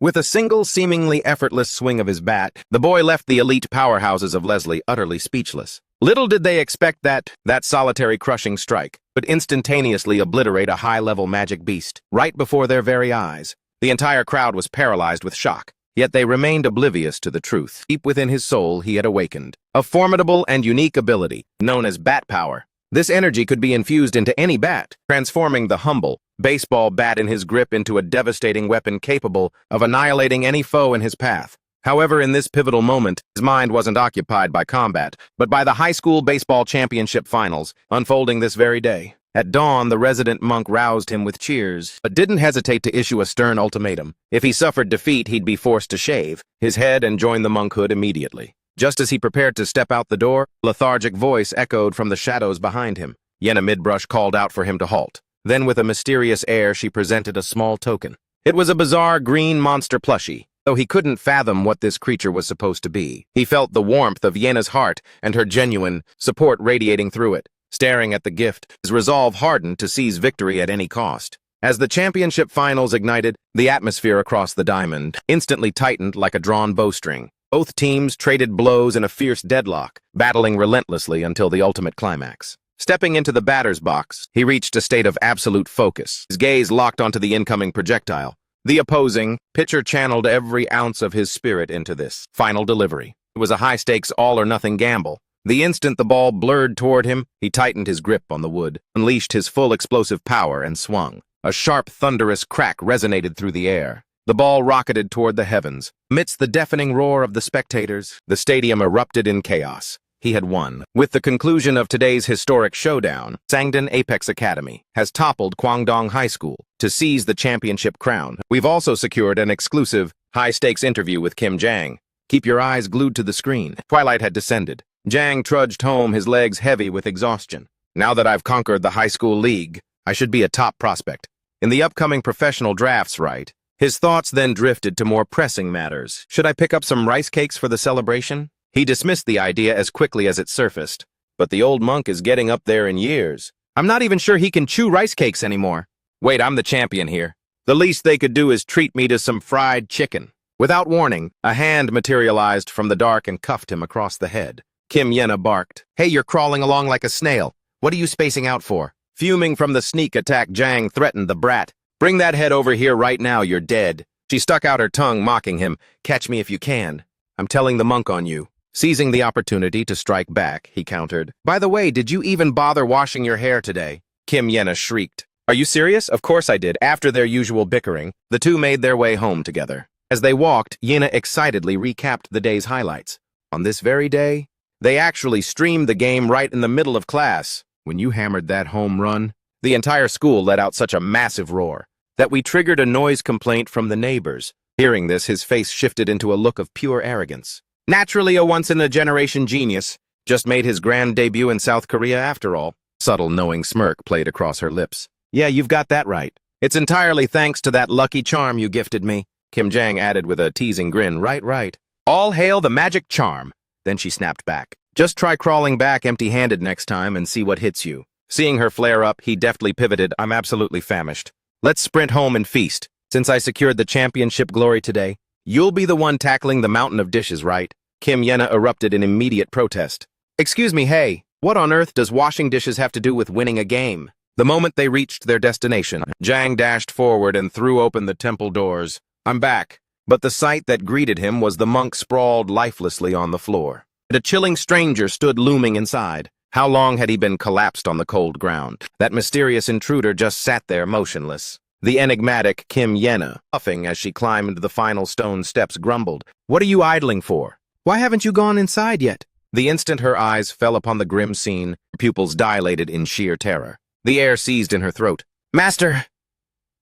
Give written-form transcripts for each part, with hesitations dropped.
With a single, seemingly effortless swing of his bat, the boy left the elite powerhouses of Leslie utterly speechless. Little did they expect that solitary crushing strike would instantaneously obliterate a high-level magic beast right before their very eyes. The entire crowd was paralyzed with shock, yet they remained oblivious to the truth. Deep within his soul, he had awakened a formidable and unique ability known as bat power. This energy could be infused into any bat, transforming the humble baseball bat in his grip into a devastating weapon capable of annihilating any foe in his path. However, in this pivotal moment, his mind wasn't occupied by combat, but by the high school baseball championship finals, unfolding this very day. At dawn, the resident monk roused him with cheers, but didn't hesitate to issue a stern ultimatum. If he suffered defeat, he'd be forced to shave his head and join the monkhood immediately. Just as he prepared to step out the door, a lethargic voice echoed from the shadows behind him. Yenna Midbrush called out for him to halt. Then, with a mysterious air, she presented a small token. It was a bizarre green monster plushie. Though he couldn't fathom what this creature was supposed to be, he felt the warmth of Yenna's heart and her genuine support radiating through it. Staring at the gift, his resolve hardened to seize victory at any cost. As the championship finals ignited, the atmosphere across the diamond instantly tightened like a drawn bowstring. Both teams traded blows in a fierce deadlock, battling relentlessly until the ultimate climax. Stepping into the batter's box, he reached a state of absolute focus, his gaze locked onto the incoming projectile. The opposing pitcher channeled every ounce of his spirit into this final delivery. It was a high-stakes all-or-nothing gamble. The instant the ball blurred toward him, he tightened his grip on the wood, unleashed his full explosive power, and swung. A sharp, thunderous crack resonated through the air. The ball rocketed toward the heavens. Amidst the deafening roar of the spectators, the stadium erupted in chaos. He had won. With the conclusion of today's historic showdown, Sangdon Apex Academy has toppled Kwangdong High School to seize the championship crown. We've also secured an exclusive, high-stakes interview with Kim Jang. Keep your eyes glued to the screen. Twilight had descended. Jang trudged home, his legs heavy with exhaustion. Now that I've conquered the high school league, I should be a top prospect in the upcoming professional drafts, right? His thoughts then drifted to more pressing matters. Should I pick up some rice cakes for the celebration? He dismissed the idea as quickly as it surfaced. But the old monk is getting up there in years. I'm not even sure he can chew rice cakes anymore. Wait, I'm the champion here. The least they could do is treat me to some fried chicken. Without warning, a hand materialized from the dark and cuffed him across the head. Kim Yenna barked. Hey, you're crawling along like a snail. What are you spacing out for? Fuming from the sneak attack, Jang threatened the brat. Bring that head over here right now, you're dead. She stuck out her tongue, mocking him. Catch me if you can. I'm telling the monk on you. Seizing the opportunity to strike back, he countered. By the way, did you even bother washing your hair today? Kim Yenna shrieked. Are you serious? Of course I did. After their usual bickering, the two made their way home together. As they walked, Yenna excitedly recapped the day's highlights. On this very day, they actually streamed the game right in the middle of class. When you hammered that home run, the entire school let out such a massive roar that we triggered a noise complaint from the neighbors. Hearing this, his face shifted into a look of pure arrogance. Naturally a once-in-a-generation genius, just made his grand debut in South Korea after all. Subtle, knowing smirk played across her lips. Yeah, you've got that right. It's entirely thanks to that lucky charm you gifted me, Kim Jang added with a teasing grin. Right. All hail the magic charm. Then she snapped back. Just try crawling back empty-handed next time and see what hits you. Seeing her flare up, he deftly pivoted. I'm absolutely famished. Let's sprint home and feast. Since I secured the championship glory today, you'll be the one tackling the mountain of dishes, right? Kim Yenna erupted in immediate protest. Excuse me, hey, what on earth does washing dishes have to do with winning a game? The moment they reached their destination, Jang dashed forward and threw open the temple doors. I'm back. But the sight that greeted him was the monk sprawled lifelessly on the floor. And a chilling stranger stood looming inside. How long had he been collapsed on the cold ground? That mysterious intruder just sat there motionless. The enigmatic Kim Yenna, puffing as she climbed the final stone steps, grumbled. What are you idling for? Why haven't you gone inside yet? The instant her eyes fell upon the grim scene, her pupils dilated in sheer terror. The air seized in her throat. Master!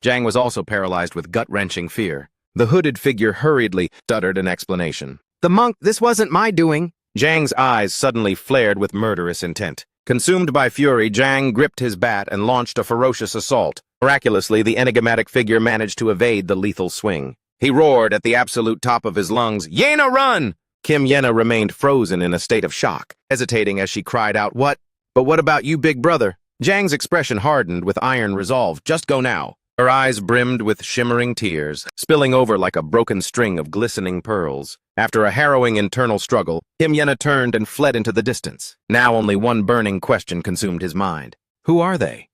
Jang was also paralyzed with gut-wrenching fear. The hooded figure hurriedly stuttered an explanation. The monk, this wasn't my doing. Jang's eyes suddenly flared with murderous intent. Consumed by fury, Jang gripped his bat and launched a ferocious assault. Miraculously, the enigmatic figure managed to evade the lethal swing. He roared at the absolute top of his lungs, Yenna, run! Kim Yenna remained frozen in a state of shock, hesitating as she cried out, What? But what about you, big brother? Jang's expression hardened with iron resolve. Just go now. Her eyes brimmed with shimmering tears, spilling over like a broken string of glistening pearls. After a harrowing internal struggle, Kim Yena turned and fled into the distance. Now only one burning question consumed his mind. Who are they?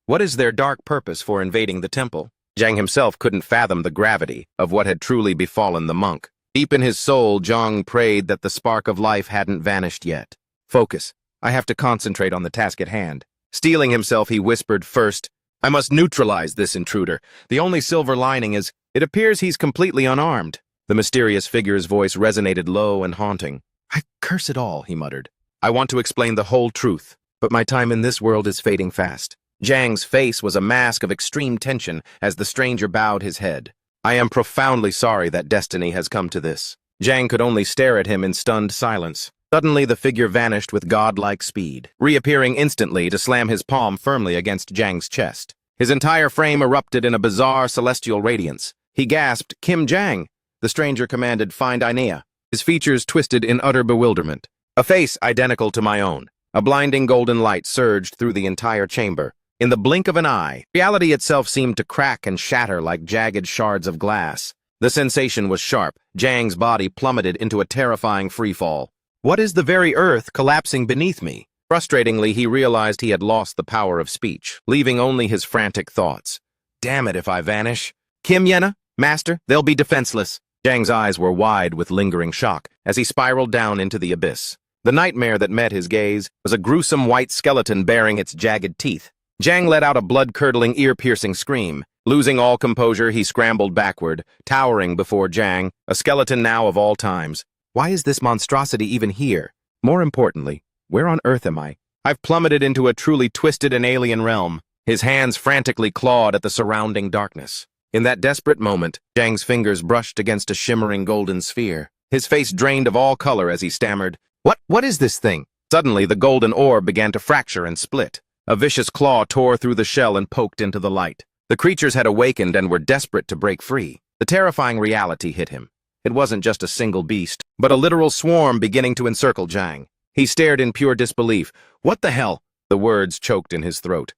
What is their dark purpose for invading the temple? Zhang himself couldn't fathom the gravity of what had truly befallen the monk. Deep in his soul, Zhang prayed that the spark of life hadn't vanished yet. Focus. I have to concentrate on the task at hand. Steeling himself, he whispered first, I must neutralize this intruder. The only silver lining is, it appears he's completely unarmed. The mysterious figure's voice resonated low and haunting. I curse it all, he muttered. I want to explain the whole truth, but my time in this world is fading fast. Zhang's face was a mask of extreme tension as the stranger bowed his head. I am profoundly sorry that destiny has come to this. Zhang could only stare at him in stunned silence. Suddenly, the figure vanished with godlike speed, reappearing instantly to slam his palm firmly against Zhang's chest. His entire frame erupted in a bizarre celestial radiance. He gasped, Kim Zhang! The stranger commanded, find Ainea. His features twisted in utter bewilderment. A face identical to my own. A blinding golden light surged through the entire chamber. In the blink of an eye, reality itself seemed to crack and shatter like jagged shards of glass. The sensation was sharp. Zhang's body plummeted into a terrifying freefall. What is the very earth collapsing beneath me? Frustratingly, he realized he had lost the power of speech, leaving only his frantic thoughts. Damn it if I vanish. Kim Yena, master, they'll be defenseless. Zhang's eyes were wide with lingering shock as he spiraled down into the abyss. The nightmare that met his gaze was a gruesome white skeleton baring its jagged teeth. Zhang let out a blood-curdling, ear-piercing scream. Losing all composure, he scrambled backward, towering before Zhang, a skeleton now of all times. Why is this monstrosity even here? More importantly, where on earth am I? I've plummeted into a truly twisted and alien realm. His hands frantically clawed at the surrounding darkness. In that desperate moment, Zhang's fingers brushed against a shimmering golden sphere. His face drained of all color as he stammered, What is this thing? Suddenly, the golden orb began to fracture and split. A vicious claw tore through the shell and poked into the light. The creatures had awakened and were desperate to break free. The terrifying reality hit him. It wasn't just a single beast, but a literal swarm beginning to encircle Zhang. He stared in pure disbelief. What the hell? The words choked in his throat.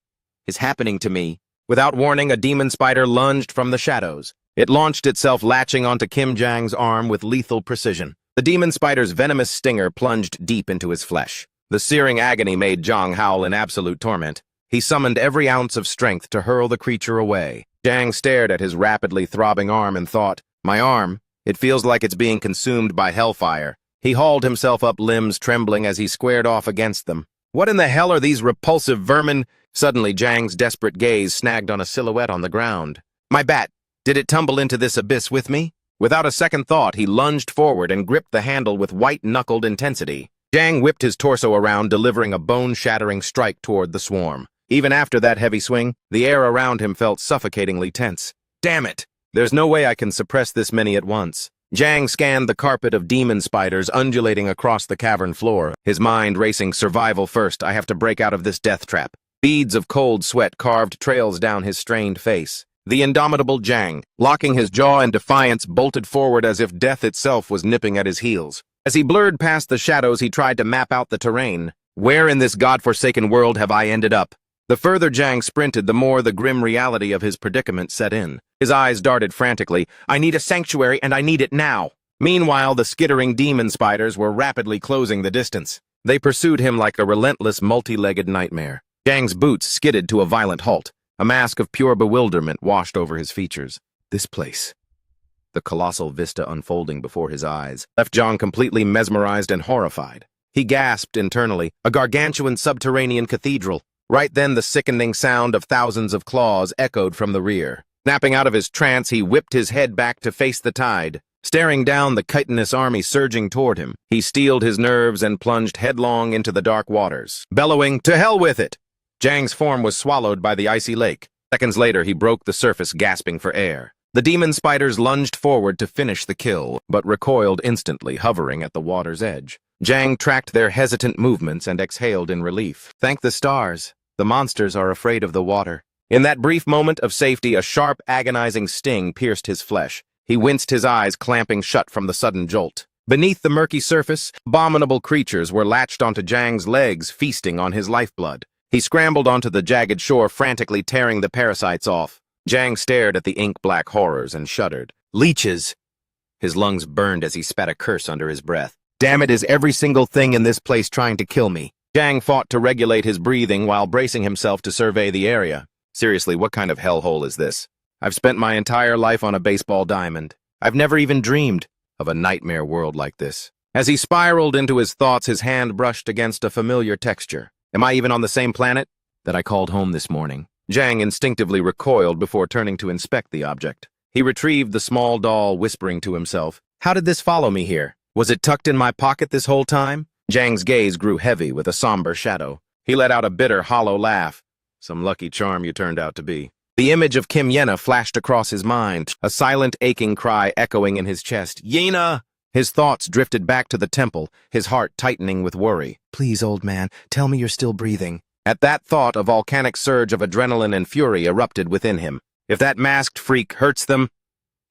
Is happening to me? Without warning, a demon spider lunged from the shadows. It launched itself, latching onto Kim Zhang's arm with lethal precision. The demon spider's venomous stinger plunged deep into his flesh. The searing agony made Zhang howl in absolute torment. He summoned every ounce of strength to hurl the creature away. Zhang stared at his rapidly throbbing arm and thought, my arm, it feels like it's being consumed by hellfire. He hauled himself up, limbs trembling as he squared off against them. What in the hell are these repulsive vermin? Suddenly, Zhang's desperate gaze snagged on a silhouette on the ground. My bat, did it tumble into this abyss with me? Without a second thought, he lunged forward and gripped the handle with white-knuckled intensity. Zhang whipped his torso around, delivering a bone-shattering strike toward the swarm. Even after that heavy swing, the air around him felt suffocatingly tense. Damn it! There's no way I can suppress this many at once. Zhang scanned the carpet of demon spiders undulating across the cavern floor, his mind racing survival first. I have to break out of this death trap. Beads of cold sweat carved trails down his strained face. The indomitable Zhang, locking his jaw in defiance, bolted forward as if death itself was nipping at his heels. As he blurred past the shadows, he tried to map out the terrain. Where in this godforsaken world have I ended up? The further Zhang sprinted, the more the grim reality of his predicament set in. His eyes darted frantically. I need a sanctuary, and I need it now. Meanwhile, the skittering demon spiders were rapidly closing the distance. They pursued him like a relentless, multi-legged nightmare. Zhang's boots skidded to a violent halt. A mask of pure bewilderment washed over his features. This place. The colossal vista unfolding before his eyes left Zhang completely mesmerized and horrified. He gasped internally, a gargantuan subterranean cathedral. Right then, the sickening sound of thousands of claws echoed from the rear. Snapping out of his trance, he whipped his head back to face the tide. Staring down the chitinous army surging toward him, he steeled his nerves and plunged headlong into the dark waters, bellowing, "To hell with it!" Zhang's form was swallowed by the icy lake. Seconds later, he broke the surface, gasping for air. The demon spiders lunged forward to finish the kill, but recoiled instantly, hovering at the water's edge. Zhang tracked their hesitant movements and exhaled in relief. Thank the stars. The monsters are afraid of the water. In that brief moment of safety, a sharp, agonizing sting pierced his flesh. He winced, his eyes clamping shut from the sudden jolt. Beneath the murky surface, abominable creatures were latched onto Zhang's legs, feasting on his lifeblood. He scrambled onto the jagged shore, frantically tearing the parasites off. Jang stared at the ink-black horrors and shuddered. Leeches! His lungs burned as he spat a curse under his breath. Damn it, is every single thing in this place trying to kill me? Jang fought to regulate his breathing while bracing himself to survey the area. Seriously, what kind of hellhole is this? I've spent my entire life on a baseball diamond. I've never even dreamed of a nightmare world like this. As he spiraled into his thoughts, his hand brushed against a familiar texture. Am I even on the same planet that I called home this morning? Jang instinctively recoiled before turning to inspect the object. He retrieved the small doll, whispering to himself, "How did this follow me here? Was it tucked in my pocket this whole time?" Jang's gaze grew heavy with a somber shadow. He let out a bitter, hollow laugh. Some lucky charm you turned out to be. The image of Kim Yena flashed across his mind, a silent, aching cry echoing in his chest. Yena! His thoughts drifted back to the temple, his heart tightening with worry. Please, old man, tell me you're still breathing. At that thought, a volcanic surge of adrenaline and fury erupted within him. If that masked freak hurts them...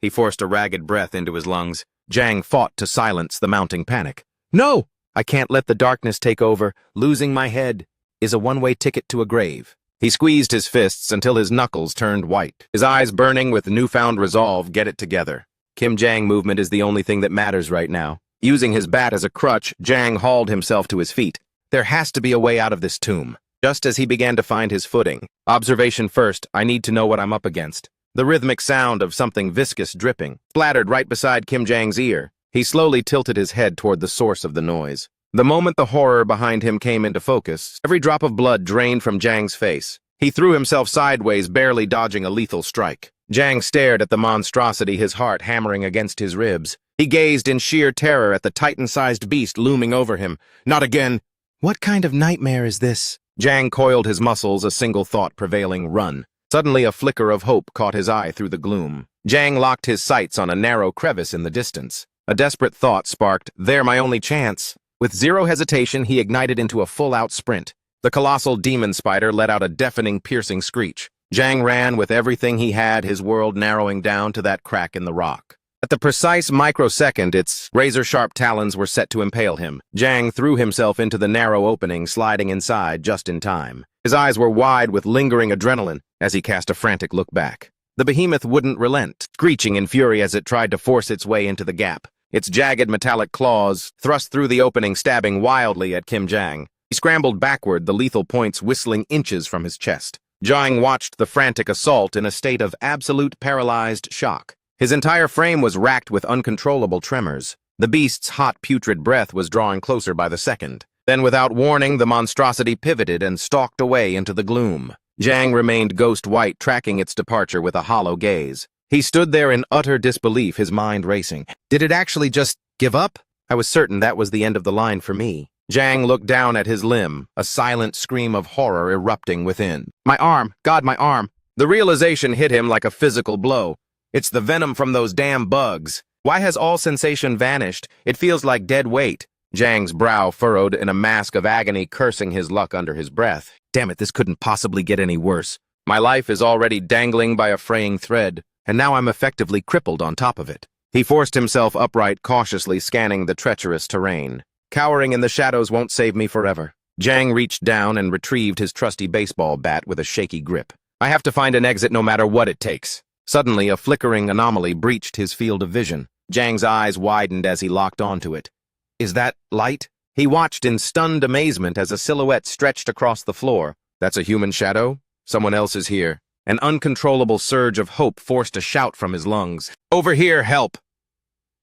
He forced a ragged breath into his lungs. Jang fought to silence the mounting panic. No! I can't let the darkness take over. Losing my head is a one-way ticket to a grave. He squeezed his fists until his knuckles turned white, his eyes burning with newfound resolve. Get it together. Kim Jang movement is the only thing that matters right now. Using his bat as a crutch, Jang hauled himself to his feet. There has to be a way out of this tomb. Just as he began to find his footing. Observation first, I need to know what I'm up against. The rhythmic sound of something viscous dripping splattered right beside Kim Jang's ear. He slowly tilted his head toward the source of the noise. The moment the horror behind him came into focus, every drop of blood drained from Jang's face. He threw himself sideways, barely dodging a lethal strike. Jang stared at the monstrosity, his heart hammering against his ribs. He gazed in sheer terror at the titan-sized beast looming over him. Not again! What kind of nightmare is this? Jang coiled his muscles, a single thought prevailing: run. Suddenly a flicker of hope caught his eye through the gloom. Jang locked his sights on a narrow crevice in the distance. A desperate thought sparked, there, my only chance. With zero hesitation, he ignited into a full-out sprint. The colossal demon spider let out a deafening, piercing screech. Jang ran with everything he had, his world narrowing down to that crack in the rock. At the precise microsecond, its razor-sharp talons were set to impale him. Jang threw himself into the narrow opening, sliding inside just in time. His eyes were wide with lingering adrenaline as he cast a frantic look back. The behemoth wouldn't relent, screeching in fury as it tried to force its way into the gap. Its jagged metallic claws thrust through the opening, stabbing wildly at Kim Jang. He scrambled backward, the lethal points whistling inches from his chest. Jang watched the frantic assault in a state of absolute paralyzed shock. His entire frame was racked with uncontrollable tremors. The beast's hot, putrid breath was drawing closer by the second. Then, without warning, the monstrosity pivoted and stalked away into the gloom. Jang remained ghost-white, tracking its departure with a hollow gaze. He stood there in utter disbelief, his mind racing. Did it actually just give up? I was certain that was the end of the line for me. Jang looked down at his limb, a silent scream of horror erupting within. My arm! God, my arm! The realization hit him like a physical blow. It's the venom from those damn bugs. Why has all sensation vanished? It feels like dead weight. Jang's brow furrowed in a mask of agony, cursing his luck under his breath. Damn it, this couldn't possibly get any worse. My life is already dangling by a fraying thread, and now I'm effectively crippled on top of it. He forced himself upright, cautiously scanning the treacherous terrain. Cowering in the shadows won't save me forever. Jang reached down and retrieved his trusty baseball bat with a shaky grip. I have to find an exit no matter what it takes. Suddenly, a flickering anomaly breached his field of vision. Jang's eyes widened as he locked onto it. Is that light? He watched in stunned amazement as a silhouette stretched across the floor. That's a human shadow? Someone else is here. An uncontrollable surge of hope forced a shout from his lungs. Over here, help!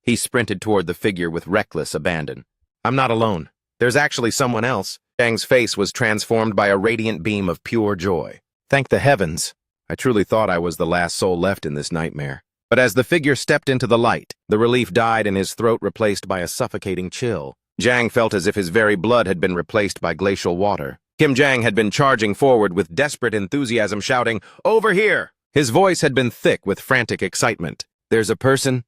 He sprinted toward the figure with reckless abandon. I'm not alone. There's actually someone else. Jang's face was transformed by a radiant beam of pure joy. Thank the heavens. I truly thought I was the last soul left in this nightmare. But as the figure stepped into the light, the relief died in his throat, replaced by a suffocating chill. Jang felt as if his very blood had been replaced by glacial water. Kim Jang had been charging forward with desperate enthusiasm, shouting, "Over here!" His voice had been thick with frantic excitement. There's a person?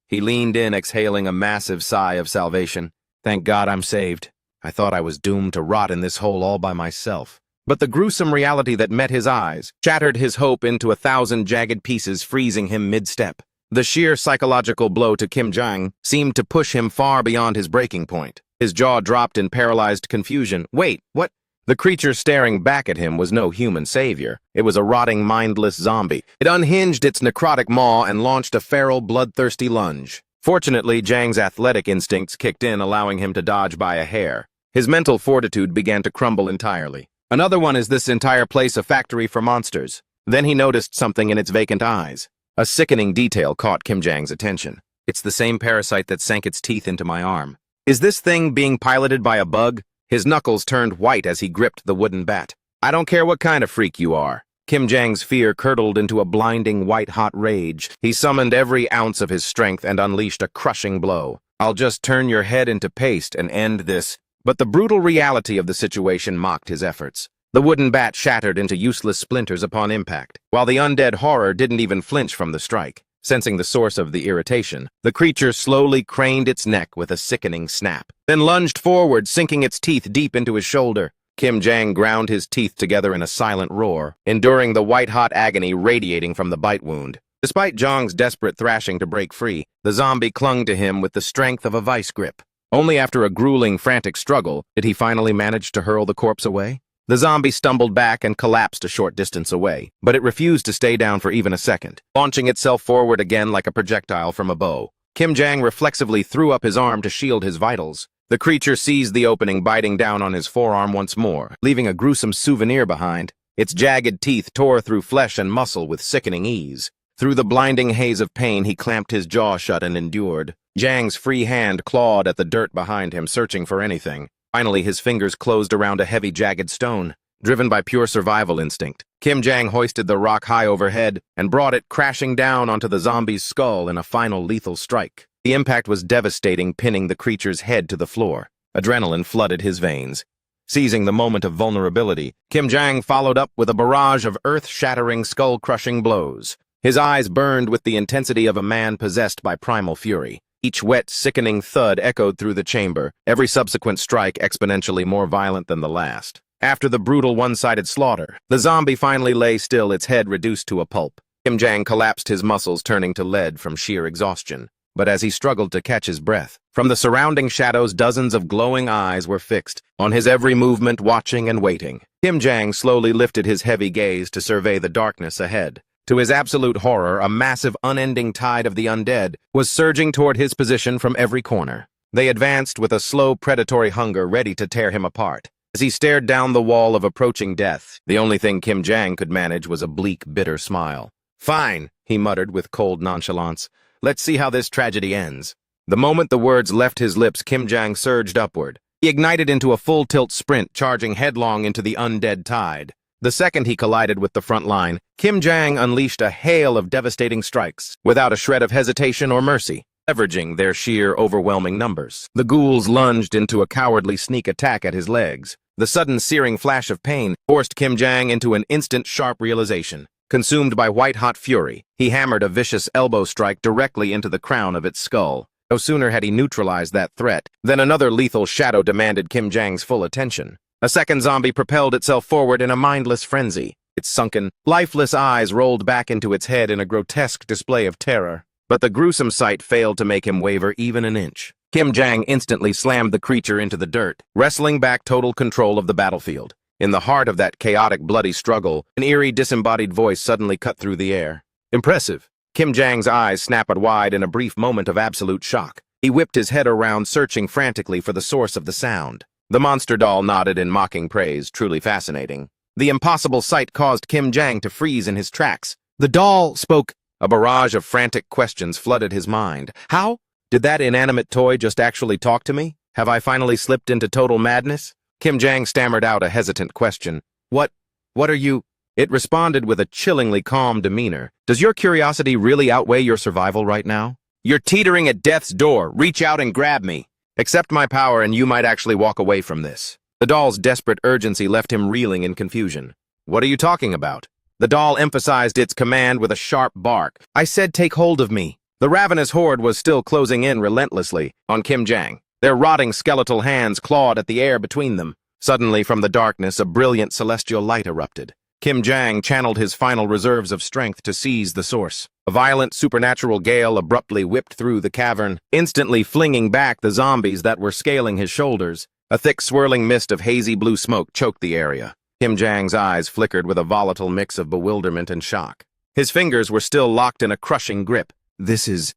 He leaned in, exhaling a massive sigh of salvation. Thank God I'm saved. I thought I was doomed to rot in this hole all by myself. But the gruesome reality that met his eyes shattered his hope into 1,000 jagged pieces, freezing him mid-step. The sheer psychological blow to Kim Jang seemed to push him far beyond his breaking point. His jaw dropped in paralyzed confusion. Wait, what? The creature staring back at him was no human savior. It was a rotting, mindless zombie. It unhinged its necrotic maw and launched a feral, bloodthirsty lunge. Fortunately, Jang's athletic instincts kicked in, allowing him to dodge by a hair. His mental fortitude began to crumble entirely. Another one. Is this entire place a factory for monsters? Then he noticed something in its vacant eyes. A sickening detail caught Kim Jang's attention. It's the same parasite that sank its teeth into my arm. Is this thing being piloted by a bug? His knuckles turned white as he gripped the wooden bat. I don't care what kind of freak you are. Kim Jang's fear curdled into a blinding white-hot rage. He summoned every ounce of his strength and unleashed a crushing blow. I'll just turn your head into paste and end this. But the brutal reality of the situation mocked his efforts. The wooden bat shattered into useless splinters upon impact, while the undead horror didn't even flinch from the strike. Sensing the source of the irritation, the creature slowly craned its neck with a sickening snap, then lunged forward, sinking its teeth deep into his shoulder. Kim Jang ground his teeth together in a silent roar, enduring the white-hot agony radiating from the bite wound. Despite Jang's desperate thrashing to break free, the zombie clung to him with the strength of a vice grip. Only after a grueling, frantic struggle did he finally manage to hurl the corpse away. The zombie stumbled back and collapsed a short distance away, but it refused to stay down for even a second, launching itself forward again like a projectile from a bow. Kim Jang reflexively threw up his arm to shield his vitals. The creature seized the opening, biting down on his forearm once more, leaving a gruesome souvenir behind. Its jagged teeth tore through flesh and muscle with sickening ease. Through the blinding haze of pain, he clamped his jaw shut and endured. Jang's free hand clawed at the dirt behind him, searching for anything. Finally, his fingers closed around a heavy, jagged stone. Driven by pure survival instinct, Kim Jang hoisted the rock high overhead and brought it crashing down onto the zombie's skull in a final lethal strike. The impact was devastating, pinning the creature's head to the floor. Adrenaline flooded his veins. Seizing the moment of vulnerability, Kim Jang followed up with a barrage of earth-shattering, skull-crushing blows. His eyes burned with the intensity of a man possessed by primal fury. Each wet, sickening thud echoed through the chamber, every subsequent strike exponentially more violent than the last. After the brutal one-sided slaughter, the zombie finally lay still, its head reduced to a pulp. Kim Jang collapsed, his muscles turning to lead from sheer exhaustion. But as he struggled to catch his breath, from the surrounding shadows dozens of glowing eyes were fixed on his every movement, watching and waiting. Kim Jang slowly lifted his heavy gaze to survey the darkness ahead. To his absolute horror, a massive, unending tide of the undead was surging toward his position from every corner. They advanced with a slow, predatory hunger ready to tear him apart. As he stared down the wall of approaching death, the only thing Kim Jang could manage was a bleak, bitter smile. "Fine," he muttered with cold nonchalance. "Let's see how this tragedy ends." The moment the words left his lips, Kim Jang surged upward. He ignited into a full-tilt sprint, charging headlong into the undead tide. The second he collided with the front line, Kim Jang unleashed a hail of devastating strikes, without a shred of hesitation or mercy. Leveraging their sheer, overwhelming numbers, the ghouls lunged into a cowardly sneak attack at his legs. The sudden, searing flash of pain forced Kim Jang into an instant, sharp realization. Consumed by white-hot fury, he hammered a vicious elbow strike directly into the crown of its skull. No sooner had he neutralized that threat than another lethal shadow demanded Kim Jang's full attention. A second zombie propelled itself forward in a mindless frenzy. Its sunken, lifeless eyes rolled back into its head in a grotesque display of terror. But the gruesome sight failed to make him waver even an inch. Kim Jang instantly slammed the creature into the dirt, wrestling back total control of the battlefield. In the heart of that chaotic, bloody struggle, an eerie, disembodied voice suddenly cut through the air. "Impressive." Kim Jang's eyes snapped wide in a brief moment of absolute shock. He whipped his head around, searching frantically for the source of the sound. The monster doll nodded in mocking praise, truly fascinating. The impossible sight caused Kim Jang to freeze in his tracks. The doll spoke. A barrage of frantic questions flooded his mind. How? Did that inanimate toy just actually talk to me? Have I finally slipped into total madness? Kim Jang stammered out a hesitant question. What are you? It responded with a chillingly calm demeanor. Does your curiosity really outweigh your survival right now? You're teetering at death's door. Reach out and grab me. Accept my power and you might actually walk away from this. The doll's desperate urgency left him reeling in confusion. What are you talking about? The doll emphasized its command with a sharp bark. I said take hold of me. The ravenous horde was still closing in relentlessly on Kim Jang. Their rotting skeletal hands clawed at the air between them. Suddenly, from the darkness, a brilliant celestial light erupted. Kim Jang channeled his final reserves of strength to seize the source. A violent supernatural gale abruptly whipped through the cavern, instantly flinging back the zombies that were scaling his shoulders. A thick swirling mist of hazy blue smoke choked the area. Kim Jang's eyes flickered with a volatile mix of bewilderment and shock. His fingers were still locked in a crushing grip. This is...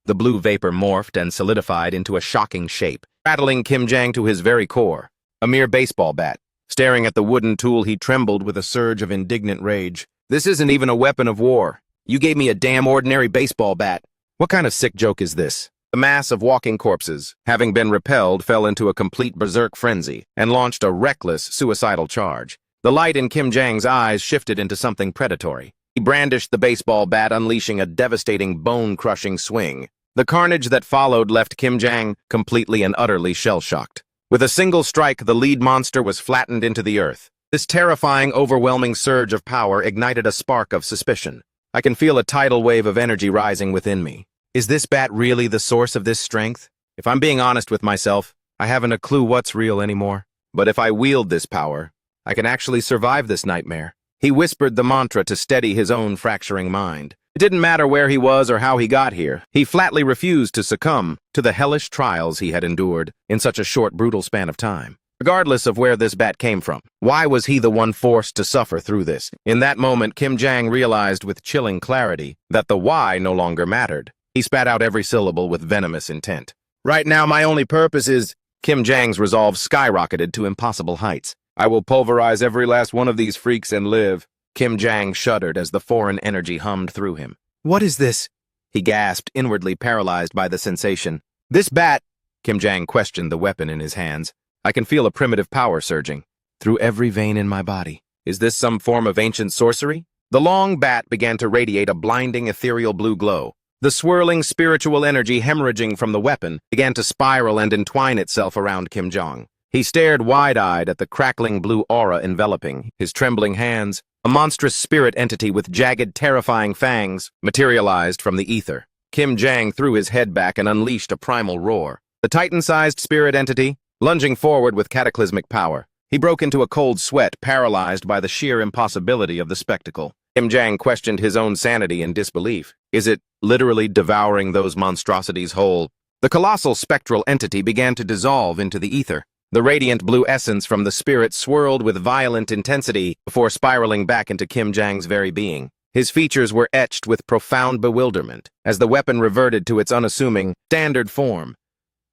The blue vapor morphed and solidified into a shocking shape, rattling Kim Jang to his very core. A mere baseball bat. Staring at the wooden tool, he trembled with a surge of indignant rage. This isn't even a weapon of war. You gave me a damn ordinary baseball bat. What kind of sick joke is this? The mass of walking corpses, having been repelled, fell into a complete berserk frenzy and launched a reckless, suicidal charge. The light in Kim Jang's eyes shifted into something predatory. He brandished the baseball bat, unleashing a devastating, bone-crushing swing. The carnage that followed left Kim Jang completely and utterly shell-shocked. With a single strike, the lead monster was flattened into the earth. This terrifying, overwhelming surge of power ignited a spark of suspicion. I can feel a tidal wave of energy rising within me. Is this bat really the source of this strength? If I'm being honest with myself, I haven't a clue what's real anymore. But if I wield this power, I can actually survive this nightmare. He whispered the mantra to steady his own fracturing mind. It didn't matter where he was or how he got here. He flatly refused to succumb to the hellish trials he had endured in such a short, brutal span of time. Regardless of where this bat came from, why was he the one forced to suffer through this? In that moment, Kim Jang realized with chilling clarity that the why no longer mattered. He spat out every syllable with venomous intent. Right now, my only purpose is... Kim Jang's resolve skyrocketed to impossible heights. I will pulverize every last one of these freaks and live. Kim Jang shuddered as the foreign energy hummed through him. What is this? He gasped, inwardly paralyzed by the sensation. This bat... Kim Jang questioned the weapon in his hands. I can feel a primitive power surging through every vein in my body. Is this some form of ancient sorcery? The long bat began to radiate a blinding, ethereal blue glow. The swirling spiritual energy hemorrhaging from the weapon began to spiral and entwine itself around Kim Jang. He stared wide-eyed at the crackling blue aura enveloping his trembling hands. A monstrous spirit entity with jagged, terrifying fangs materialized from the ether. Kim Jang threw his head back and unleashed a primal roar. The titan-sized spirit entity, lunging forward with cataclysmic power. He broke into a cold sweat, paralyzed by the sheer impossibility of the spectacle. Kim Jang questioned his own sanity in disbelief. Is it literally devouring those monstrosities whole? The colossal spectral entity began to dissolve into the ether. The radiant blue essence from the spirit swirled with violent intensity before spiraling back into Kim Jang's very being. His features were etched with profound bewilderment as the weapon reverted to its unassuming, standard form.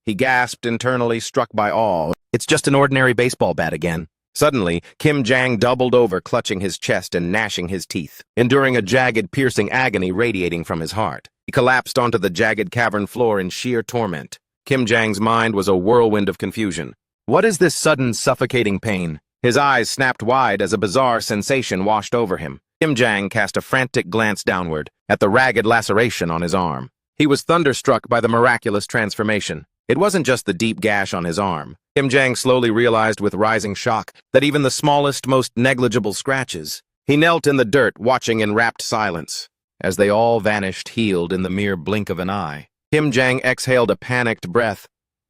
He gasped internally, struck by awe. It's just an ordinary baseball bat again. Suddenly, Kim Jang doubled over, clutching his chest and gnashing his teeth, enduring a jagged, piercing agony radiating from his heart. He collapsed onto the jagged cavern floor in sheer torment. Kim Jang's mind was a whirlwind of confusion. What is this sudden, suffocating pain? His eyes snapped wide as a bizarre sensation washed over him. Kim Jang cast a frantic glance downward at the ragged laceration on his arm. He was thunderstruck by the miraculous transformation. It wasn't just the deep gash on his arm. Kim Jang slowly realized with rising shock that even the smallest, most negligible scratches. He knelt in the dirt, watching in rapt silence, as they all vanished, healed in the mere blink of an eye. Kim Jang exhaled a panicked breath.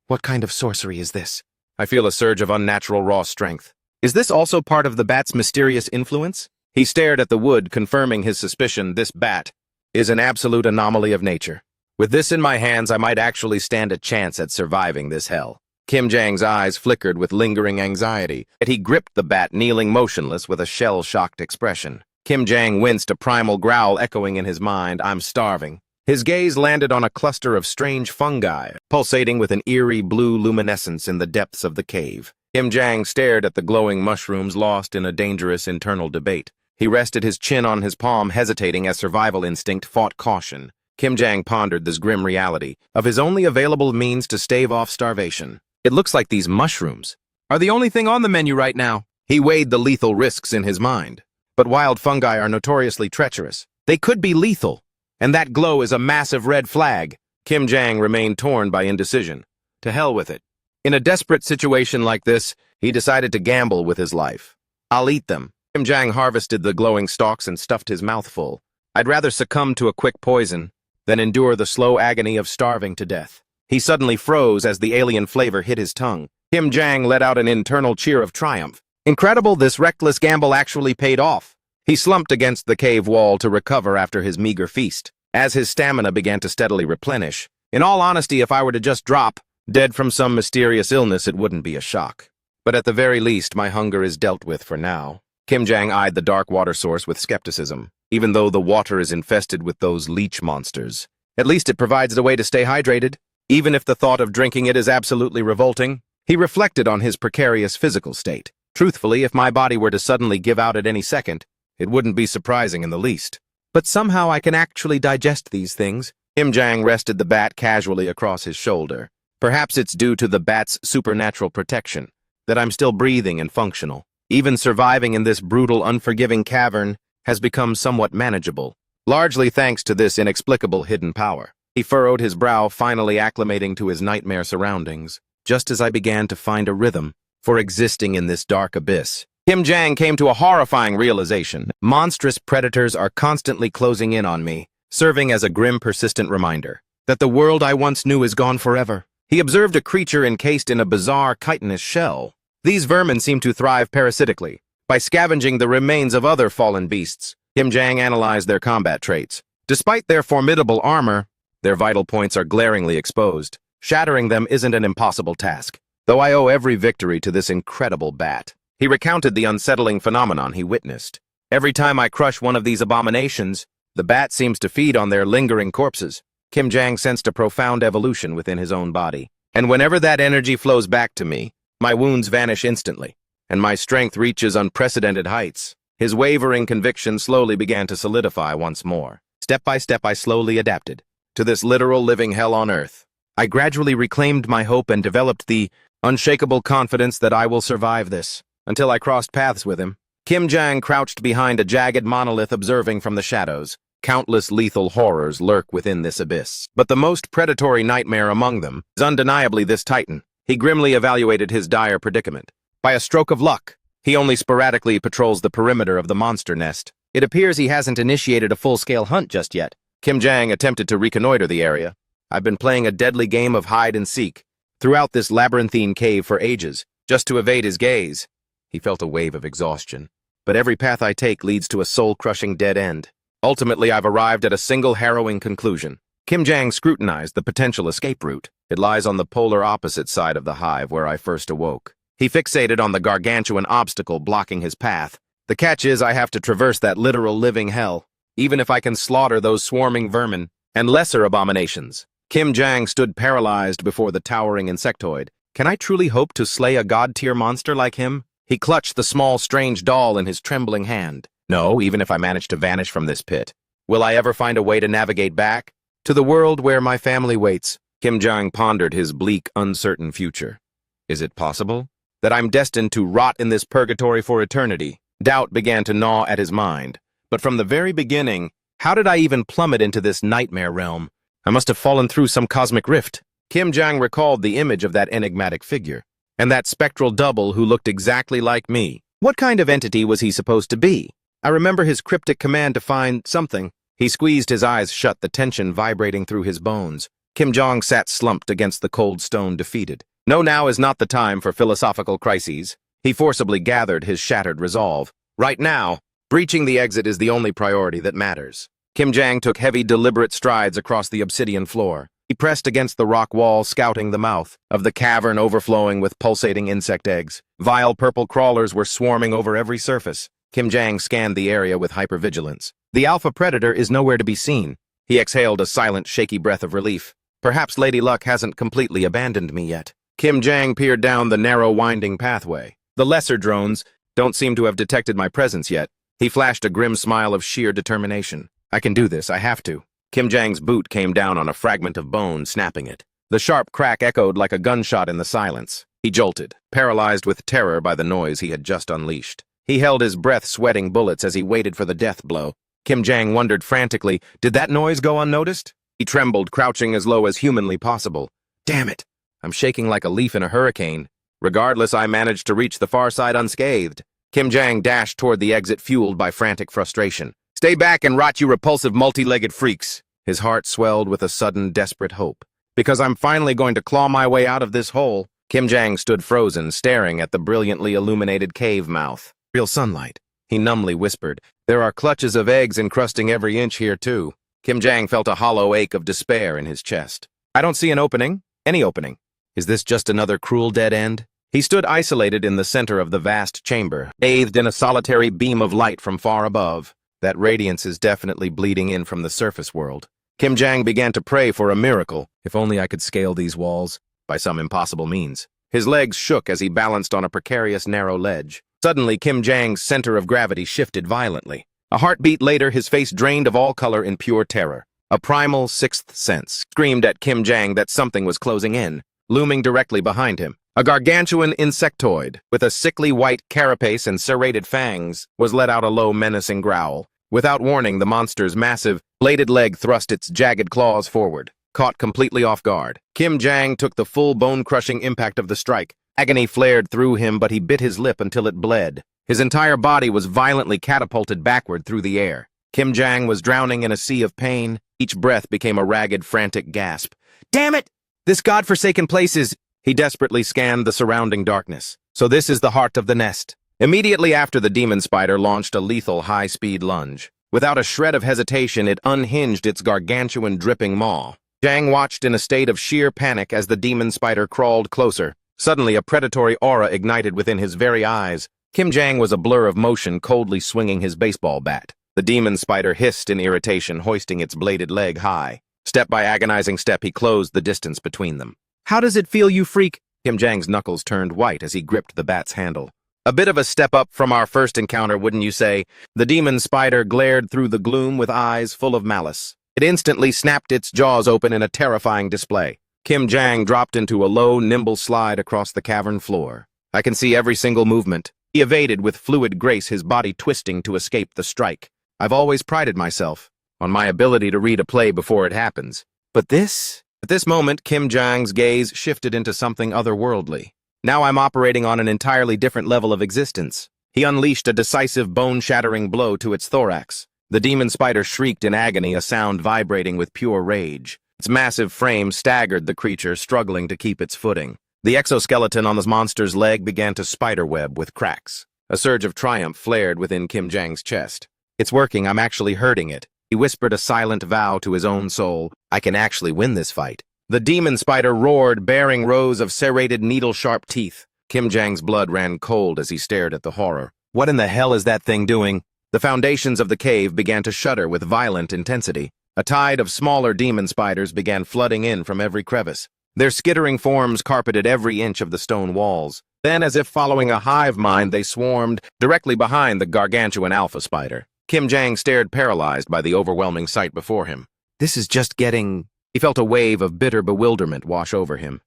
What kind of sorcery is this? I feel a surge of unnatural raw strength. Is this also part of the bat's mysterious influence? He stared at the wood, confirming his suspicion. This bat is an absolute anomaly of nature. With this in my hands, I might actually stand a chance at surviving this hell. Kim Jang's eyes flickered with lingering anxiety, yet he gripped the bat, kneeling motionless with a shell-shocked expression. Kim Jang winced, a primal growl echoing in his mind. I'm starving. His gaze landed on a cluster of strange fungi, pulsating with an eerie blue luminescence in the depths of the cave. Kim Jang stared at the glowing mushrooms, lost in a dangerous internal debate. He rested his chin on his palm, hesitating as survival instinct fought caution. Kim Jang pondered this grim reality of his only available means to stave off starvation. It looks like these mushrooms are the only thing on the menu right now. He weighed the lethal risks in his mind. But wild fungi are notoriously treacherous. They could be lethal, and that glow is a massive red flag. Kim Jang remained torn by indecision. To hell with it. In a desperate situation like this, he decided to gamble with his life. I'll eat them. Kim Jang harvested the glowing stalks and stuffed his mouth full. I'd rather succumb to a quick poison than endure the slow agony of starving to death. He suddenly froze as the alien flavor hit his tongue. Kim Jang let out an internal cheer of triumph. Incredible, this reckless gamble actually paid off. He slumped against the cave wall to recover after his meager feast. As his stamina began to steadily replenish, in all honesty, if I were to just drop, Dead from some mysterious illness, it wouldn't be a shock. But at the very least, my hunger is dealt with for now. Kim Jang eyed the dark water source with skepticism. Even though the water is infested with those leech monsters, at least it provides a way to stay hydrated, even if the thought of drinking it is absolutely revolting. He reflected on his precarious physical state. Truthfully, if my body were to suddenly give out at any second, it wouldn't be surprising in the least. But somehow I can actually digest these things. Kim Jang rested the bat casually across his shoulder. Perhaps it's due to the bat's supernatural protection that I'm still breathing and functional. Even surviving in this brutal, unforgiving cavern has become somewhat manageable, largely thanks to this inexplicable hidden power. He furrowed his brow, finally acclimating to his nightmare surroundings, just as I began to find a rhythm for existing in this dark abyss. Kim Jang came to a horrifying realization. Monstrous predators are constantly closing in on me, serving as a grim, persistent reminder that the world I once knew is gone forever. He observed a creature encased in a bizarre chitinous shell. These vermin seem to thrive parasitically, by scavenging the remains of other fallen beasts. Kim Jang analyzed their combat traits. Despite their formidable armor, their vital points are glaringly exposed. Shattering them isn't an impossible task, though I owe every victory to this incredible bat. He recounted the unsettling phenomenon he witnessed. Every time I crush one of these abominations, the bat seems to feed on their lingering corpses. Kim Jang sensed a profound evolution within his own body. And whenever that energy flows back to me, my wounds vanish instantly, and my strength reaches unprecedented heights. His wavering conviction slowly began to solidify once more. Step by step, I slowly adapted to this literal living hell on earth. I gradually reclaimed my hope and developed the unshakable confidence that I will survive this, until I crossed paths with him. Kim Jang crouched behind a jagged monolith, observing from the shadows. Countless lethal horrors lurk within this abyss, but the most predatory nightmare among them is undeniably this titan. He grimly evaluated his dire predicament. By a stroke of luck, he only sporadically patrols the perimeter of the monster nest. It appears he hasn't initiated a full-scale hunt just yet. Kim Jang attempted to reconnoiter the area. I've been playing a deadly game of hide-and-seek throughout this labyrinthine cave for ages, just to evade his gaze. He felt a wave of exhaustion. But every path I take leads to a soul-crushing dead end. Ultimately, I've arrived at a single harrowing conclusion. Kim Jang scrutinized the potential escape route. It lies on the polar opposite side of the hive where I first awoke. He fixated on the gargantuan obstacle blocking his path. The catch is I have to traverse that literal living hell, even if I can slaughter those swarming vermin and lesser abominations. Kim Jang stood paralyzed before the towering insectoid. Can I truly hope to slay a god-tier monster like him? He clutched the small, strange doll in his trembling hand. No, even if I manage to vanish from this pit, will I ever find a way to navigate back to the world where my family waits? Kim Jang pondered his bleak, uncertain future. Is it possible that I'm destined to rot in this purgatory for eternity? Doubt began to gnaw at his mind. But from the very beginning, how did I even plummet into this nightmare realm? I must have fallen through some cosmic rift. Kim Jang recalled the image of that enigmatic figure, and that spectral double who looked exactly like me. What kind of entity was he supposed to be? I remember his cryptic command to find something. He squeezed his eyes shut, the tension vibrating through his bones. Kim Jong sat slumped against the cold stone, defeated. No, now is not the time for philosophical crises. He forcibly gathered his shattered resolve. Right now, breaching the exit is the only priority that matters. Kim Jang took heavy, deliberate strides across the obsidian floor. He pressed against the rock wall, scouting the mouth of the cavern overflowing with pulsating insect eggs. Vile purple crawlers were swarming over every surface. Kim Jang scanned the area with hypervigilance. The alpha predator is nowhere to be seen. He exhaled a silent, shaky breath of relief. Perhaps Lady Luck hasn't completely abandoned me yet. Kim Jang peered down the narrow, winding pathway. The lesser drones don't seem to have detected my presence yet. He flashed a grim smile of sheer determination. I can do this, I have to. Kim Jang's boot came down on a fragment of bone, snapping it. The sharp crack echoed like a gunshot in the silence. He jolted, paralyzed with terror by the noise he had just unleashed. He held his breath, sweating bullets as he waited for the death blow. Kim Jang wondered frantically, did that noise go unnoticed? He trembled, crouching as low as humanly possible. Damn it! I'm shaking like a leaf in a hurricane. Regardless, I managed to reach the far side unscathed. Kim Jang dashed toward the exit, fueled by frantic frustration. Stay back and rot, you repulsive multi-legged freaks. His heart swelled with a sudden, desperate hope. Because I'm finally going to claw my way out of this hole. Kim Jang stood frozen, staring at the brilliantly illuminated cave mouth. Real sunlight. He numbly whispered. There are clutches of eggs encrusting every inch here, too. Kim Jang felt a hollow ache of despair in his chest. I don't see an opening. Any opening. Is this just another cruel dead end? He stood isolated in the center of the vast chamber, bathed in a solitary beam of light from far above. That radiance is definitely bleeding in from the surface world. Kim Jang began to pray for a miracle. If only I could scale these walls by some impossible means. His legs shook as he balanced on a precarious narrow ledge. Suddenly, Kim Jang's center of gravity shifted violently. A heartbeat later, his face drained of all color in pure terror. A primal sixth sense screamed at Kim Jang that something was closing in, looming directly behind him. A gargantuan insectoid, with a sickly white carapace and serrated fangs, was let out a low, menacing growl. Without warning, the monster's massive, bladed leg thrust its jagged claws forward. Caught completely off guard, Kim Jang took the full bone-crushing impact of the strike. Agony flared through him, but he bit his lip until it bled. His entire body was violently catapulted backward through the air. Kim Jang was drowning in a sea of pain. Each breath became a ragged, frantic gasp. "Damn it! This godforsaken place is—" He desperately scanned the surrounding darkness. So this is the heart of the nest. Immediately after, the demon spider launched a lethal high-speed lunge. Without a shred of hesitation, it unhinged its gargantuan dripping maw. Jang watched in a state of sheer panic as the demon spider crawled closer. Suddenly, a predatory aura ignited within his very eyes. Kim Jang was a blur of motion, coldly swinging his baseball bat. The demon spider hissed in irritation, hoisting its bladed leg high. Step by agonizing step, he closed the distance between them. "How does it feel, you freak?" Kim Jang's knuckles turned white as he gripped the bat's handle. "A bit of a step up from our first encounter, wouldn't you say?" The demon spider glared through the gloom with eyes full of malice. It instantly snapped its jaws open in a terrifying display. Kim Jang dropped into a low, nimble slide across the cavern floor. I can see every single movement. He evaded with fluid grace, his body twisting to escape the strike. I've always prided myself on my ability to read a play before it happens. But this? At this moment, Kim Jang's gaze shifted into something otherworldly. Now I'm operating on an entirely different level of existence. He unleashed a decisive, bone-shattering blow to its thorax. The demon spider shrieked in agony, a sound vibrating with pure rage. Its massive frame staggered the creature, struggling to keep its footing. The exoskeleton on the monster's leg began to spiderweb with cracks. A surge of triumph flared within Kim Jang's chest. "It's working, I'm actually hurting it." He whispered a silent vow to his own soul. "I can actually win this fight." The demon spider roared, bearing rows of serrated, needle-sharp teeth. Kim Jang's blood ran cold as he stared at the horror. What in the hell is that thing doing? The foundations of the cave began to shudder with violent intensity. A tide of smaller demon spiders began flooding in from every crevice. Their skittering forms carpeted every inch of the stone walls. Then, as if following a hive mind, they swarmed directly behind the gargantuan alpha spider. Kim Jang stared, paralyzed by the overwhelming sight before him. This is just getting... He felt a wave of bitter bewilderment wash over him.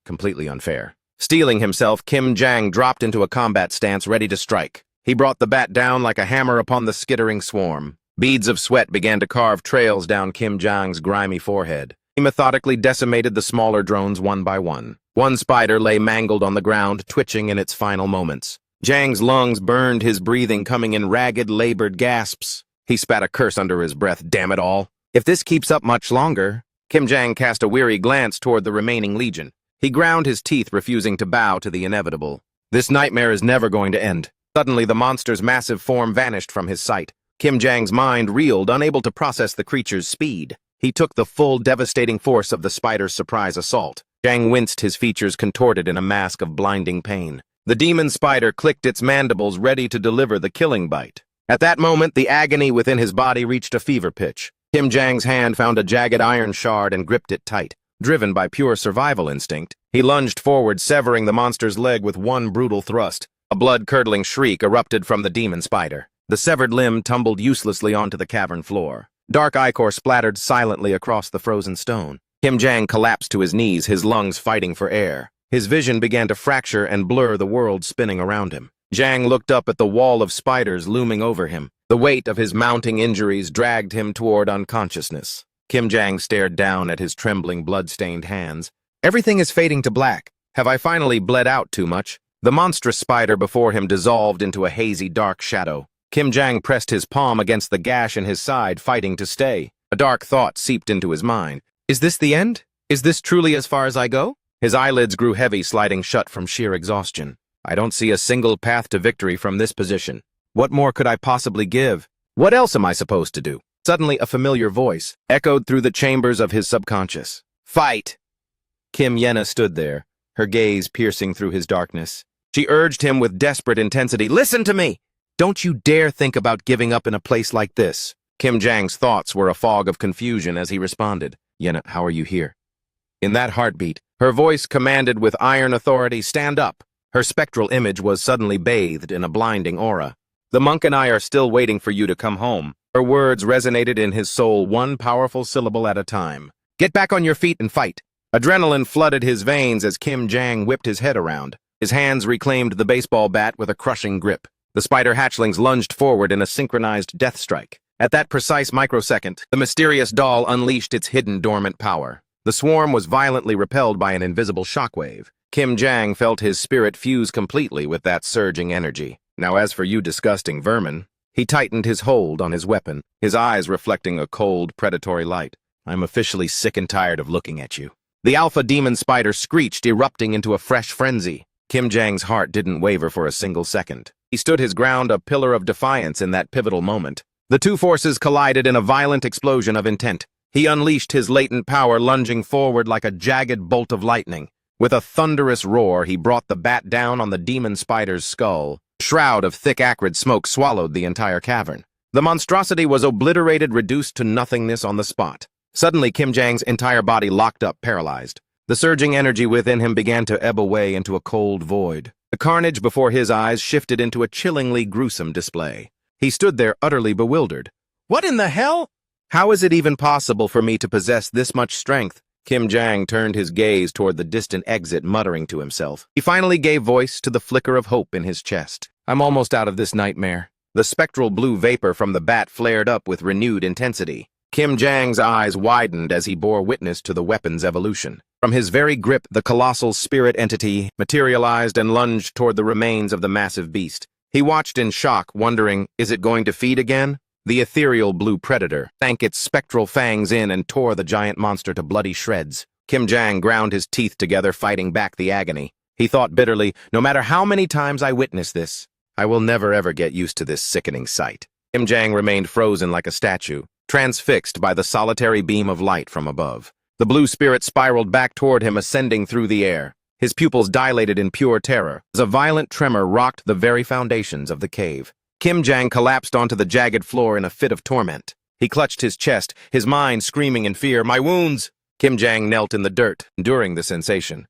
Completely unfair. Steeling himself, Kim Jang dropped into a combat stance, ready to strike. He brought the bat down like a hammer upon the skittering swarm. Beads of sweat began to carve trails down Kim Jang's grimy forehead. He methodically decimated the smaller drones one by one. One spider lay mangled on the ground, twitching in its final moments. Jang's lungs burned, his breathing coming in ragged, labored gasps. He spat a curse under his breath. Damn it all. If this keeps up much longer... Kim Jang cast a weary glance toward the remaining legion. He ground his teeth, refusing to bow to the inevitable. This nightmare is never going to end. Suddenly, the monster's massive form vanished from his sight. Kim Jang's mind reeled, unable to process the creature's speed. He took the full, devastating force of the spider's surprise assault. Jang winced, his features contorted in a mask of blinding pain. The demon spider clicked its mandibles, ready to deliver the killing bite. At that moment, the agony within his body reached a fever pitch. Kim Jang's hand found a jagged iron shard and gripped it tight. Driven by pure survival instinct, he lunged forward, severing the monster's leg with one brutal thrust. A blood-curdling shriek erupted from the demon spider. The severed limb tumbled uselessly onto the cavern floor. Dark ichor splattered silently across the frozen stone. Kim Jang collapsed to his knees, his lungs fighting for air. His vision began to fracture and blur, the world spinning around him. Jang looked up at the wall of spiders looming over him. The weight of his mounting injuries dragged him toward unconsciousness. Kim Jang stared down at his trembling, blood-stained hands. Everything is fading to black. Have I finally bled out too much? The monstrous spider before him dissolved into a hazy, dark shadow. Kim Jang pressed his palm against the gash in his side, fighting to stay. A dark thought seeped into his mind. Is this the end? Is this truly as far as I go? His eyelids grew heavy, sliding shut from sheer exhaustion. I don't see a single path to victory from this position. What more could I possibly give? What else am I supposed to do? Suddenly, a familiar voice echoed through the chambers of his subconscious. Fight! Kim Yena stood there, her gaze piercing through his darkness. She urged him with desperate intensity, "Listen to me! Don't you dare think about giving up in a place like this." Kim Jang's thoughts were a fog of confusion as he responded, "Yena, how are you here?" In that heartbeat, her voice commanded with iron authority, "Stand up." Her spectral image was suddenly bathed in a blinding aura. "The monk and I are still waiting for you to come home." Her words resonated in his soul, one powerful syllable at a time. "Get back on your feet and fight." Adrenaline flooded his veins as Kim Jang whipped his head around. His hands reclaimed the baseball bat with a crushing grip. The spider hatchlings lunged forward in a synchronized death strike. At that precise microsecond, the mysterious doll unleashed its hidden dormant power. The swarm was violently repelled by an invisible shockwave. Kim Jang felt his spirit fuse completely with that surging energy. "Now as for you disgusting vermin," he tightened his hold on his weapon, his eyes reflecting a cold, predatory light. "I'm officially sick and tired of looking at you." The alpha demon spider screeched, erupting into a fresh frenzy. Kim Jang's heart didn't waver for a single second. He stood his ground, a pillar of defiance in that pivotal moment. The two forces collided in a violent explosion of intent. He unleashed his latent power, lunging forward like a jagged bolt of lightning. With a thunderous roar, he brought the bat down on the demon spider's skull. A shroud of thick, acrid smoke swallowed the entire cavern. The monstrosity was obliterated, reduced to nothingness on the spot. Suddenly, Kim Jang's entire body locked up, paralyzed. The surging energy within him began to ebb away into a cold void. The carnage before his eyes shifted into a chillingly gruesome display. He stood there utterly bewildered. "What in the hell? How is it even possible for me to possess this much strength?" Kim Jang turned his gaze toward the distant exit, muttering to himself. He finally gave voice to the flicker of hope in his chest. "I'm almost out of this nightmare." The spectral blue vapor from the bat flared up with renewed intensity. Kim Jang's eyes widened as he bore witness to the weapon's evolution. From his very grip, the colossal spirit entity materialized and lunged toward the remains of the massive beast. He watched in shock, wondering, is it going to feed again? The ethereal blue predator sank its spectral fangs in and tore the giant monster to bloody shreds. Kim Jang ground his teeth together, fighting back the agony. He thought bitterly, "No matter how many times I witness this, I will never ever get used to this sickening sight." Kim Jang remained frozen like a statue, transfixed by the solitary beam of light from above. The blue spirit spiraled back toward him, ascending through the air. His pupils dilated in pure terror as a violent tremor rocked the very foundations of the cave. Kim Jang collapsed onto the jagged floor in a fit of torment. He clutched his chest, his mind screaming in fear, "My wounds!" Kim Jang knelt in the dirt, enduring the sensation.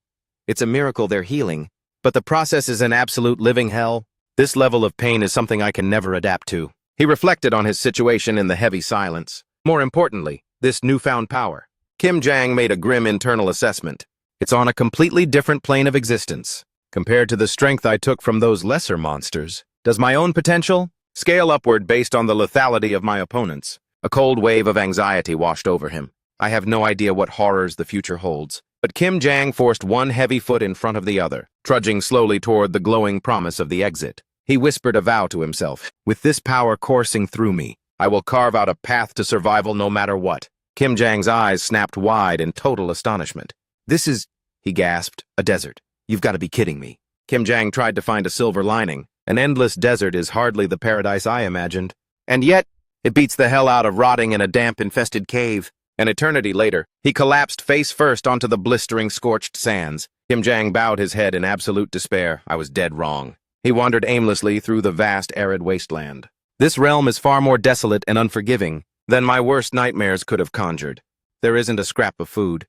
It's a miracle they're healing, but the process is an absolute living hell. This level of pain is something I can never adapt to. He reflected on his situation in the heavy silence. More importantly, this newfound power. Kim Jang made a grim internal assessment. It's on a completely different plane of existence. Compared to the strength I took from those lesser monsters, does my own potential scale upward based on the lethality of my opponents? A cold wave of anxiety washed over him. I have no idea what horrors the future holds. But Kim Jang forced one heavy foot in front of the other, trudging slowly toward the glowing promise of the exit. He whispered a vow to himself. "With this power coursing through me, I will carve out a path to survival no matter what." Kim Jang's eyes snapped wide in total astonishment. "This is," he gasped, "a desert. You've got to be kidding me." Kim Jang tried to find a silver lining. An endless desert is hardly the paradise I imagined. And yet, it beats the hell out of rotting in a damp-infested cave. An eternity later, he collapsed face first onto the blistering, scorched sands. Kim Jang bowed his head in absolute despair. I was dead wrong. He wandered aimlessly through the vast, arid wasteland. This realm is far more desolate and unforgiving than my worst nightmares could have conjured. There isn't a scrap of food.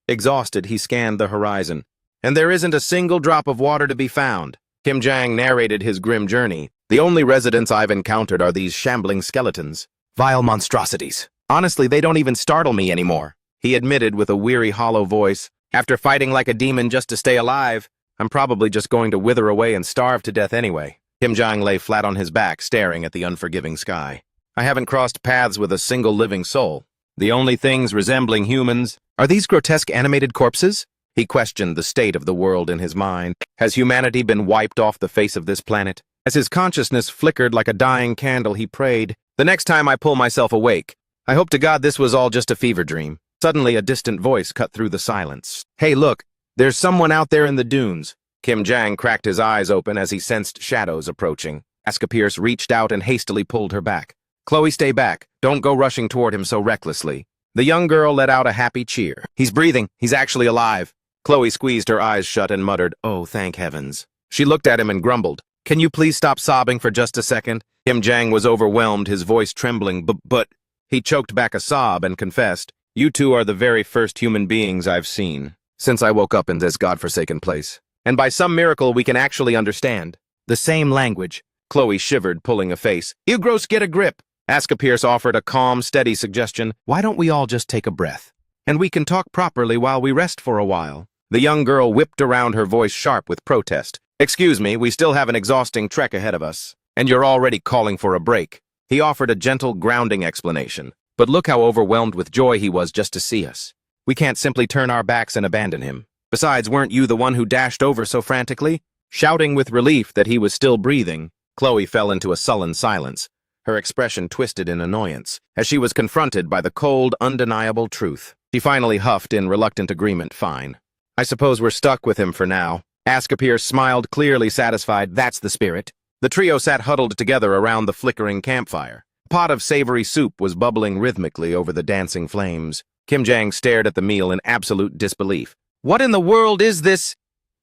Exhausted, he scanned the horizon, and there isn't a single drop of water to be found. Kim Jang narrated his grim journey. "The only residents I've encountered are these shambling skeletons. Vile monstrosities. Honestly, they don't even startle me anymore," he admitted with a weary, hollow voice. "After fighting like a demon just to stay alive, I'm probably just going to wither away and starve to death anyway." Kim Jang lay flat on his back, staring at the unforgiving sky. "I haven't crossed paths with a single living soul. The only things resembling humans are these grotesque animated corpses?" He questioned the state of the world in his mind. Has humanity been wiped off the face of this planet? As his consciousness flickered like a dying candle, he prayed, "The next time I pull myself awake, I hope to God this was all just a fever dream." Suddenly, a distant voice cut through the silence. "Hey, look, there's someone out there in the dunes." Kim Jang cracked his eyes open as he sensed shadows approaching. Aska Pierce reached out and hastily pulled her back. "Chloe, stay back. Don't go rushing toward him so recklessly." The young girl let out a happy cheer. "He's breathing. He's actually alive." Chloe squeezed her eyes shut and muttered, "Oh, thank heavens." She looked at him and grumbled, "Can you please stop sobbing for just a second?" Kim Jang was overwhelmed, his voice trembling, but... He choked back a sob and confessed, "You two are the very first human beings I've seen since I woke up in this godforsaken place. And by some miracle we can actually understand the same language." Chloe shivered, pulling a face. "You gross, get a grip." Asclepius offered a calm, steady suggestion. "Why don't we all just take a breath? And we can talk properly while we rest for a while." The young girl whipped around, her voice sharp with protest. "Excuse me, we still have an exhausting trek ahead of us, and you're already calling for a break." He offered a gentle, grounding explanation. "But look how overwhelmed with joy he was just to see us. We can't simply turn our backs and abandon him. Besides, weren't you the one who dashed over so frantically?" Shouting with relief that he was still breathing, Chloe fell into a sullen silence, her expression twisted in annoyance, as she was confronted by the cold, undeniable truth. She finally huffed in reluctant agreement. "Fine. I suppose we're stuck with him for now." Asclepius smiled, clearly satisfied. "That's the spirit." The trio sat huddled together around the flickering campfire. A pot of savory soup was bubbling rhythmically over the dancing flames. Kim Jang stared at the meal in absolute disbelief. "What in the world is this?"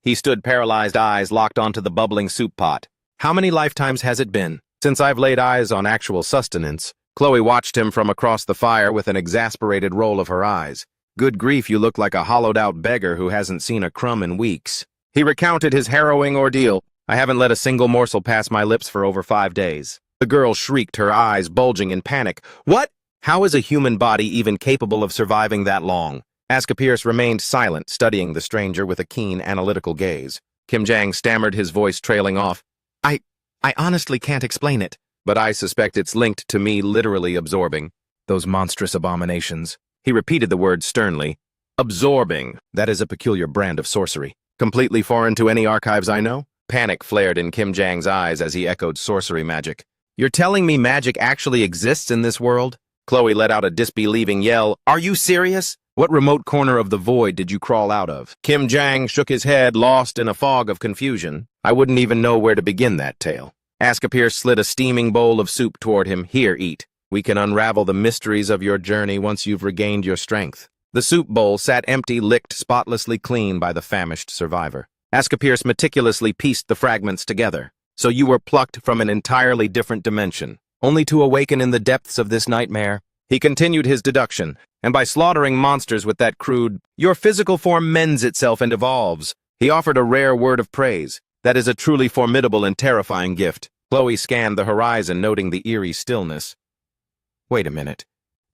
He stood paralyzed, eyes locked onto the bubbling soup pot. "How many lifetimes has it been since I've laid eyes on actual sustenance?" Chloe watched him from across the fire with an exasperated roll of her eyes. "Good grief, you look like a hollowed-out beggar who hasn't seen a crumb in weeks." He recounted his harrowing ordeal. "I haven't let a single morsel pass my lips for over 5 days. The girl shrieked, her eyes bulging in panic. "What? How is a human body even capable of surviving that long?" Asclepius remained silent, studying the stranger with a keen, analytical gaze. Kim Jang stammered, his voice trailing off. I honestly can't explain it, but I suspect it's linked to me literally absorbing those monstrous abominations." He repeated the word sternly. "Absorbing. That is a peculiar brand of sorcery. Completely foreign to any archives I know." Panic flared in Kim Jang's eyes as he echoed sorcery magic. "You're telling me magic actually exists in this world?" Chloe let out a disbelieving yell. "Are you serious? What remote corner of the void did you crawl out of?" Kim Jang shook his head, lost in a fog of confusion. "I wouldn't even know where to begin that tale." Asclepius slid a steaming bowl of soup toward him. "Here, eat. We can unravel the mysteries of your journey once you've regained your strength." The soup bowl sat empty, licked spotlessly clean by the famished survivor. Asclepius meticulously pieced the fragments together. "So you were plucked from an entirely different dimension, only to awaken in the depths of this nightmare." He continued his deduction. "And by slaughtering monsters with that crude, your physical form mends itself and evolves." He offered a rare word of praise. "That is a truly formidable and terrifying gift." Chloe scanned the horizon, noting the eerie stillness. "Wait a minute.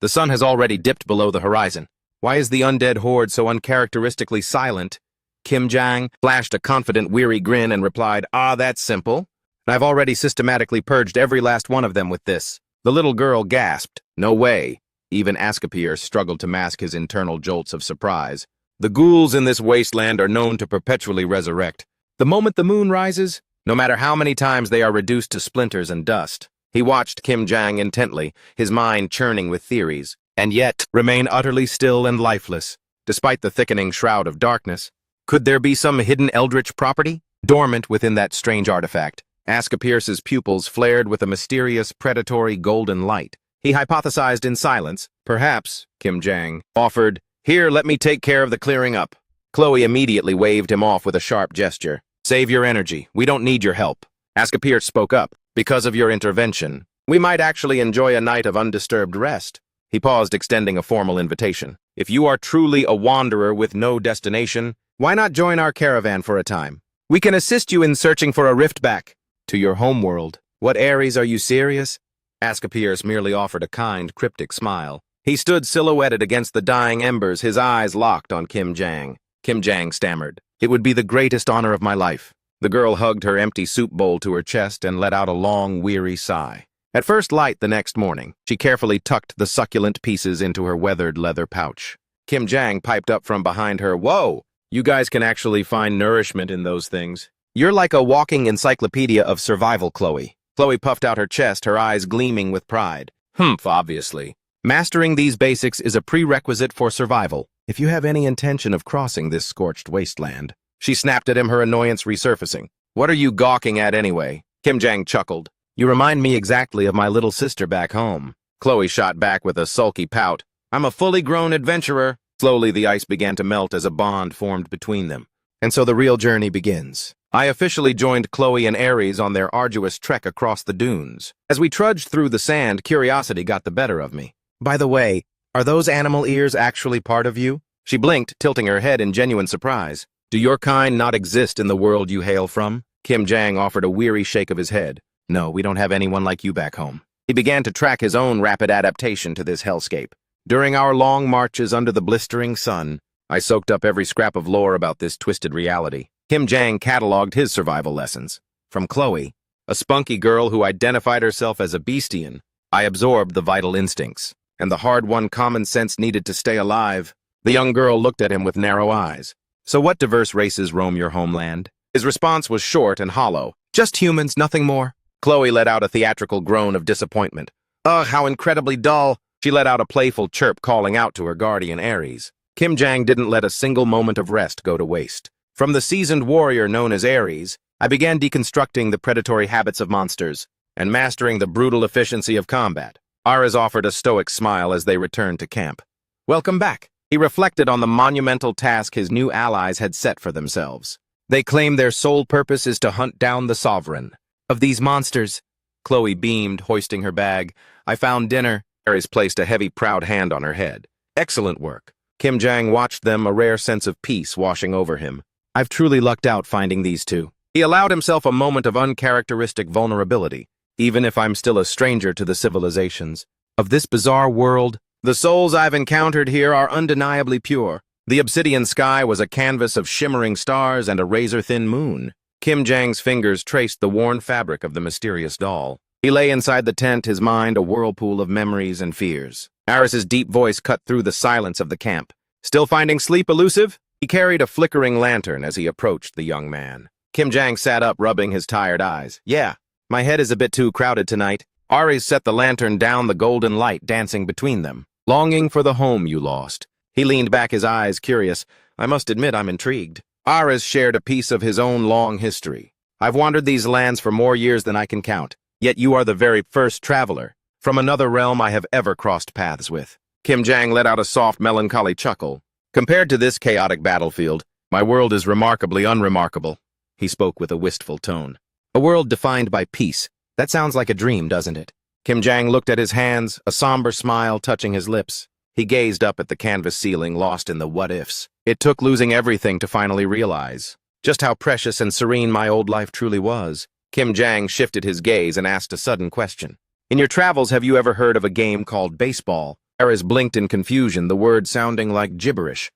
The sun has already dipped below the horizon. Why is the undead horde so uncharacteristically silent?" Kim Jang flashed a confident, weary grin and replied, "That's simple. I've already systematically purged every last one of them with this." The little girl gasped. "No way." Even Asclepius struggled to mask his internal jolts of surprise. "The ghouls in this wasteland are known to perpetually resurrect. The moment the moon rises, no matter how many times they are reduced to splinters and dust." He watched Kim Jang intently, his mind churning with theories, and yet remain utterly still and lifeless, despite the thickening shroud of darkness. Could there be some hidden eldritch property dormant within that strange artifact? Asclepius's pupils flared with a mysterious, predatory golden light. He hypothesized in silence. "Perhaps," Kim Jang offered, "here, let me take care of the clearing up." Chloe immediately waved him off with a sharp gesture. "Save your energy. We don't need your help." Asclepius spoke up. "Because of your intervention, we might actually enjoy a night of undisturbed rest." He paused, extending a formal invitation. "If you are truly a wanderer with no destination, why not join our caravan for a time? We can assist you in searching for a rift back to your homeworld." "What, Ares, are you serious?" Asclepius merely offered a kind, cryptic smile. He stood silhouetted against the dying embers, his eyes locked on Kim Jang. Kim Jang stammered, "It would be the greatest honor of my life." The girl hugged her empty soup bowl to her chest and let out a long, weary sigh. At first light the next morning, she carefully tucked the succulent pieces into her weathered leather pouch. Kim Jang piped up from behind her. "Whoa! You guys can actually find nourishment in those things. You're like a walking encyclopedia of survival, Chloe." Chloe puffed out her chest, her eyes gleaming with pride. Obviously. Mastering these basics is a prerequisite for survival, if you have any intention of crossing this scorched wasteland." She snapped at him, her annoyance resurfacing. "What are you gawking at anyway?" Kim Jang chuckled. "You remind me exactly of my little sister back home." Chloe shot back with a sulky pout. "I'm a fully grown adventurer." Slowly, the ice began to melt as a bond formed between them. And so the real journey begins. I officially joined Chloe and Aries on their arduous trek across the dunes. As we trudged through the sand, curiosity got the better of me. By the way, are those animal ears actually part of you? She blinked, tilting her head in genuine surprise. Do your kind not exist in the world you hail from? Kim Jang offered a weary shake of his head. No, we don't have anyone like you back home. He began to track his own rapid adaptation to this hellscape. During our long marches under the blistering sun, I soaked up every scrap of lore about this twisted reality. Kim Jang cataloged his survival lessons. From Chloe, a spunky girl who identified herself as a beastian, I absorbed the vital instincts and the hard-won common sense needed to stay alive. The young girl looked at him with narrow eyes. So what diverse races roam your homeland? His response was short and hollow. Just humans, nothing more. Chloe let out a theatrical groan of disappointment. Ugh, how incredibly dull. She let out a playful chirp calling out to her guardian Aries. Kim Jang didn't let a single moment of rest go to waste. From the seasoned warrior known as Aries, I began deconstructing the predatory habits of monsters and mastering the brutal efficiency of combat. Aries offered a stoic smile as they returned to camp. Welcome back. He reflected on the monumental task his new allies had set for themselves. They claim their sole purpose is to hunt down the sovereign of these monsters. Chloe beamed, hoisting her bag. I found dinner. Aries placed a heavy, proud hand on her head. Excellent work. Kim Jang watched them, a rare sense of peace washing over him. I've truly lucked out finding these two. He allowed himself a moment of uncharacteristic vulnerability. Even if I'm still a stranger to the civilizations of this bizarre world, the souls I've encountered here are undeniably pure. The obsidian sky was a canvas of shimmering stars and a razor-thin moon. Kim Jang's fingers traced the worn fabric of the mysterious doll. He lay inside the tent, his mind a whirlpool of memories and fears. Aris's deep voice cut through the silence of the camp. Still finding sleep elusive? He carried a flickering lantern as he approached the young man. Kim Jang sat up, rubbing his tired eyes. Yeah, my head is a bit too crowded tonight. Aries set the lantern down, the golden light dancing between them. Longing for the home you lost. He leaned back, his eyes curious. I must admit I'm intrigued. Aries shared a piece of his own long history. I've wandered these lands for more years than I can count, yet you are the very first traveler from another realm I have ever crossed paths with. Kim Jang let out a soft, melancholy chuckle. Compared to this chaotic battlefield, my world is remarkably unremarkable. He spoke with a wistful tone. A world defined by peace. That sounds like a dream, doesn't it? Kim Jang looked at his hands, a somber smile touching his lips. He gazed up at the canvas ceiling, lost in the what-ifs. It took losing everything to finally realize just how precious and serene my old life truly was. Kim Jang shifted his gaze and asked a sudden question. In your travels, have you ever heard of a game called baseball? Aries blinked in confusion, the word sounding like gibberish.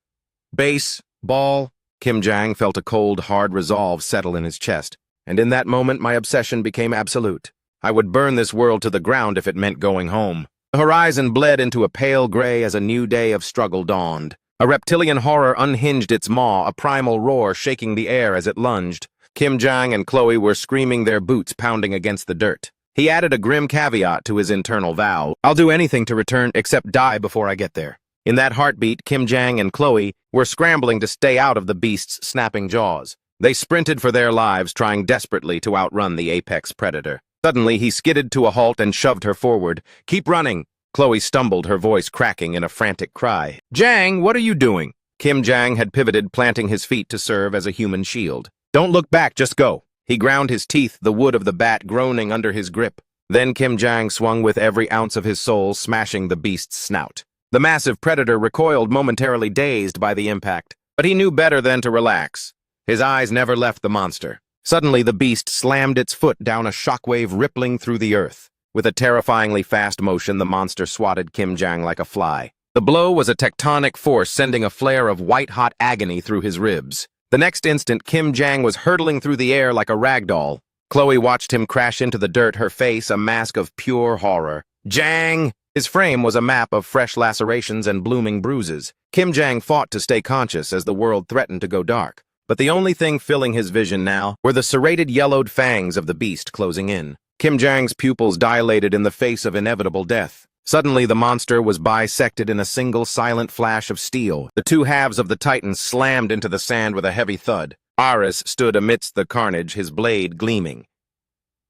Base, ball. Kim Jang felt a cold, hard resolve settle in his chest, and in that moment my obsession became absolute. I would burn this world to the ground if it meant going home. The horizon bled into a pale gray as a new day of struggle dawned. A reptilian horror unhinged its maw, a primal roar shaking the air as it lunged. Kim Jang and Chloe were screaming, their boots pounding against the dirt. He added a grim caveat to his internal vow. I'll do anything to return except die before I get there. In that heartbeat, Kim Jang and Chloe were scrambling to stay out of the beast's snapping jaws. They sprinted for their lives, trying desperately to outrun the apex predator. Suddenly, he skidded to a halt and shoved her forward. Keep running! Chloe stumbled, her voice cracking in a frantic cry. Jang, what are you doing? Kim Jang had pivoted, planting his feet to serve as a human shield. Don't look back, just go. He ground his teeth, the wood of the bat groaning under his grip. Then Kim Jang swung with every ounce of his soul, smashing the beast's snout. The massive predator recoiled, momentarily dazed by the impact, but he knew better than to relax. His eyes never left the monster. Suddenly, the beast slammed its foot down, a shockwave rippling through the earth. With a terrifyingly fast motion, the monster swatted Kim Jang like a fly. The blow was a tectonic force, sending a flare of white-hot agony through his ribs. The next instant, Kim Jang was hurtling through the air like a rag doll. Chloe watched him crash into the dirt, her face a mask of pure horror. Jang! His frame was a map of fresh lacerations and blooming bruises. Kim Jang fought to stay conscious as the world threatened to go dark. But the only thing filling his vision now were the serrated yellowed fangs of the beast closing in. Kim Jang's pupils dilated in the face of inevitable death. Suddenly, the monster was bisected in a single silent flash of steel. The two halves of the titan slammed into the sand with a heavy thud. Aries stood amidst the carnage, his blade gleaming.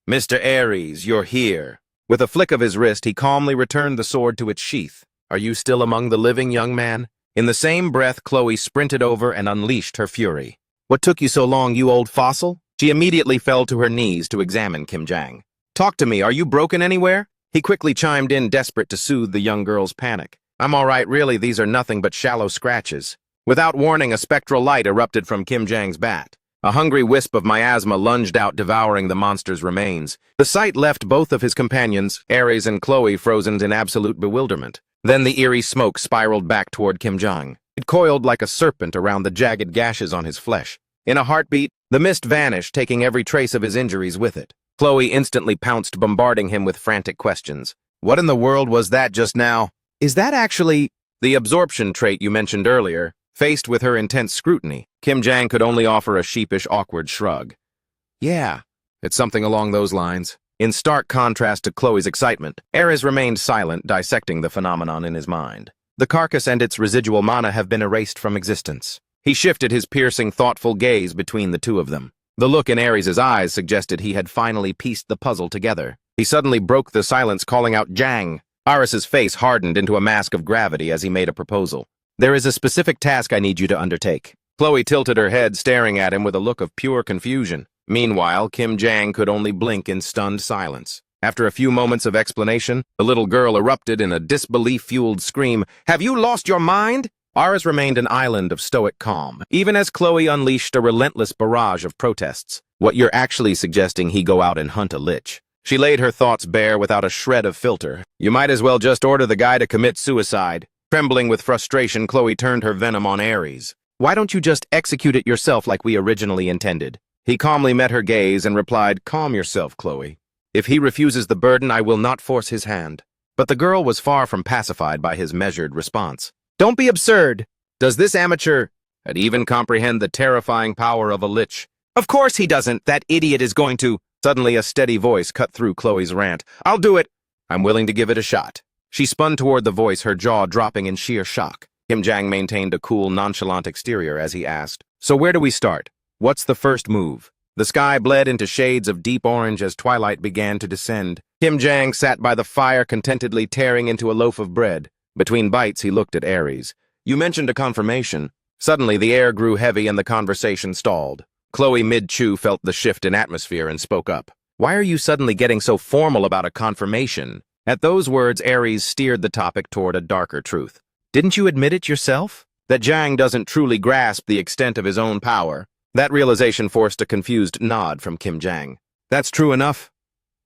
Mr. Aries, you're here. With a flick of his wrist, he calmly returned the sword to its sheath. Are you still among the living, young man? In the same breath, Chloe sprinted over and unleashed her fury. "What took you so long, you old fossil?" She immediately fell to her knees to examine Kim Jang. "Talk to me, are you broken anywhere?" He quickly chimed in, desperate to soothe the young girl's panic. "I'm all right, really, these are nothing but shallow scratches." Without warning, a spectral light erupted from Kim Jang's bat. A hungry wisp of miasma lunged out, devouring the monster's remains. The sight left both of his companions, Ares and Chloe, frozen in absolute bewilderment. Then the eerie smoke spiraled back toward Kim Jang. It coiled like a serpent around the jagged gashes on his flesh. In a heartbeat, the mist vanished, taking every trace of his injuries with it. Chloe instantly pounced, bombarding him with frantic questions. "What in the world was that just now? Is that actually the absorption trait you mentioned earlier?" Faced with her intense scrutiny, Kim Jang could only offer a sheepish, awkward shrug. "Yeah, it's something along those lines." In stark contrast to Chloe's excitement, Ares remained silent, dissecting the phenomenon in his mind. The carcass and its residual mana have been erased from existence. He shifted his piercing, thoughtful gaze between the two of them. The look in Ares' eyes suggested he had finally pieced the puzzle together. He suddenly broke the silence, calling out, "Jang!" Ares' face hardened into a mask of gravity as he made a proposal. "There is a specific task I need you to undertake." Chloe tilted her head, staring at him with a look of pure confusion. Meanwhile, Kim Jang could only blink in stunned silence. After a few moments of explanation, the little girl erupted in a disbelief-fueled scream. "Have you lost your mind?" Ares remained an island of stoic calm, even as Chloe unleashed a relentless barrage of protests. "What you're actually suggesting he go out and hunt a lich." She laid her thoughts bare without a shred of filter. "You might as well just order the guy to commit suicide." Trembling with frustration, Chloe turned her venom on Ares. "Why don't you just execute it yourself like we originally intended?" He calmly met her gaze and replied, "Calm yourself, Chloe. If he refuses the burden, I will not force his hand." But the girl was far from pacified by his measured response. "Don't be absurd. Does this amateur even comprehend the terrifying power of a lich?" "Of course he doesn't. That idiot is going to—" Suddenly a steady voice cut through Chloe's rant. "I'll do it. I'm willing to give it a shot." She spun toward the voice, her jaw dropping in sheer shock. Kim Jang maintained a cool, nonchalant exterior as he asked, "So where do we start? What's the first move?" The sky bled into shades of deep orange as twilight began to descend. Kim Jang sat by the fire, contentedly tearing into a loaf of bread. Between bites, he looked at Ares. "You mentioned a confirmation." Suddenly, the air grew heavy and the conversation stalled. Chloe, mid-chew, felt the shift in atmosphere and spoke up. "Why are you suddenly getting so formal about a confirmation?" At those words, Ares steered the topic toward a darker truth. "Didn't you admit it yourself? That Jang doesn't truly grasp the extent of his own power?" That realization forced a confused nod from Kim Jang. "That's true enough."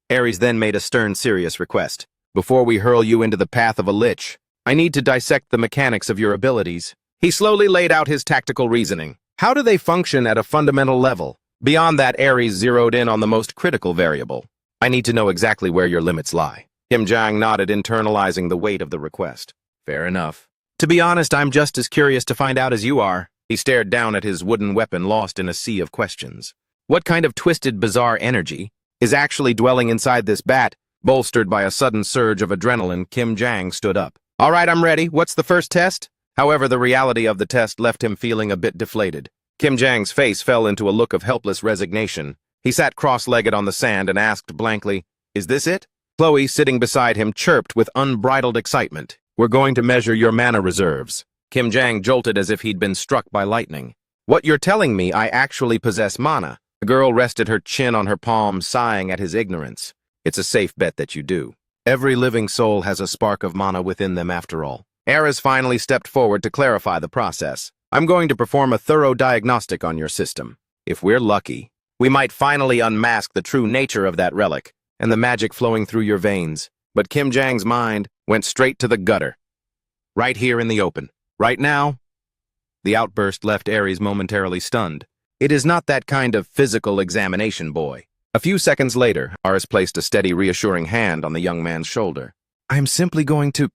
Ares then made a stern, serious request. "Before we hurl you into the path of a lich, I need to dissect the mechanics of your abilities." He slowly laid out his tactical reasoning. How do they function at a fundamental level? Beyond that, Ares zeroed in on the most critical variable. "I need to know exactly where your limits lie." Kim Jang nodded, internalizing the weight of the request. "Fair enough. To be honest, I'm just as curious to find out as you are." He stared down at his wooden weapon, lost in a sea of questions. What kind of twisted, bizarre energy is actually dwelling inside this bat? Bolstered by a sudden surge of adrenaline, Kim Jang stood up. "All right, I'm ready. What's the first test?" However, the reality of the test left him feeling a bit deflated. Kim Jang's face fell into a look of helpless resignation. He sat cross-legged on the sand and asked blankly, "Is this it?" Chloe, sitting beside him, chirped with unbridled excitement. "We're going to measure your mana reserves." Kim Jang jolted as if he'd been struck by lightning. "What you're telling me, I actually possess mana?" The girl rested her chin on her palm, sighing at his ignorance. "It's a safe bet that you do. Every living soul has a spark of mana within them after all." Ares finally stepped forward to clarify the process. "I'm going to perform a thorough diagnostic on your system. If we're lucky, we might finally unmask the true nature of that relic and the magic flowing through your veins." But Kim Jang's mind went straight to the gutter. "Right here in the open. Right now?" The outburst left Ares momentarily stunned. "It is not that kind of physical examination, boy." A few seconds later, Ares placed a steady, reassuring hand on the young man's shoulder. "I'm simply going to—"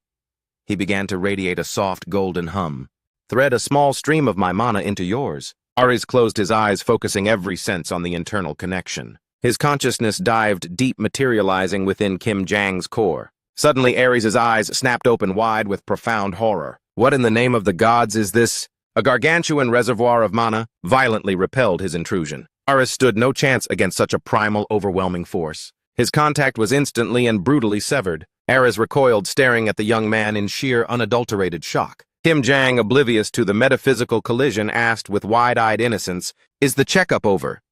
He began to radiate a soft, golden hum. "Thread a small stream of my mana into yours." Ares closed his eyes, focusing every sense on the internal connection. His consciousness dived deep, materializing within Kim Jang's core. Suddenly, Ares' eyes snapped open wide with profound horror. What in the name of the gods is this? A gargantuan reservoir of mana violently repelled his intrusion. Ares stood no chance against such a primal, overwhelming force. His contact was instantly and brutally severed. Ares recoiled, staring at the young man in sheer, unadulterated shock. Kim Jang, oblivious to the metaphysical collision, asked with wide-eyed innocence, "Is the checkup over?"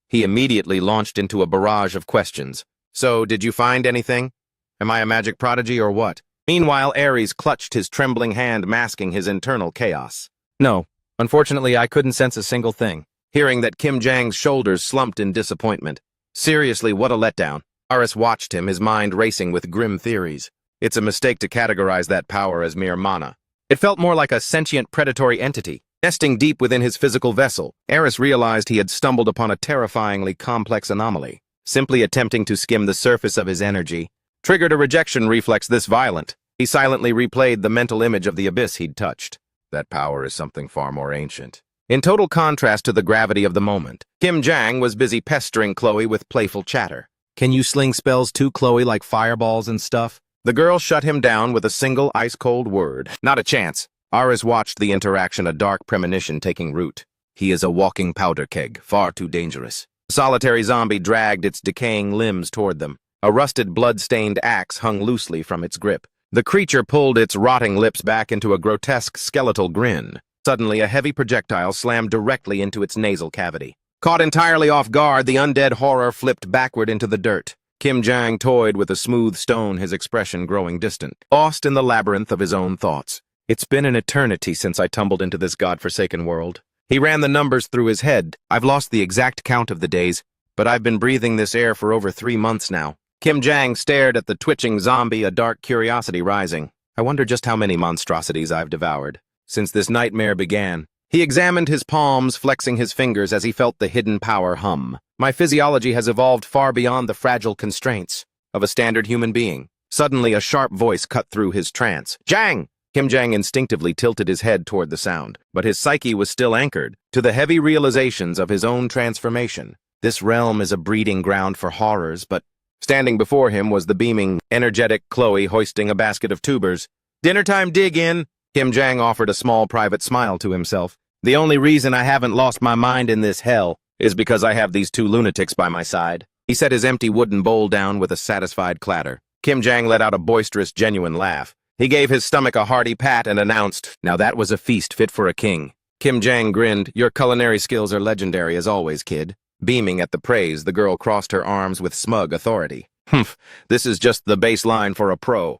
He immediately launched into a barrage of questions. "So, did you find anything? Am I a magic prodigy or what?" Meanwhile, Ares clutched his trembling hand, masking his internal chaos. "No, unfortunately, I couldn't sense a single thing." Hearing that, Kim Jang's shoulders slumped in disappointment. Seriously, what a letdown. Ares watched him, his mind racing with grim theories. It's a mistake to categorize that power as mere mana. It felt more like a sentient predatory entity, nesting deep within his physical vessel. Ares realized he had stumbled upon a terrifyingly complex anomaly. Simply attempting to skim the surface of his energy triggered a rejection reflex this violent. He silently replayed the mental image of the abyss he'd touched. That power is something far more ancient. In total contrast to the gravity of the moment, Kim Jang was busy pestering Chloe with playful chatter. "Can you sling spells too, Chloe, like fireballs and stuff?" The girl shut him down with a single ice-cold word. "Not a chance." Ares watched the interaction, a dark premonition taking root. He is a walking powder keg, far too dangerous. The solitary zombie dragged its decaying limbs toward them. A rusted, blood-stained axe hung loosely from its grip. The creature pulled its rotting lips back into a grotesque skeletal grin. Suddenly, a heavy projectile slammed directly into its nasal cavity. Caught entirely off guard, the undead horror flipped backward into the dirt. Kim Jang toyed with a smooth stone, his expression growing distant, lost in the labyrinth of his own thoughts. "It's been an eternity since I tumbled into this godforsaken world." He ran the numbers through his head. "I've lost the exact count of the days, but I've been breathing this air for over 3 months now." Kim Jang stared at the twitching zombie, a dark curiosity rising. "I wonder just how many monstrosities I've devoured since this nightmare began." He examined his palms, flexing his fingers as he felt the hidden power hum. "My physiology has evolved far beyond the fragile constraints of a standard human being." Suddenly, a sharp voice cut through his trance. "Jang!" Kim Jang instinctively tilted his head toward the sound, but his psyche was still anchored to the heavy realizations of his own transformation. This realm is a breeding ground for horrors, but standing before him was the beaming, energetic Chloe hoisting a basket of tubers. "Dinner time, dig in." Kim Jang offered a small private smile to himself. "The only reason I haven't lost my mind in this hell is because I have these 2 lunatics by my side." He set his empty wooden bowl down with a satisfied clatter. Kim Jang let out a boisterous, genuine laugh. He gave his stomach a hearty pat and announced, "Now that was a feast fit for a king." Kim Jang grinned. "Your culinary skills are legendary as always, kid." Beaming at the praise, the girl crossed her arms with smug authority. "Humph, this is just the baseline for a pro."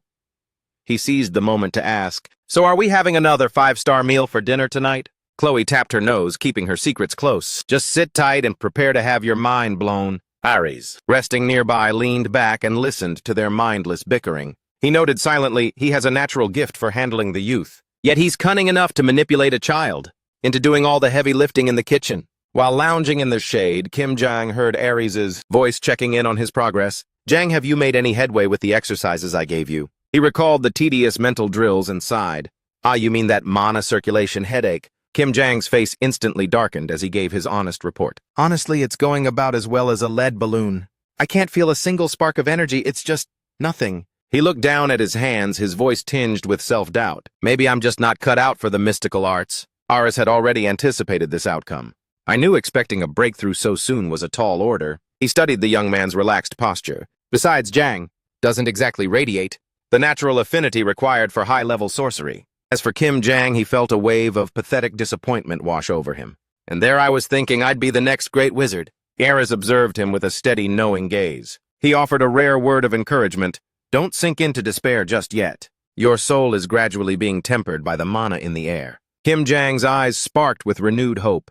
He seized the moment to ask, "So are we having another 5-star meal for dinner tonight?" Chloe tapped her nose, keeping her secrets close. "Just sit tight and prepare to have your mind blown." Ares, resting nearby, leaned back and listened to their mindless bickering. He noted silently, he has a natural gift for handling the youth. Yet he's cunning enough to manipulate a child into doing all the heavy lifting in the kitchen. While lounging in the shade, Kim Jang heard Ares's voice checking in on his progress. "Jang, have you made any headway with the exercises I gave you?" He recalled the tedious mental drills and sighed. "Ah, you mean that mana circulation headache?" Kim Jang's face instantly darkened as he gave his honest report. "Honestly, it's going about as well as a lead balloon. I can't feel a single spark of energy, it's just nothing." He looked down at his hands, his voice tinged with self-doubt. "Maybe I'm just not cut out for the mystical arts." Ares had already anticipated this outcome. "I knew expecting a breakthrough so soon was a tall order." He studied the young man's relaxed posture. Besides, Jang doesn't exactly radiate the natural affinity required for high-level sorcery. As for Kim Jang, he felt a wave of pathetic disappointment wash over him. "And there I was thinking I'd be the next great wizard." Ares observed him with a steady, knowing gaze. He offered a rare word of encouragement. "Don't sink into despair just yet. Your soul is gradually being tempered by the mana in the air." Kim Jang's eyes sparked with renewed hope.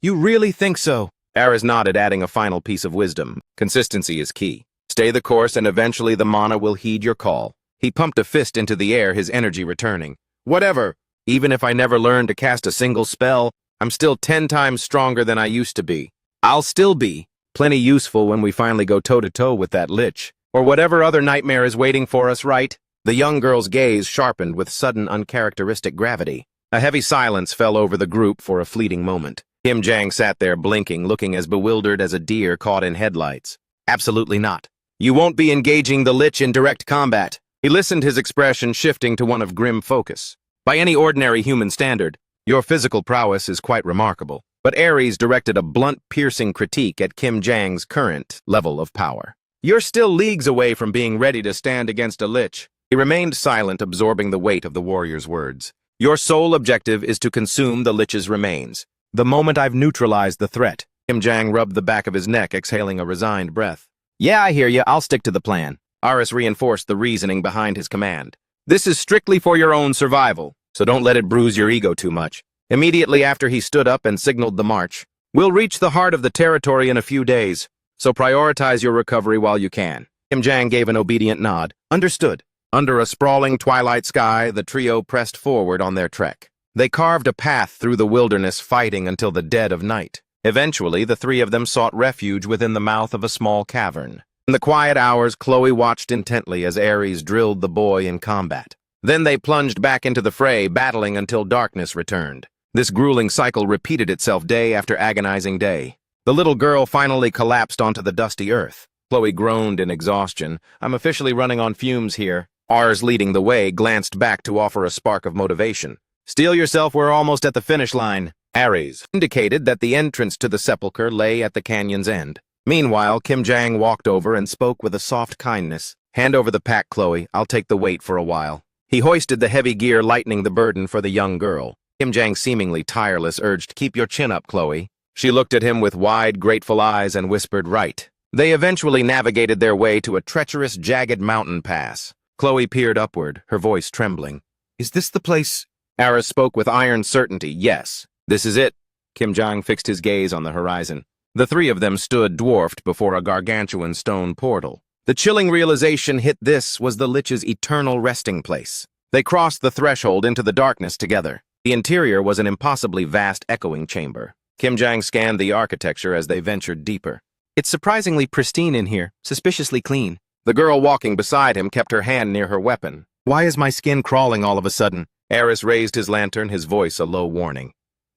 "You really think so?" Ares nodded, adding a final piece of wisdom. "Consistency is key. Stay the course and eventually the mana will heed your call." He pumped a fist into the air, his energy returning. "Whatever. Even if I never learn to cast a single spell, I'm still 10 times stronger than I used to be. I'll still be plenty useful when we finally go toe-to-toe with that lich. Or whatever other nightmare is waiting for us, right?" The young girl's gaze sharpened with sudden, uncharacteristic gravity. A heavy silence fell over the group for a fleeting moment. Kim Jang sat there blinking, looking as bewildered as a deer caught in headlights. "Absolutely not. You won't be engaging the lich in direct combat." He listened, his expression shifting to one of grim focus. "By any ordinary human standard, your physical prowess is quite remarkable." But Ares directed a blunt, piercing critique at Kim Jang's current level of power. "You're still leagues away from being ready to stand against a lich." He remained silent, absorbing the weight of the warrior's words. Your sole objective is to consume the Lich's remains. The moment I've neutralized the threat, Kim Jang rubbed the back of his neck, exhaling a resigned breath. Yeah, I hear you. I'll stick to the plan. Aris reinforced the reasoning behind his command. This is strictly for your own survival, so don't let it bruise your ego too much. Immediately after he stood up and signaled the march. We'll reach the heart of the territory in a few days, so prioritize your recovery while you can. Kim Jang gave an obedient nod. Understood. Under a sprawling twilight sky, the trio pressed forward on their trek. They carved a path through the wilderness, fighting until the dead of night. Eventually, the three of them sought refuge within the mouth of a small cavern. In the quiet hours, Chloe watched intently as Ares drilled the boy in combat. Then they plunged back into the fray, battling until darkness returned. This grueling cycle repeated itself day after agonizing day. The little girl finally collapsed onto the dusty earth. Chloe groaned in exhaustion. I'm officially running on fumes here. Ars, leading the way, glanced back to offer a spark of motivation. Steel yourself, we're almost at the finish line. Ares indicated that the entrance to the sepulchre lay at the canyon's end. Meanwhile, Kim Jang walked over and spoke with a soft kindness. Hand over the pack, Chloe. I'll take the weight for a while. He hoisted the heavy gear, lightening the burden for the young girl. Kim Jang, seemingly tireless, urged, keep your chin up, Chloe. She looked at him with wide, grateful eyes and whispered, right. They eventually navigated their way to a treacherous, jagged mountain pass. Chloe peered upward, her voice trembling. Is this the place? Aris spoke with iron certainty. Yes, this is it. Kim Jang fixed his gaze on the horizon. The three of them stood dwarfed before a gargantuan stone portal. The chilling realization hit this was the Lich's eternal resting place. They crossed the threshold into the darkness together. The interior was an impossibly vast echoing chamber. Kim Jang scanned the architecture as they ventured deeper. It's surprisingly pristine in here, suspiciously clean. The girl walking beside him kept her hand near her weapon. Why is my skin crawling all of a sudden? Aris raised his lantern, his voice a low warning.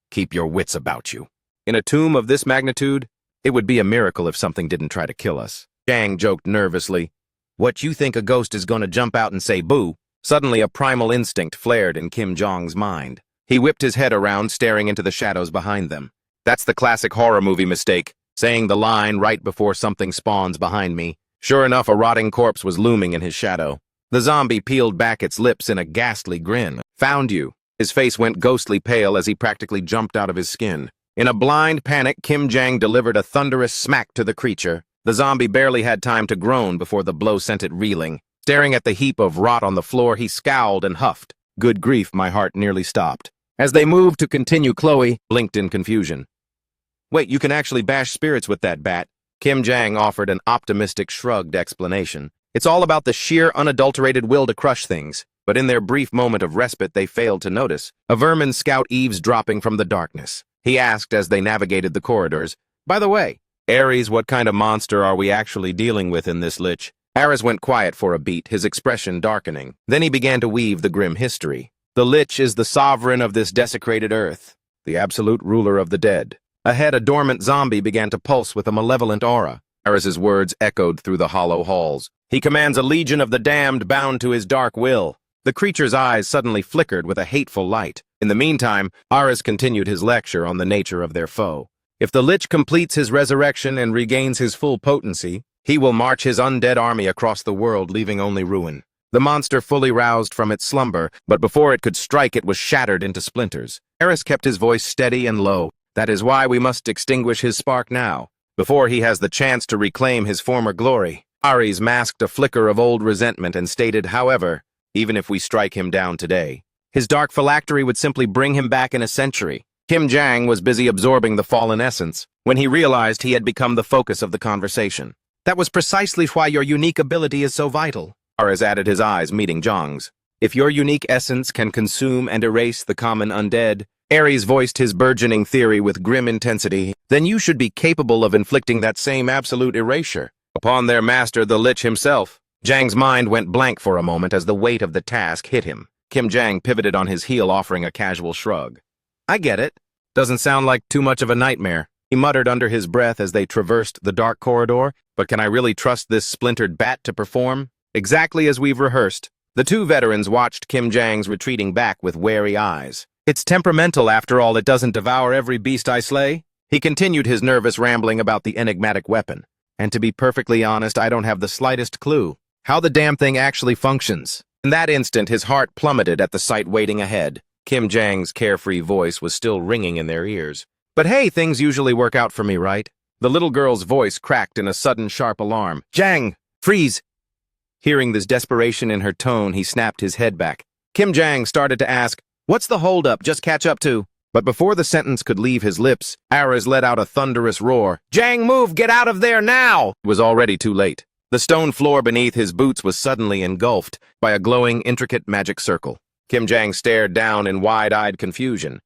Keep your wits about you. In a tomb of this magnitude, it would be a miracle if something didn't try to kill us. Jang joked nervously. What, you think a ghost is going to jump out and say boo? Suddenly a primal instinct flared in Kim Jong's mind. He whipped his head around, staring into the shadows behind them. That's the classic horror movie mistake, saying the line right before something spawns behind me. Sure enough, a rotting corpse was looming in his shadow. The zombie peeled back its lips in a ghastly grin. Found you. His face went ghostly pale as he practically jumped out of his skin. In a blind panic, Kim Jang delivered a thunderous smack to the creature. The zombie barely had time to groan before the blow sent it reeling. Staring at the heap of rot on the floor, he scowled and huffed. Good grief, my heart nearly stopped. As they moved to continue, Chloe blinked in confusion. Wait, you can actually bash spirits with that bat? Kim Jang offered an optimistic, shrugged explanation. It's all about the sheer, unadulterated will to crush things. But in their brief moment of respite, they failed to notice a vermin scout eavesdropping from the darkness. He asked as they navigated the corridors, by the way, Ares, what kind of monster are we actually dealing with in this lich? Ares went quiet for a beat, his expression darkening. Then he began to weave the grim history. The lich is the sovereign of this desecrated earth, the absolute ruler of the dead. Ahead, a dormant zombie began to pulse with a malevolent aura. Ares's words echoed through the hollow halls. He commands a legion of the damned bound to his dark will. The creature's eyes suddenly flickered with a hateful light. In the meantime, Ares continued his lecture on the nature of their foe. If the lich completes his resurrection and regains his full potency, he will march his undead army across the world, leaving only ruin. The monster fully roused from its slumber, but before it could strike, it was shattered into splinters. Ares kept his voice steady and low. That is why we must extinguish his spark now, before he has the chance to reclaim his former glory. Ares masked a flicker of old resentment and stated, however, even if we strike him down today, his dark phylactery would simply bring him back in a century. Kim Jang was busy absorbing the fallen essence when he realized he had become the focus of the conversation. That was precisely why your unique ability is so vital. Ares added, his eyes meeting Jong's. If your unique essence can consume and erase the common undead, Ares voiced his burgeoning theory with grim intensity, then you should be capable of inflicting that same absolute erasure upon their master, the Lich himself. Jang's mind went blank for a moment as the weight of the task hit him. Kim Jang pivoted on his heel, offering a casual shrug. I get it. Doesn't sound like too much of a nightmare. He muttered under his breath as they traversed the dark corridor, but can I really trust this splintered bat to perform? Exactly as we've rehearsed. The two veterans watched Kim Jang's retreating back with wary eyes. It's temperamental, after all. It doesn't devour every beast I slay. He continued his nervous rambling about the enigmatic weapon. And to be perfectly honest, I don't have the slightest clue how the damn thing actually functions. In that instant, his heart plummeted at the sight waiting ahead. Kim Jang's carefree voice was still ringing in their ears. But hey, things usually work out for me, right? The little girl's voice cracked in a sudden sharp alarm. Jang! Freeze! Hearing this desperation in her tone, he snapped his head back. Kim Jang started to ask, "What's the holdup? Just catch up to." But before the sentence could leave his lips, Ares let out a thunderous roar. Jang, move! Get out of there now! It was already too late. The stone floor beneath his boots was suddenly engulfed by a glowing, intricate magic circle. Kim Jang stared down in wide-eyed confusion.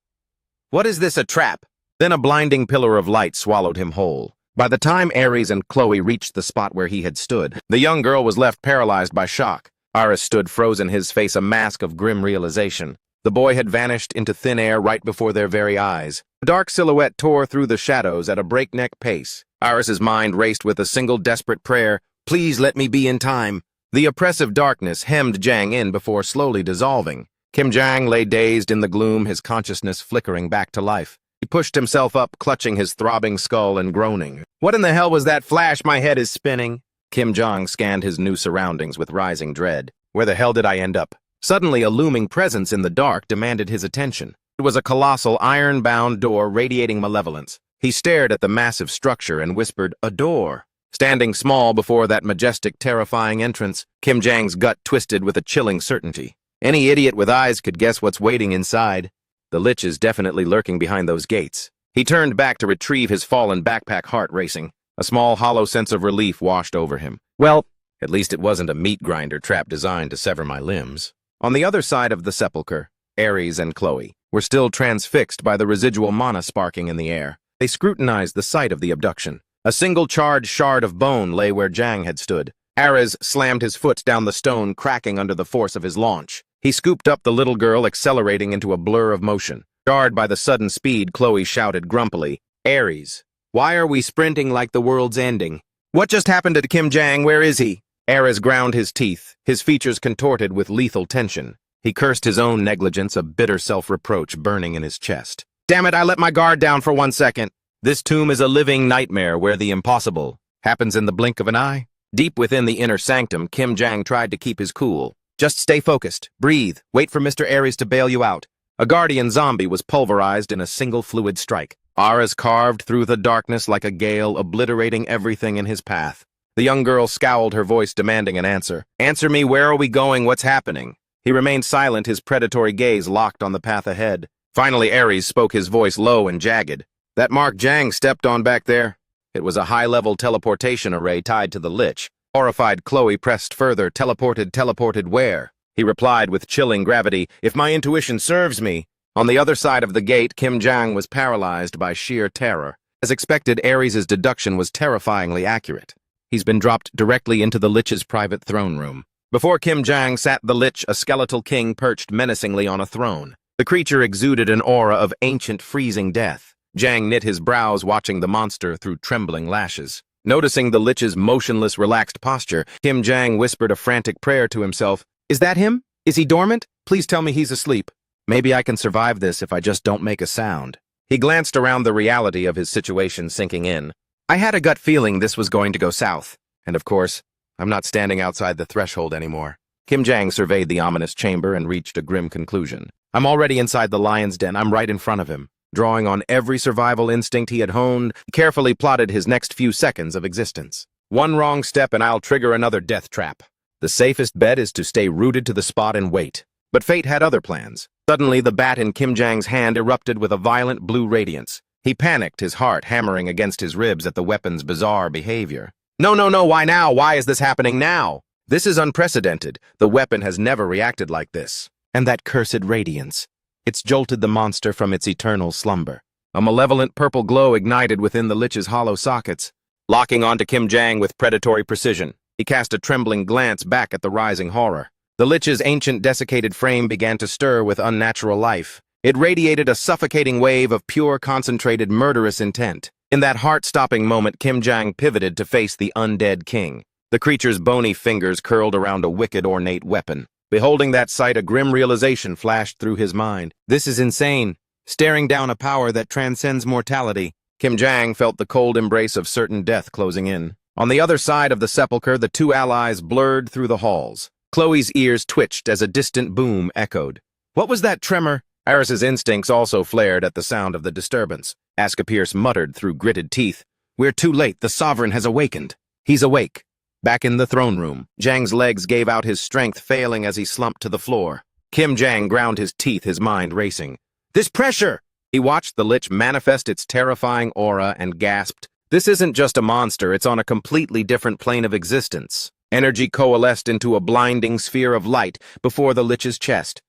What is this, a trap? Then a blinding pillar of light swallowed him whole. By the time Ares and Chloe reached the spot where he had stood, the young girl was left paralyzed by shock. Ares stood frozen, his face a mask of grim realization. The boy had vanished into thin air right before their very eyes. A dark silhouette tore through the shadows at a breakneck pace. Ares's mind raced with a single desperate prayer, "Please let me be in time." The oppressive darkness hemmed Jang in before slowly dissolving. Kim Jang lay dazed in the gloom, his consciousness flickering back to life. He pushed himself up, clutching his throbbing skull and groaning. What in the hell was that flash? My head is spinning. Kim Jang scanned his new surroundings with rising dread. Where the hell did I end up? Suddenly, a looming presence in the dark demanded his attention. It was a colossal, iron-bound door radiating malevolence. He stared at the massive structure and whispered, "A door." Standing small before that majestic, terrifying entrance, Kim Jang's gut twisted with a chilling certainty. Any idiot with eyes could guess what's waiting inside. The Lich is definitely lurking behind those gates. He turned back to retrieve his fallen backpack, heart racing. A small, hollow sense of relief washed over him. Well, at least it wasn't a meat grinder trap designed to sever my limbs. On the other side of the sepulchre, Ares and Chloe were still transfixed by the residual mana sparking in the air. They scrutinized the site of the abduction. A single charred shard of bone lay where Jang had stood. Ares slammed his foot down the stone, cracking under the force of his launch. He scooped up the little girl, accelerating into a blur of motion. Jarred by the sudden speed, Chloe shouted grumpily, "Ares, why are we sprinting like the world's ending? What just happened to Kim Jang? Where is he?" Ares ground his teeth, his features contorted with lethal tension. He cursed his own negligence, a bitter self-reproach burning in his chest. Damn it, I let my guard down for 1 second. This tomb is a living nightmare where the impossible happens in the blink of an eye. Deep within the inner sanctum, Kim Jang tried to keep his cool. Just stay focused, breathe, wait for Mr. Ares to bail you out. A guardian zombie was pulverized in a single fluid strike. Ares carved through the darkness like a gale, obliterating everything in his path. The young girl scowled, her voice demanding an answer. Answer me, where are we going? What's happening? He remained silent, his predatory gaze locked on the path ahead. Finally, Ares spoke, his voice low and jagged. That mark Jang stepped on back there? It was a high-level teleportation array tied to the Lich. Horrified Chloe pressed further. Teleported where? He replied with chilling gravity, "If my intuition serves me." On the other side of the gate, Kim Jang was paralyzed by sheer terror. As expected, Ares' deduction was terrifyingly accurate. He's been dropped directly into the Lich's private throne room. Before Kim Jang sat the Lich, a skeletal king perched menacingly on a throne. The creature exuded an aura of ancient, freezing death. Jang knit his brows, watching the monster through trembling lashes. Noticing the Lich's motionless, relaxed posture, Kim Jang whispered a frantic prayer to himself. Is that him? Is he dormant? Please tell me he's asleep. Maybe I can survive this if I just don't make a sound. He glanced around, the reality of his situation sinking in. I had a gut feeling this was going to go south. And of course, I'm not standing outside the threshold anymore. Kim Jang surveyed the ominous chamber and reached a grim conclusion. I'm already inside the lion's den. I'm right in front of him. Drawing on every survival instinct he had honed, he carefully plotted his next few seconds of existence. One wrong step and I'll trigger another death trap. The safest bet is to stay rooted to the spot and wait. But fate had other plans. Suddenly, the bat in Kim Jang's hand erupted with a violent blue radiance. He panicked, his heart hammering against his ribs at the weapon's bizarre behavior. No, why now? Why is this happening now? This is unprecedented. The weapon has never reacted like this. And that cursed radiance. It's jolted the monster from its eternal slumber. A malevolent purple glow ignited within the Lich's hollow sockets. Locking onto Kim Jang with predatory precision, he cast a trembling glance back at the rising horror. The Lich's ancient desiccated frame began to stir with unnatural life. It radiated a suffocating wave of pure, concentrated, murderous intent. In that heart-stopping moment, Kim Jang pivoted to face the undead king. The creature's bony fingers curled around a wicked, ornate weapon. Beholding that sight, a grim realization flashed through his mind. This is insane. Staring down a power that transcends mortality. Kim Jang felt the cold embrace of certain death closing in. On the other side of the sepulchre, the two allies blurred through the halls. Chloe's ears twitched as a distant boom echoed. What was that tremor? Aris's instincts also flared at the sound of the disturbance. Asclepius muttered through gritted teeth, "We're too late, the Sovereign has awakened." "He's awake." Back in the throne room, Jang's legs gave out, his strength failing as he slumped to the floor. Kim Jang ground his teeth, his mind racing. "This pressure!" He watched the lich manifest its terrifying aura and gasped, "This isn't just a monster, it's on a completely different plane of existence." Energy coalesced into a blinding sphere of light before the lich's chest.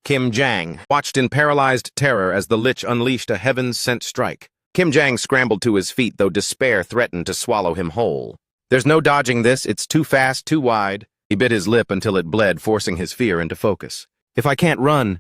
Kim Jang watched in paralyzed terror as the lich unleashed a heaven-sent strike. Kim Jang scrambled to his feet, though despair threatened to swallow him whole. "There's no dodging this, it's too fast, too wide." He bit his lip until it bled, forcing his fear into focus. "If I can't run..."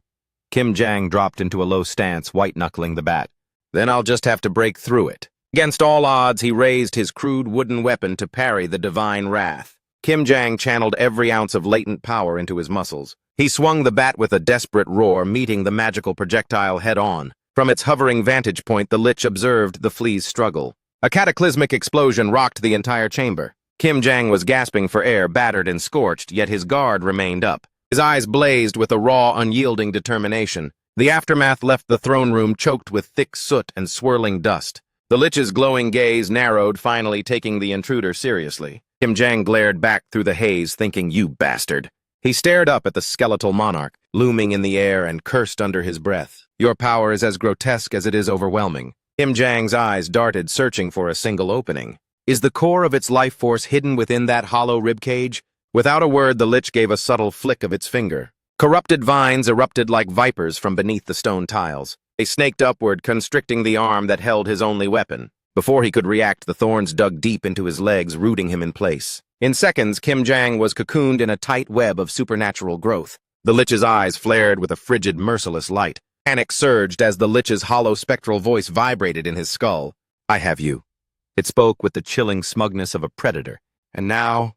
Kim Jang dropped into a low stance, white-knuckling the bat. "Then I'll just have to break through it." Against all odds, he raised his crude wooden weapon to parry the divine wrath. Kim Jang channeled every ounce of latent power into his muscles. He swung the bat with a desperate roar, meeting the magical projectile head-on. From its hovering vantage point, the lich observed the flea's struggle. A cataclysmic explosion rocked the entire chamber. Kim Jang was gasping for air, battered and scorched, yet his guard remained up. His eyes blazed with a raw, unyielding determination. The aftermath left the throne room choked with thick soot and swirling dust. The lich's glowing gaze narrowed, finally taking the intruder seriously. Kim Jang glared back through the haze, thinking, "You bastard." He stared up at the skeletal monarch, looming in the air, and cursed under his breath. "Your power is as grotesque as it is overwhelming." Kim Jang's eyes darted, searching for a single opening. Is the core of its life force hidden within that hollow ribcage? Without a word, the lich gave a subtle flick of its finger. Corrupted vines erupted like vipers from beneath the stone tiles. They snaked upward, constricting the arm that held his only weapon. Before he could react, the thorns dug deep into his legs, rooting him in place. In seconds, Kim Jang was cocooned in a tight web of supernatural growth. The lich's eyes flared with a frigid, merciless light. Panic surged as the lich's hollow spectral voice vibrated in his skull. "I have you." It spoke with the chilling smugness of a predator. And now,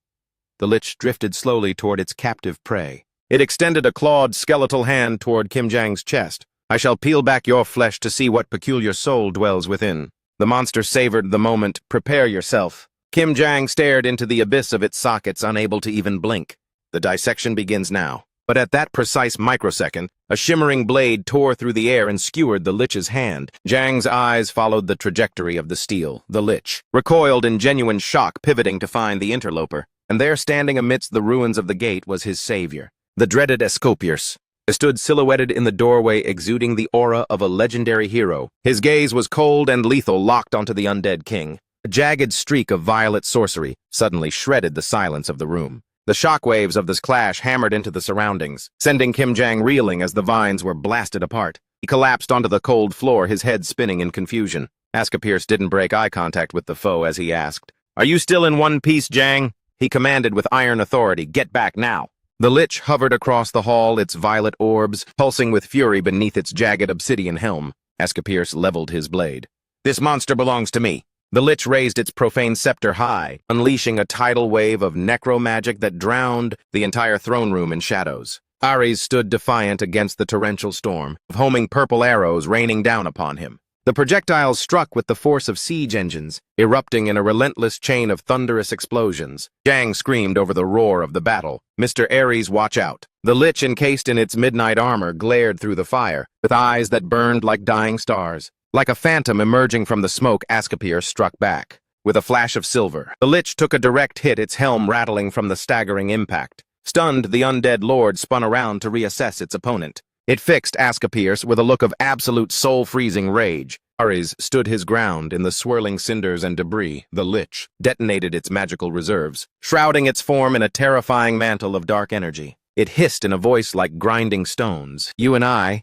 the lich drifted slowly toward its captive prey. It extended a clawed, skeletal hand toward Kim Jang's chest. "I shall peel back your flesh to see what peculiar soul dwells within." The monster savored the moment. "Prepare yourself." Kim Jang stared into the abyss of its sockets, unable to even blink. The dissection begins now. But at that precise microsecond, a shimmering blade tore through the air and skewered the lich's hand. Jang's eyes followed the trajectory of the steel. The lich recoiled in genuine shock, pivoting to find the interloper. And there, standing amidst the ruins of the gate, was his savior, the dreaded Asclepius. He stood silhouetted in the doorway, exuding the aura of a legendary hero. His gaze was cold and lethal, locked onto the undead king. A jagged streak of violet sorcery suddenly shredded the silence of the room. The shockwaves of this clash hammered into the surroundings, sending Kim Jang reeling as the vines were blasted apart. He collapsed onto the cold floor, his head spinning in confusion. Asclepius didn't break eye contact with the foe as he asked, "Are you still in one piece, Jang?" He commanded with iron authority, "Get back now." The lich hovered across the hall, its violet orbs pulsing with fury beneath its jagged obsidian helm. Asclepius leveled his blade. "This monster belongs to me." The lich raised its profane scepter high, unleashing a tidal wave of necromagic that drowned the entire throne room in shadows. Ares stood defiant against the torrential storm, homing purple arrows raining down upon him. The projectiles struck with the force of siege engines, erupting in a relentless chain of thunderous explosions. Jang screamed over the roar of the battle, "Mr. Ares, watch out." The lich, encased in its midnight armor, glared through the fire, with eyes that burned like dying stars. Like a phantom emerging from the smoke, Asclepius struck back. With a flash of silver, the lich took a direct hit, its helm rattling from the staggering impact. Stunned, the undead lord spun around to reassess its opponent. It fixed Asclepius with a look of absolute soul-freezing rage. Ares stood his ground in the swirling cinders and debris. The lich detonated its magical reserves, shrouding its form in a terrifying mantle of dark energy. It hissed in a voice like grinding stones, "You and I."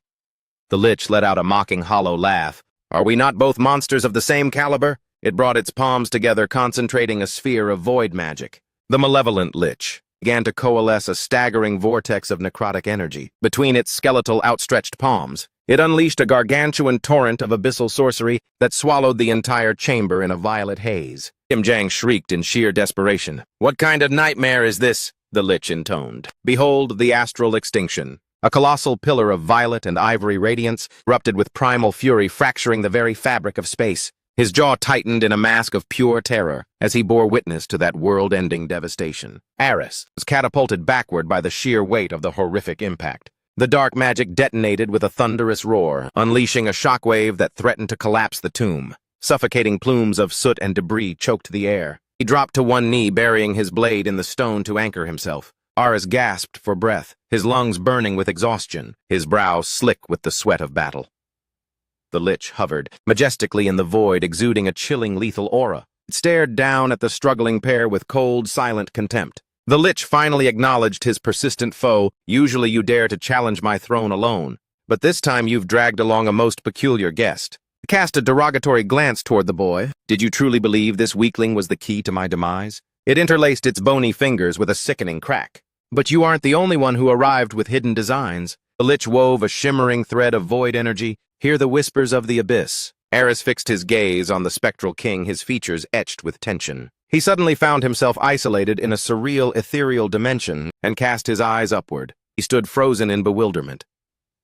The lich let out a mocking, hollow laugh. "Are we not both monsters of the same caliber?" It brought its palms together, concentrating a sphere of void magic. The malevolent lich began to coalesce a staggering vortex of necrotic energy. Between its skeletal, outstretched palms, it unleashed a gargantuan torrent of abyssal sorcery that swallowed the entire chamber in a violet haze. Kim Jang shrieked in sheer desperation. "What kind of nightmare is this?" the lich intoned. "Behold the astral extinction." A colossal pillar of violet and ivory radiance erupted with primal fury, fracturing the very fabric of space. His jaw tightened in a mask of pure terror as he bore witness to that world-ending devastation. Ares was catapulted backward by the sheer weight of the horrific impact. The dark magic detonated with a thunderous roar, unleashing a shockwave that threatened to collapse the tomb. Suffocating plumes of soot and debris choked the air. He dropped to one knee, burying his blade in the stone to anchor himself. Aris gasped for breath, his lungs burning with exhaustion, his brow slick with the sweat of battle. The Lich hovered, majestically in the void, exuding a chilling, lethal aura. It stared down at the struggling pair with cold, silent contempt. The Lich finally acknowledged his persistent foe. Usually you dare to challenge my throne alone, but this time you've dragged along a most peculiar guest. He cast a derogatory glance toward the boy. Did you truly believe this weakling was the key to my demise? It interlaced its bony fingers with a sickening crack. But you aren't the only one who arrived with hidden designs. The Lich wove a shimmering thread of void energy. Hear the whispers of the abyss. Aris fixed his gaze on the spectral king, his features etched with tension. He suddenly found himself isolated in a surreal, ethereal dimension and cast his eyes upward. He stood frozen in bewilderment.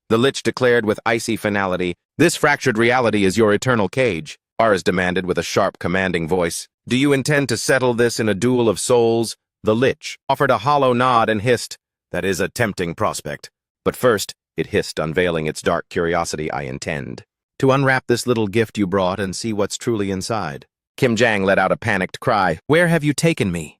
The Lich declared with icy finality, "This fractured reality is your eternal cage," Aris demanded with a sharp, commanding voice. "Do you intend to settle this in a duel of souls?" The Lich offered a hollow nod and hissed, "That is a tempting prospect. But first," it hissed, unveiling its dark curiosity, "I intend to unwrap this little gift you brought and see what's truly inside." Kim Jang let out a panicked cry. "Where have you taken me?"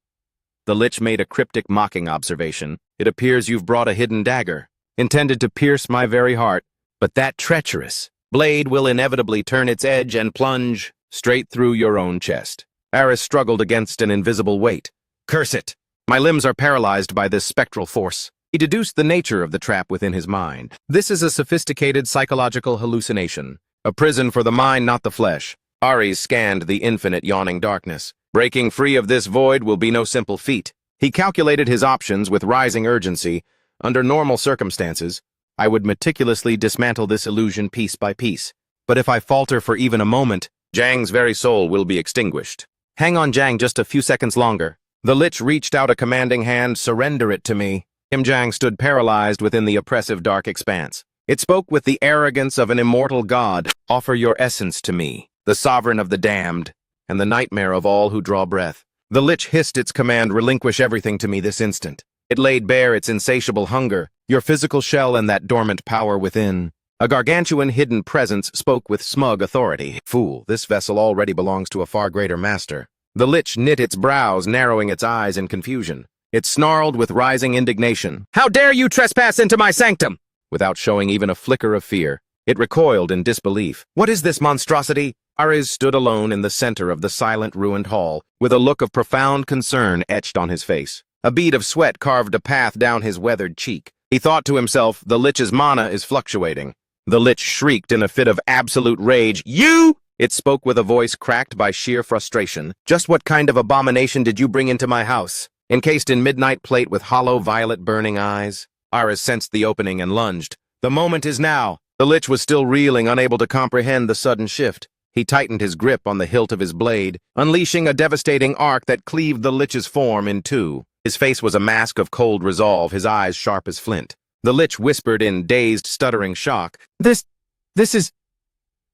The Lich made a cryptic, mocking observation. "It appears you've brought a hidden dagger, intended to pierce my very heart, but that treacherous blade will inevitably turn its edge and plunge straight through your own chest." Aris struggled against an invisible weight. "Curse it! My limbs are paralyzed by this spectral force." He deduced the nature of the trap within his mind. This is a sophisticated psychological hallucination, a prison for the mind, not the flesh. Ares scanned the infinite yawning darkness. Breaking free of this void will be no simple feat. He calculated his options with rising urgency. Under normal circumstances, I would meticulously dismantle this illusion piece by piece. But if I falter for even a moment, Jang's very soul will be extinguished. Hang on, Jang, just a few seconds longer. The Lich reached out a commanding hand. "Surrender it to me." Kim Jang stood paralyzed within the oppressive dark expanse. It spoke with the arrogance of an immortal god. "Offer your essence to me, the sovereign of the damned, and the nightmare of all who draw breath." The Lich hissed its command, "Relinquish everything to me this instant." It laid bare its insatiable hunger, your physical shell and that dormant power within. A gargantuan hidden presence spoke with smug authority. "Fool, this vessel already belongs to a far greater master." The Lich knit its brows, narrowing its eyes in confusion. It snarled with rising indignation. "How dare you trespass into my sanctum?" Without showing even a flicker of fear, it recoiled in disbelief. "What is this monstrosity?" Ares stood alone in the center of the silent, ruined hall, with a look of profound concern etched on his face. A bead of sweat carved a path down his weathered cheek. He thought to himself, the Lich's mana is fluctuating. The Lich shrieked in a fit of absolute rage. "You!" It spoke with a voice cracked by sheer frustration. "Just what kind of abomination did you bring into my house?" Encased in midnight plate with hollow violet burning eyes, Ares sensed the opening and lunged. "The moment is now." The Lich was still reeling, unable to comprehend the sudden shift. He tightened his grip on the hilt of his blade, unleashing a devastating arc that cleaved the Lich's form in two. His face was a mask of cold resolve, his eyes sharp as flint. The Lich whispered in dazed, stuttering shock, This is..."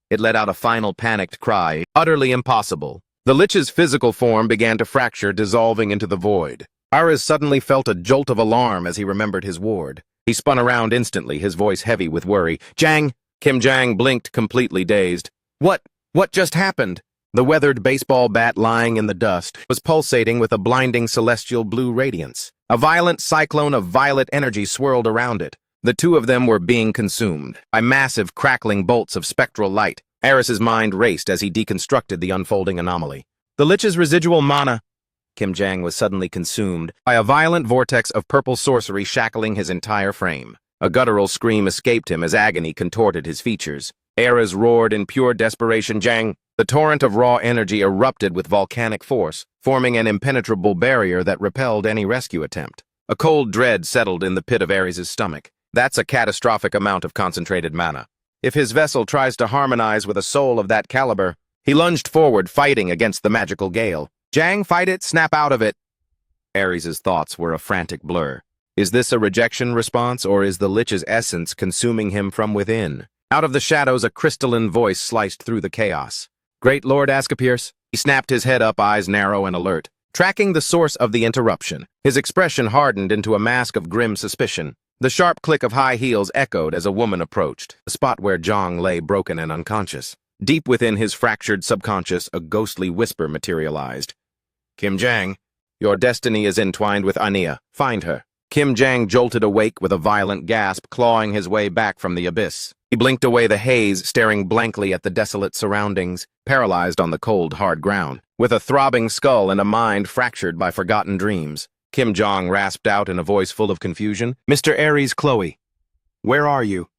It let out a final panicked cry. Utterly impossible. The Lich's physical form began to fracture, dissolving into the void. Ares suddenly felt a jolt of alarm as he remembered his ward. He spun around instantly, his voice heavy with worry. "Jang!" Kim Jang blinked, completely dazed. What just happened?" The weathered baseball bat lying in the dust was pulsating with a blinding celestial blue radiance. A violent cyclone of violet energy swirled around it. The two of them were being consumed by massive, crackling bolts of spectral light. Ares's mind raced as he deconstructed the unfolding anomaly. The Lich's residual mana... Kim Jang was suddenly consumed by a violent vortex of purple sorcery shackling his entire frame. A guttural scream escaped him as agony contorted his features. Ares roared in pure desperation. "Jang!" The torrent of raw energy erupted with volcanic force, forming an impenetrable barrier that repelled any rescue attempt. A cold dread settled in the pit of Ares's stomach. That's a catastrophic amount of concentrated mana. If his vessel tries to harmonize with a soul of that caliber, he lunged forward, fighting against the magical gale. "Jang, fight it, snap out of it." Ares's thoughts were a frantic blur. Is this a rejection response, or is the Lich's essence consuming him from within? Out of the shadows, a crystalline voice sliced through the chaos. "Great Lord Asclepius." He snapped his head up, eyes narrow and alert. Tracking the source of the interruption, his expression hardened into a mask of grim suspicion. The sharp click of high heels echoed as a woman approached, the spot where Zhang lay broken and unconscious. Deep within his fractured subconscious, a ghostly whisper materialized. Kim Jang, your destiny is entwined with Ania. Find her. Kim Jang jolted awake with a violent gasp, clawing his way back from the abyss. He blinked away the haze, staring blankly at the desolate surroundings, paralyzed on the cold, hard ground. With a throbbing skull and a mind fractured by forgotten dreams, Kim Jong rasped out in a voice full of confusion, "Mr. Aries, Chloe, where are you?"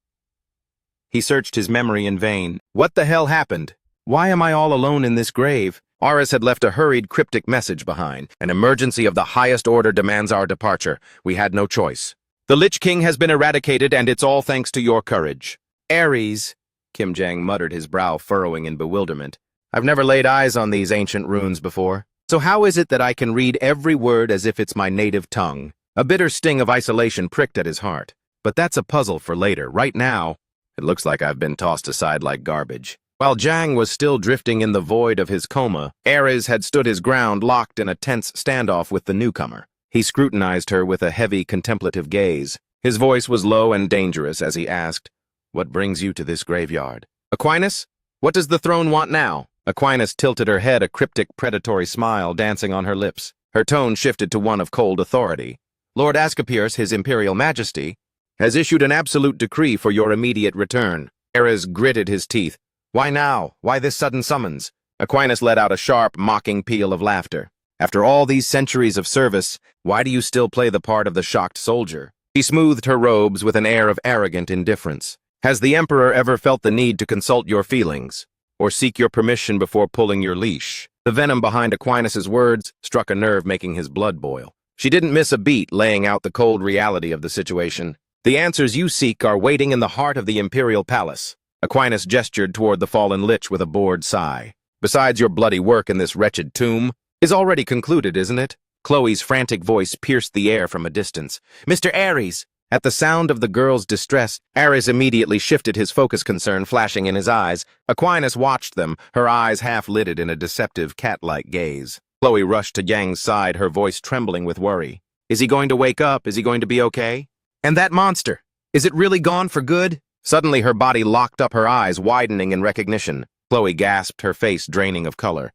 He searched his memory in vain. What the hell happened? Why am I all alone in this grave? Aris had left a hurried, cryptic message behind. An emergency of the highest order demands our departure. We had no choice. The Lich King has been eradicated, and it's all thanks to your courage. Ares, Kim Jang muttered, his brow furrowing in bewilderment. I've never laid eyes on these ancient runes before. So how is it that I can read every word as if it's my native tongue? A bitter sting of isolation pricked at his heart. But that's a puzzle for later. Right now, it looks like I've been tossed aside like garbage. While Jang was still drifting in the void of his coma, Ares had stood his ground, locked in a tense standoff with the newcomer. He scrutinized her with a heavy, contemplative gaze. His voice was low and dangerous as he asked, "What brings you to this graveyard?" "Aquinas? What does the throne want now?" Aquinas tilted her head, a cryptic, predatory smile dancing on her lips. Her tone shifted to one of cold authority. "Lord Asclepius, His Imperial Majesty, has issued an absolute decree for your immediate return." Ares gritted his teeth. "Why now? Why this sudden summons?" Aquinas let out a sharp, mocking peal of laughter. "After all these centuries of service, why do you still play the part of the shocked soldier?" He smoothed her robes with an air of arrogant indifference. "Has the Emperor ever felt the need to consult your feelings, or seek your permission before pulling your leash?" The venom behind Aquinas's words struck a nerve, making his blood boil. She didn't miss a beat, laying out the cold reality of the situation. "The answers you seek are waiting in the heart of the Imperial Palace." Aquinas gestured toward the fallen lich with a bored sigh. "Besides, your bloody work in this wretched tomb is already concluded, isn't it?" Chloe's frantic voice pierced the air from a distance. "Mr. Ares!" At the sound of the girl's distress, Ares immediately shifted, his focus concern flashing in his eyes. Aquinas watched them, her eyes half-lidded in a deceptive, cat-like gaze. Chloe rushed to Yang's side, her voice trembling with worry. "Is he going to wake up? Is he going to be okay? And that monster, is it really gone for good?" Suddenly her body locked up, her eyes widening in recognition. Chloe gasped, her face draining of color.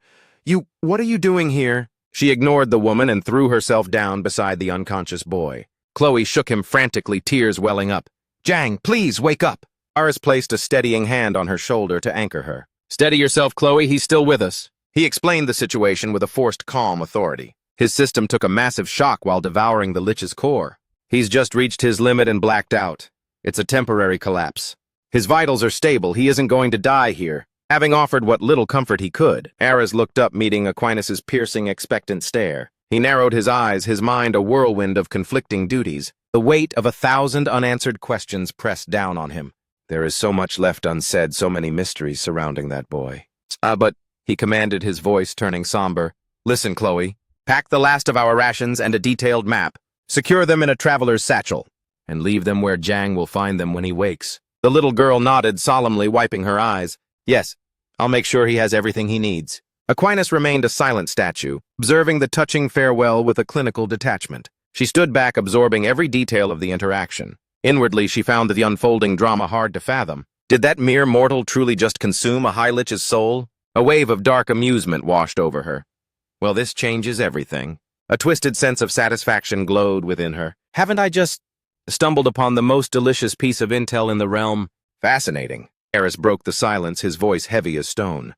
What are you doing here?" She ignored the woman and threw herself down beside the unconscious boy. Chloe shook him frantically, tears welling up. "Jang, please wake up." Aris placed a steadying hand on her shoulder to anchor her. "Steady yourself, Chloe, he's still with us." He explained the situation with a forced calm authority. His system took a massive shock while devouring the lich's core. "He's just reached his limit and blacked out. It's a temporary collapse. His vitals are stable. He isn't going to die here." Having offered what little comfort he could, Ares looked up, meeting Aquinas's piercing, expectant stare. He narrowed his eyes, his mind a whirlwind of conflicting duties. The weight of 1,000 unanswered questions pressed down on him. There is so much left unsaid, so many mysteries surrounding that boy. But, he commanded, his voice turning somber. "Listen, Chloe. Pack the last of our rations and a detailed map. Secure them in a traveler's satchel, and leave them where Jang will find them when he wakes." The little girl nodded solemnly, wiping her eyes. "Yes, I'll make sure he has everything he needs." Aquinas remained a silent statue, observing the touching farewell with a clinical detachment. She stood back, absorbing every detail of the interaction. Inwardly, she found the unfolding drama hard to fathom. Did that mere mortal truly just consume a High Lich's soul? A wave of dark amusement washed over her. Well, this changes everything. A twisted sense of satisfaction glowed within her. Haven't I just stumbled upon the most delicious piece of intel in the realm? Fascinating. Ares broke the silence, his voice heavy as stone.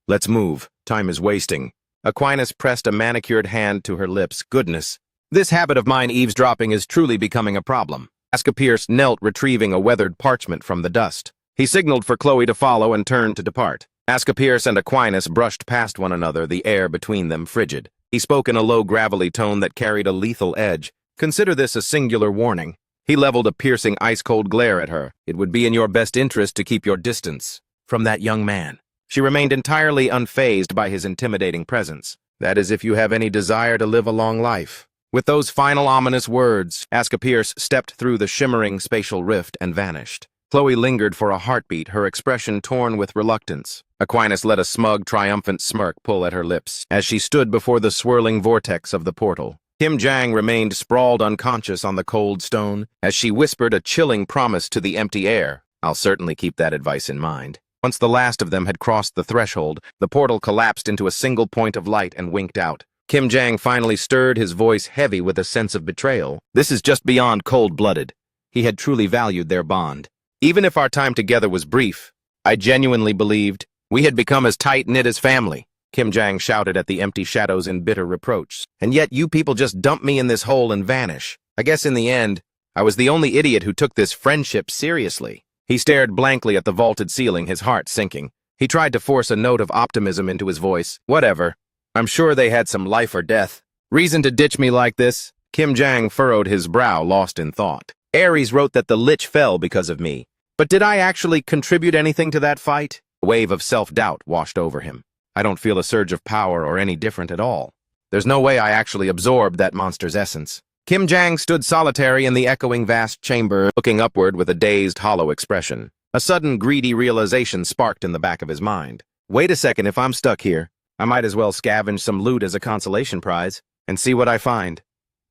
"Let's move. Time is wasting." Aquinas pressed a manicured hand to her lips. "Goodness. This habit of mine, eavesdropping, is truly becoming a problem." Asclepius knelt, retrieving a weathered parchment from the dust. He signaled for Chloe to follow and turned to depart. Asclepius and Aquinas brushed past one another, the air between them frigid. He spoke in a low, gravelly tone that carried a lethal edge. "Consider this a singular warning." He leveled a piercing, ice-cold glare at her. "It would be in your best interest to keep your distance from that young man." She remained entirely unfazed by his intimidating presence. "That is, if you have any desire to live a long life." With those final ominous words, Asclepius stepped through the shimmering spatial rift and vanished. Chloe lingered for a heartbeat, her expression torn with reluctance. Aquinas let a smug, triumphant smirk pull at her lips as she stood before the swirling vortex of the portal. Kim Jang remained sprawled unconscious on the cold stone as she whispered a chilling promise to the empty air. I'll certainly keep that advice in mind. Once the last of them had crossed the threshold, the portal collapsed into a single point of light and winked out. Kim Jang finally stirred, his voice heavy with a sense of betrayal. This is just beyond cold-blooded. He had truly valued their bond. Even if our time together was brief, I genuinely believed we had become as tight-knit as family. Kim Jang shouted at the empty shadows in bitter reproach. And yet you people just dump me in this hole and vanish. I guess in the end, I was the only idiot who took this friendship seriously. He stared blankly at the vaulted ceiling, his heart sinking. He tried to force a note of optimism into his voice. Whatever. I'm sure they had some life or death reason to ditch me like this. Kim Jang furrowed his brow, lost in thought. Ares wrote that the Lich fell because of me. But did I actually contribute anything to that fight? A wave of self-doubt washed over him. I don't feel a surge of power or any different at all. There's no way I actually absorbed that monster's essence. Kim Jang stood solitary in the echoing vast chamber, looking upward with a dazed, hollow expression. A sudden greedy realization sparked in the back of his mind. Wait a second, if I'm stuck here, I might as well scavenge some loot as a consolation prize and see what I find.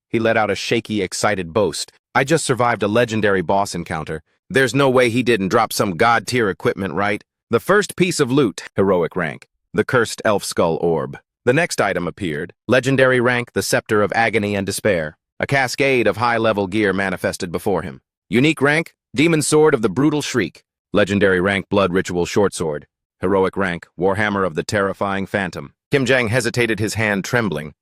He let out a shaky, excited boast. I just survived a legendary boss encounter. There's no way he didn't drop some god-tier equipment, right? The first piece of loot, heroic rank. The cursed elf skull orb. The next item appeared. Legendary rank, the scepter of agony and despair. A cascade of high-level gear manifested before him. Unique rank, demon sword of the brutal shriek. Legendary rank, blood ritual short sword. Heroic rank, warhammer of the terrifying phantom. Kim Jang hesitated, his hand trembling.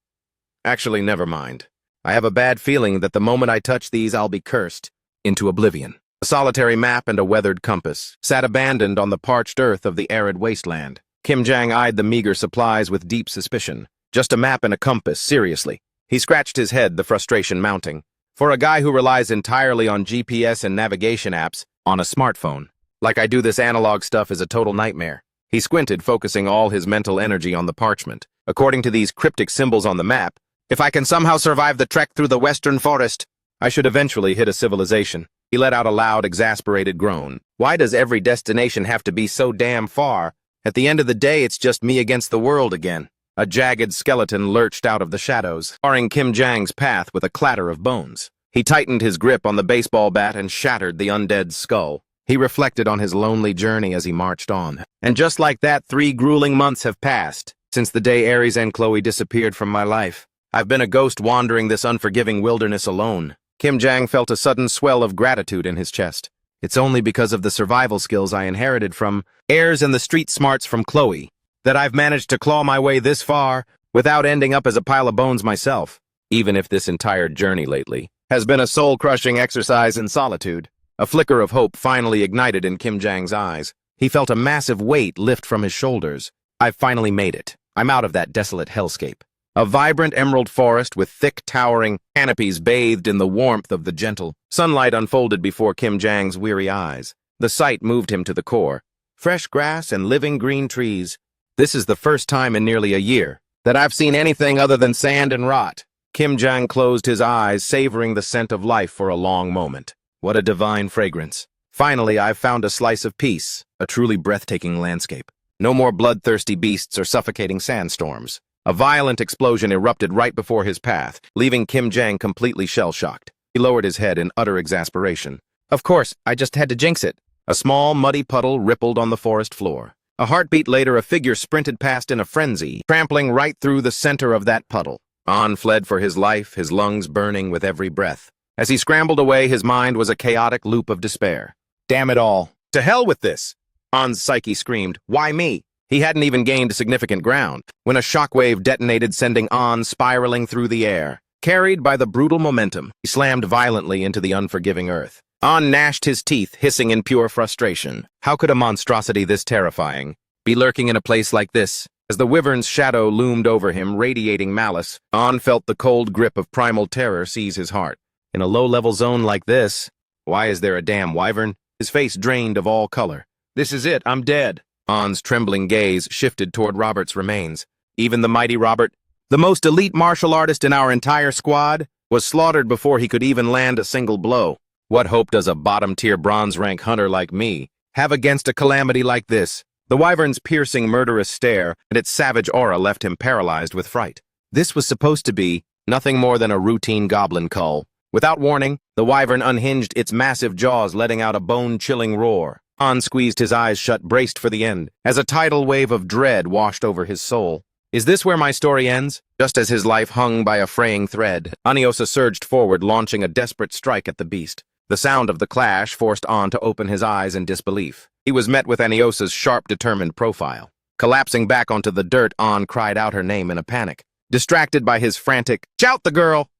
Actually, never mind. I have a bad feeling that the moment I touch these, I'll be cursed into oblivion. A solitary map and a weathered compass sat abandoned on the parched earth of the arid wasteland. Kim Jang eyed the meager supplies with deep suspicion. Just a map and a compass, seriously. He scratched his head, the frustration mounting. For a guy who relies entirely on GPS and navigation apps on a smartphone, like I do, this analog stuff is a total nightmare. He squinted, focusing all his mental energy on the parchment. According to these cryptic symbols on the map, if I can somehow survive the trek through the western forest, I should eventually hit a civilization. He let out a loud, exasperated groan. Why does every destination have to be so damn far? At the end of the day, it's just me against the world again. A jagged skeleton lurched out of the shadows, barring Kim Jang's path with a clatter of bones. He tightened his grip on the baseball bat and shattered the undead's skull. He reflected on his lonely journey as he marched on. And just like that, 3 grueling months have passed since the day Ares and Chloe disappeared from my life. I've been a ghost wandering this unforgiving wilderness alone. Kim Jang felt a sudden swell of gratitude in his chest. It's only because of the survival skills I inherited from Ares and the street smarts from Chloe that I've managed to claw my way this far without ending up as a pile of bones myself, even if this entire journey lately has been a soul-crushing exercise in solitude. A flicker of hope finally ignited in Kim Jang's eyes. He felt a massive weight lift from his shoulders. I've finally made it. I'm out of that desolate hellscape. A vibrant emerald forest with thick, towering canopies bathed in the warmth of the gentle sunlight unfolded before Kim Jang's weary eyes. The sight moved him to the core. Fresh grass and living green trees. This is the first time in nearly a year that I've seen anything other than sand and rot. Kim Jang closed his eyes, savoring the scent of life for a long moment. What a divine fragrance. Finally, I've found a slice of peace, a truly breathtaking landscape. No more bloodthirsty beasts or suffocating sandstorms. A violent explosion erupted right before his path, leaving Kim Jang completely shell-shocked. He lowered his head in utter exasperation. Of course, I just had to jinx it. A small, muddy puddle rippled on the forest floor. A heartbeat later, a figure sprinted past in a frenzy, trampling right through the center of that puddle. On fled for his life, his lungs burning with every breath. As he scrambled away, his mind was a chaotic loop of despair. Damn it all. To hell with this! On's psyche screamed, why me? He hadn't even gained significant ground when a shockwave detonated, sending On spiraling through the air. Carried by the brutal momentum, he slammed violently into the unforgiving earth. On gnashed his teeth, hissing in pure frustration. How could a monstrosity this terrifying be lurking in a place like this? As the wyvern's shadow loomed over him, radiating malice, On felt the cold grip of primal terror seize his heart. In a low-level zone like this, why is there a damn wyvern? His face drained of all color. This is it, I'm dead. On's trembling gaze shifted toward Robert's remains. Even the mighty Robert, the most elite martial artist in our entire squad, was slaughtered before he could even land a single blow. What hope does a bottom-tier bronze-rank hunter like me have against a calamity like this? The wyvern's piercing, murderous stare and its savage aura left him paralyzed with fright. This was supposed to be Nothing more than a routine goblin cull. Without warning, the wyvern unhinged its massive jaws, letting out a bone-chilling roar. An squeezed his eyes shut, braced for the end, as a tidal wave of dread washed over his soul. Is this where my story ends? Just as his life hung by a fraying thread, Aniosa surged forward, launching a desperate strike at the beast. The sound of the clash forced An to open his eyes in disbelief. He was met with Aniosa's sharp, determined profile. Collapsing back onto the dirt, An cried out her name in a panic. Distracted by his frantic, "Shout the girl!"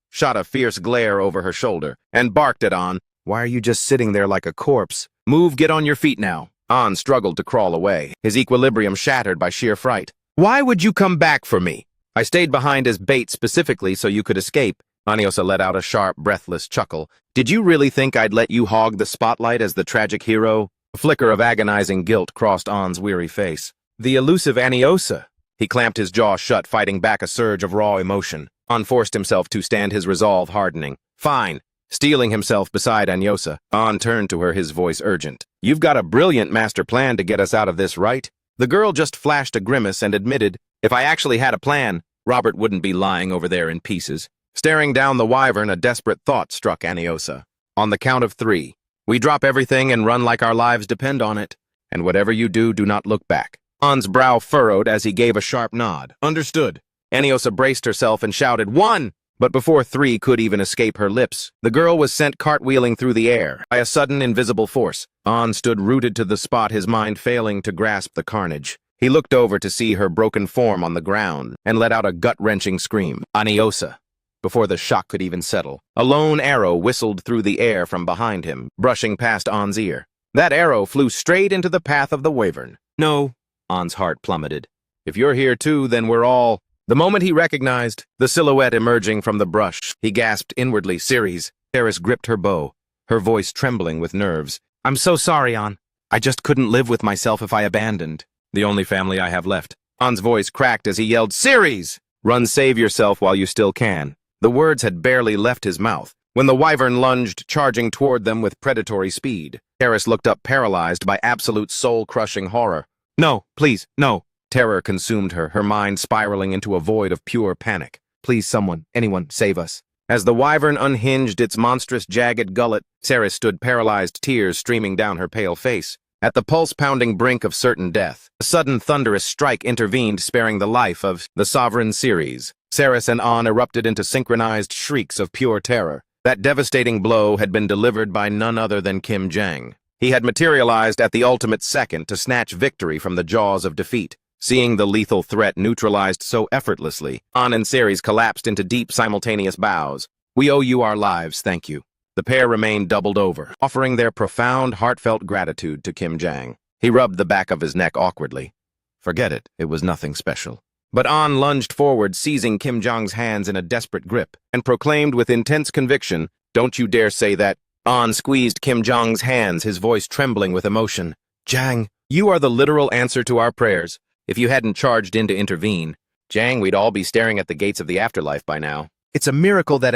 shot a fierce glare over her shoulder, and barked at An. "Why are you just sitting there like a corpse? Move, get on your feet now." An struggled to crawl away, his equilibrium shattered by sheer fright. "Why would you come back for me?" "I stayed behind as bait specifically so you could escape." Aniosa let out a sharp, breathless chuckle. "Did you really think I'd let you hog the spotlight as the tragic hero?" A flicker of agonizing guilt crossed An's weary face. The elusive Aniosa! He clamped his jaw shut, fighting back a surge of raw emotion. An forced himself to stand, his resolve hardening. "Fine." Steeling himself beside Aniosa, An turned to her, his voice urgent. "You've got a brilliant master plan to get us out of this, right?" The girl just flashed a grimace and admitted, "If I actually had a plan, Robert wouldn't be lying over there in pieces." Staring down the wyvern, a desperate thought struck Aniosa. "On the count of 3, we drop everything and run like our lives depend on it. And whatever you do, do not look back." An's brow furrowed as he gave a sharp nod. "Understood." Aniosa braced herself and shouted, "1!" But before 3 could even escape her lips, the girl was sent cartwheeling through the air by a sudden invisible force. An stood rooted to the spot, his mind failing to grasp the carnage. He looked over to see her broken form on the ground and let out a gut-wrenching scream. "Aniosa!" Before the shock could even settle, a lone arrow whistled through the air from behind him, brushing past An's ear. That arrow flew straight into the path of the wyvern. "No." An's heart plummeted. "If you're here too, then we're all—" The moment he recognized the silhouette emerging from the brush, he gasped inwardly, "Ceres!" Eris gripped her bow, her voice trembling with nerves. "I'm so sorry, An. I just couldn't live with myself if I abandoned the only family I have left." An's voice cracked as he yelled, "Ceres! Run, save yourself while you still can." The words had barely left his mouth when the wyvern lunged, charging toward them with predatory speed. Eris looked up, paralyzed by absolute soul-crushing horror. "No, please, no." Terror consumed her, her mind spiraling into a void of pure panic. "Please, someone, anyone, save us." As the wyvern unhinged its monstrous, jagged gullet, Ceres stood paralyzed, tears streaming down her pale face. At the pulse-pounding brink of certain death, a sudden thunderous strike intervened, sparing the life of the sovereign Ceres. Ceres and An erupted into synchronized shrieks of pure terror. That devastating blow had been delivered by none other than Kim Jang. He had materialized at the ultimate second to snatch victory from the jaws of defeat. Seeing the lethal threat neutralized so effortlessly, An and Ceres collapsed into deep, simultaneous bows. "We owe you our lives, thank you." The pair remained doubled over, offering their profound, heartfelt gratitude to Kim Jang. He rubbed the back of his neck awkwardly. "Forget it, it was nothing special." But An lunged forward, seizing Kim Jang's hands in a desperate grip, and proclaimed with intense conviction, "Don't you dare say that." An squeezed Kim Jang's hands, his voice trembling with emotion. "Jang, you are the literal answer to our prayers. If you hadn't charged in to intervene, Jang, we'd all be staring at the gates of the afterlife by now. It's a miracle that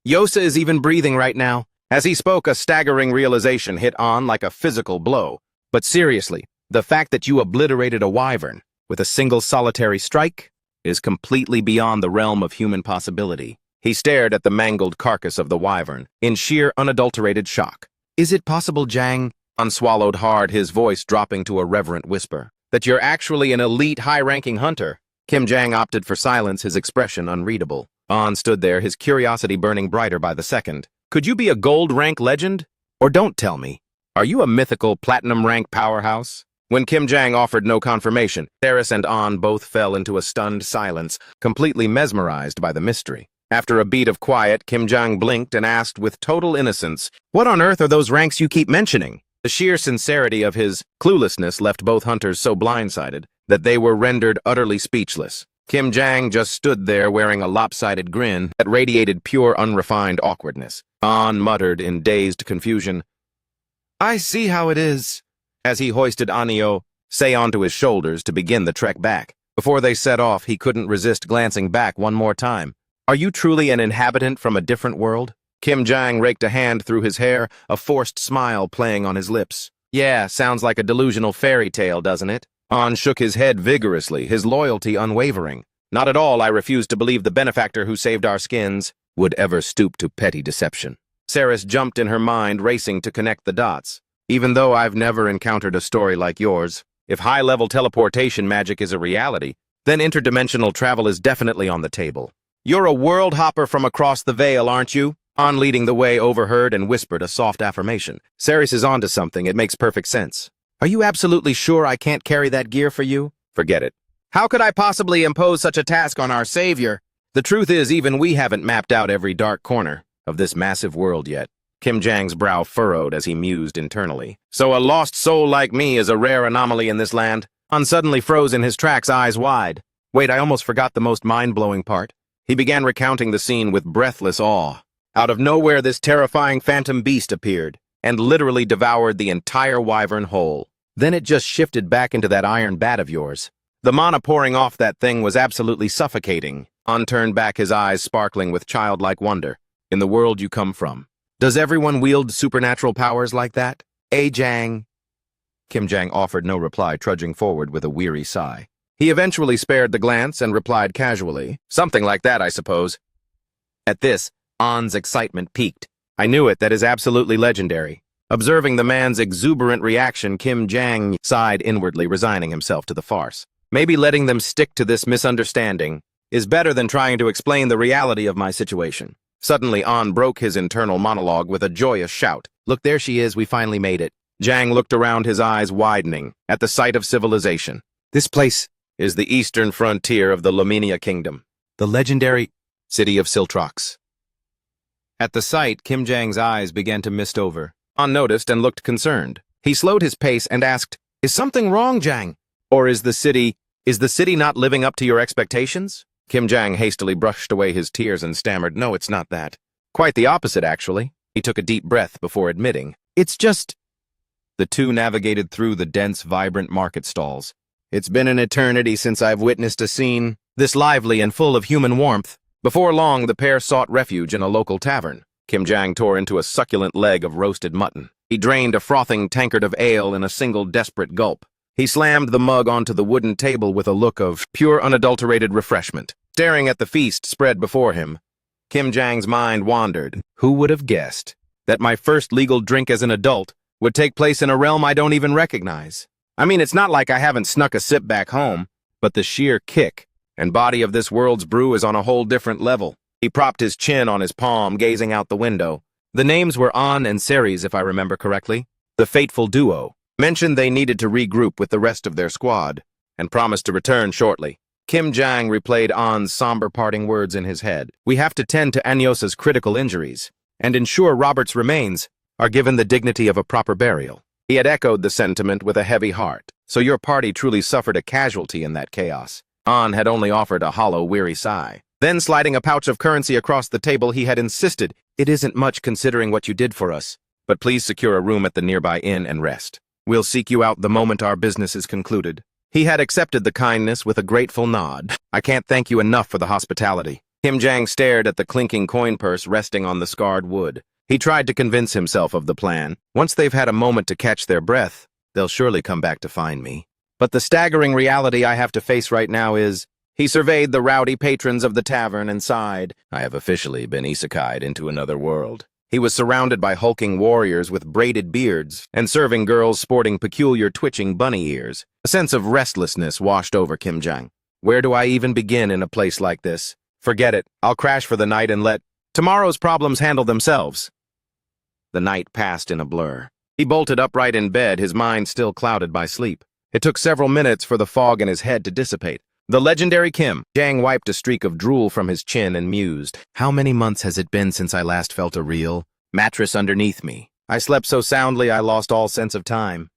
Yosa is even breathing right now." As he spoke, a staggering realization hit An like a physical blow. "But seriously, the fact that you obliterated a wyvern with a single solitary strike is completely beyond the realm of human possibility." He stared at the mangled carcass of the wyvern in sheer, unadulterated shock. "Is it possible, Jang?" An swallowed hard, his voice dropping to a reverent whisper. "That you're actually an elite, high-ranking hunter?" Kim Jang opted for silence, his expression unreadable. An stood there, his curiosity burning brighter by the second. "Could you be a gold-rank legend? Or don't tell me, are you a mythical platinum-rank powerhouse?" When Kim Jang offered no confirmation, Ceres and An both fell into a stunned silence, completely mesmerized by the mystery. After a beat of quiet, Kim Jang blinked and asked with total innocence, "What on earth are those ranks you keep mentioning?" The sheer sincerity of his cluelessness left both hunters so blindsided that they were rendered utterly speechless. Kim Jang just stood there wearing a lopsided grin that radiated pure, unrefined awkwardness. An muttered in dazed confusion, "I see how it is," as he hoisted Anio Say onto his shoulders to begin the trek back. Before they set off, he couldn't resist glancing back one more time. "Are you truly an inhabitant from a different world?" Kim Jang raked a hand through his hair, a forced smile playing on his lips. "Yeah, sounds like a delusional fairy tale, doesn't it?" An shook his head vigorously, his loyalty unwavering. Not at all. I refuse to believe the benefactor who saved our skins would ever stoop to petty deception. Ceres jumped in her mind, racing to connect the dots. Even though I've never encountered a story like yours, if high-level teleportation magic is a reality, then interdimensional travel is definitely on the table. You're a world hopper from across the veil, aren't you? On leading the way overheard and whispered a soft affirmation. Ceres is onto something. It makes perfect sense. Are you absolutely sure I can't carry that gear for you? Forget it. How could I possibly impose such a task on our savior? The truth is, even we haven't mapped out every dark corner of this massive world yet. Kim Jang's brow furrowed as he mused internally. So a lost soul like me is a rare anomaly in this land? Han suddenly froze in his tracks, eyes wide. Wait, I almost forgot the most mind-blowing part. He began recounting the scene with breathless awe. Out of nowhere, this terrifying phantom beast appeared, and literally devoured the entire wyvern whole. Then it just shifted back into that iron bat of yours. The mana pouring off that thing was absolutely suffocating. Han turned back, his eyes sparkling with childlike wonder. In the world you come from, does everyone wield supernatural powers like that? Jang? Kim Jang offered no reply, trudging forward with a weary sigh. He eventually spared the glance and replied casually, something like that, I suppose. At this, Han's excitement peaked. I knew it, that is absolutely legendary. Observing the man's exuberant reaction, Kim Jang sighed inwardly, resigning himself to the farce. Maybe letting them stick to this misunderstanding is better than trying to explain the reality of my situation. Suddenly, Han broke his internal monologue with a joyous shout. Look, there she is, we finally made it. Jang looked around, his eyes widening at the sight of civilization. This place is the eastern frontier of the Lamenia Kingdom, the legendary city of Siltrox. At the sight, Kim Jang's eyes began to mist over. Han noticed and looked concerned. He slowed his pace and asked, Is something wrong, Jang? Or is the city not living up to your expectations? Kim Jang hastily brushed away his tears and stammered, No, it's not that. Quite the opposite, actually. He took a deep breath before admitting, It's just... The two navigated through the dense, vibrant market stalls. It's been an eternity since I've witnessed a scene this lively and full of human warmth. Before long, the pair sought refuge in a local tavern. Kim Jang tore into a succulent leg of roasted mutton. He drained a frothing tankard of ale in a single desperate gulp. He slammed the mug onto the wooden table with a look of pure unadulterated refreshment. Staring at the feast spread before him, Kim Jang's mind wandered. Who would have guessed that my first legal drink as an adult would take place in a realm I don't even recognize? I mean, it's not like I haven't snuck a sip back home, but the sheer kick and body of this world's brew is on a whole different level. He propped his chin on his palm, gazing out the window. The names were An and Ceres, if I remember correctly. The fateful duo mentioned they needed to regroup with the rest of their squad and promised to return shortly. Kim Jang replayed An's somber parting words in his head. We have to tend to Anyosa's critical injuries and ensure Robert's remains are given the dignity of a proper burial. He had echoed the sentiment with a heavy heart. So your party truly suffered a casualty in that chaos. An had only offered a hollow, weary sigh. Then, sliding a pouch of currency across the table, he had insisted, It isn't much considering what you did for us, but please secure a room at the nearby inn and rest. We'll seek you out the moment our business is concluded. He had accepted the kindness with a grateful nod. I can't thank you enough for the hospitality. Kim Jang stared at the clinking coin purse resting on the scarred wood. He tried to convince himself of the plan. Once they've had a moment to catch their breath, they'll surely come back to find me. But the staggering reality I have to face right now is... He surveyed the rowdy patrons of the tavern and sighed. I have officially been isekai'd into another world. He was surrounded by hulking warriors with braided beards and serving girls sporting peculiar twitching bunny ears. A sense of restlessness washed over Kim Jang. Where do I even begin in a place like this? Forget it. I'll crash for the night and let tomorrow's problems handle themselves. The night passed in a blur. He bolted upright in bed, his mind still clouded by sleep. It took several minutes for the fog in his head to dissipate. The legendary Kim Jang wiped a streak of drool from his chin and mused. How many months has it been since I last felt a real mattress underneath me? I slept so soundly I lost all sense of time.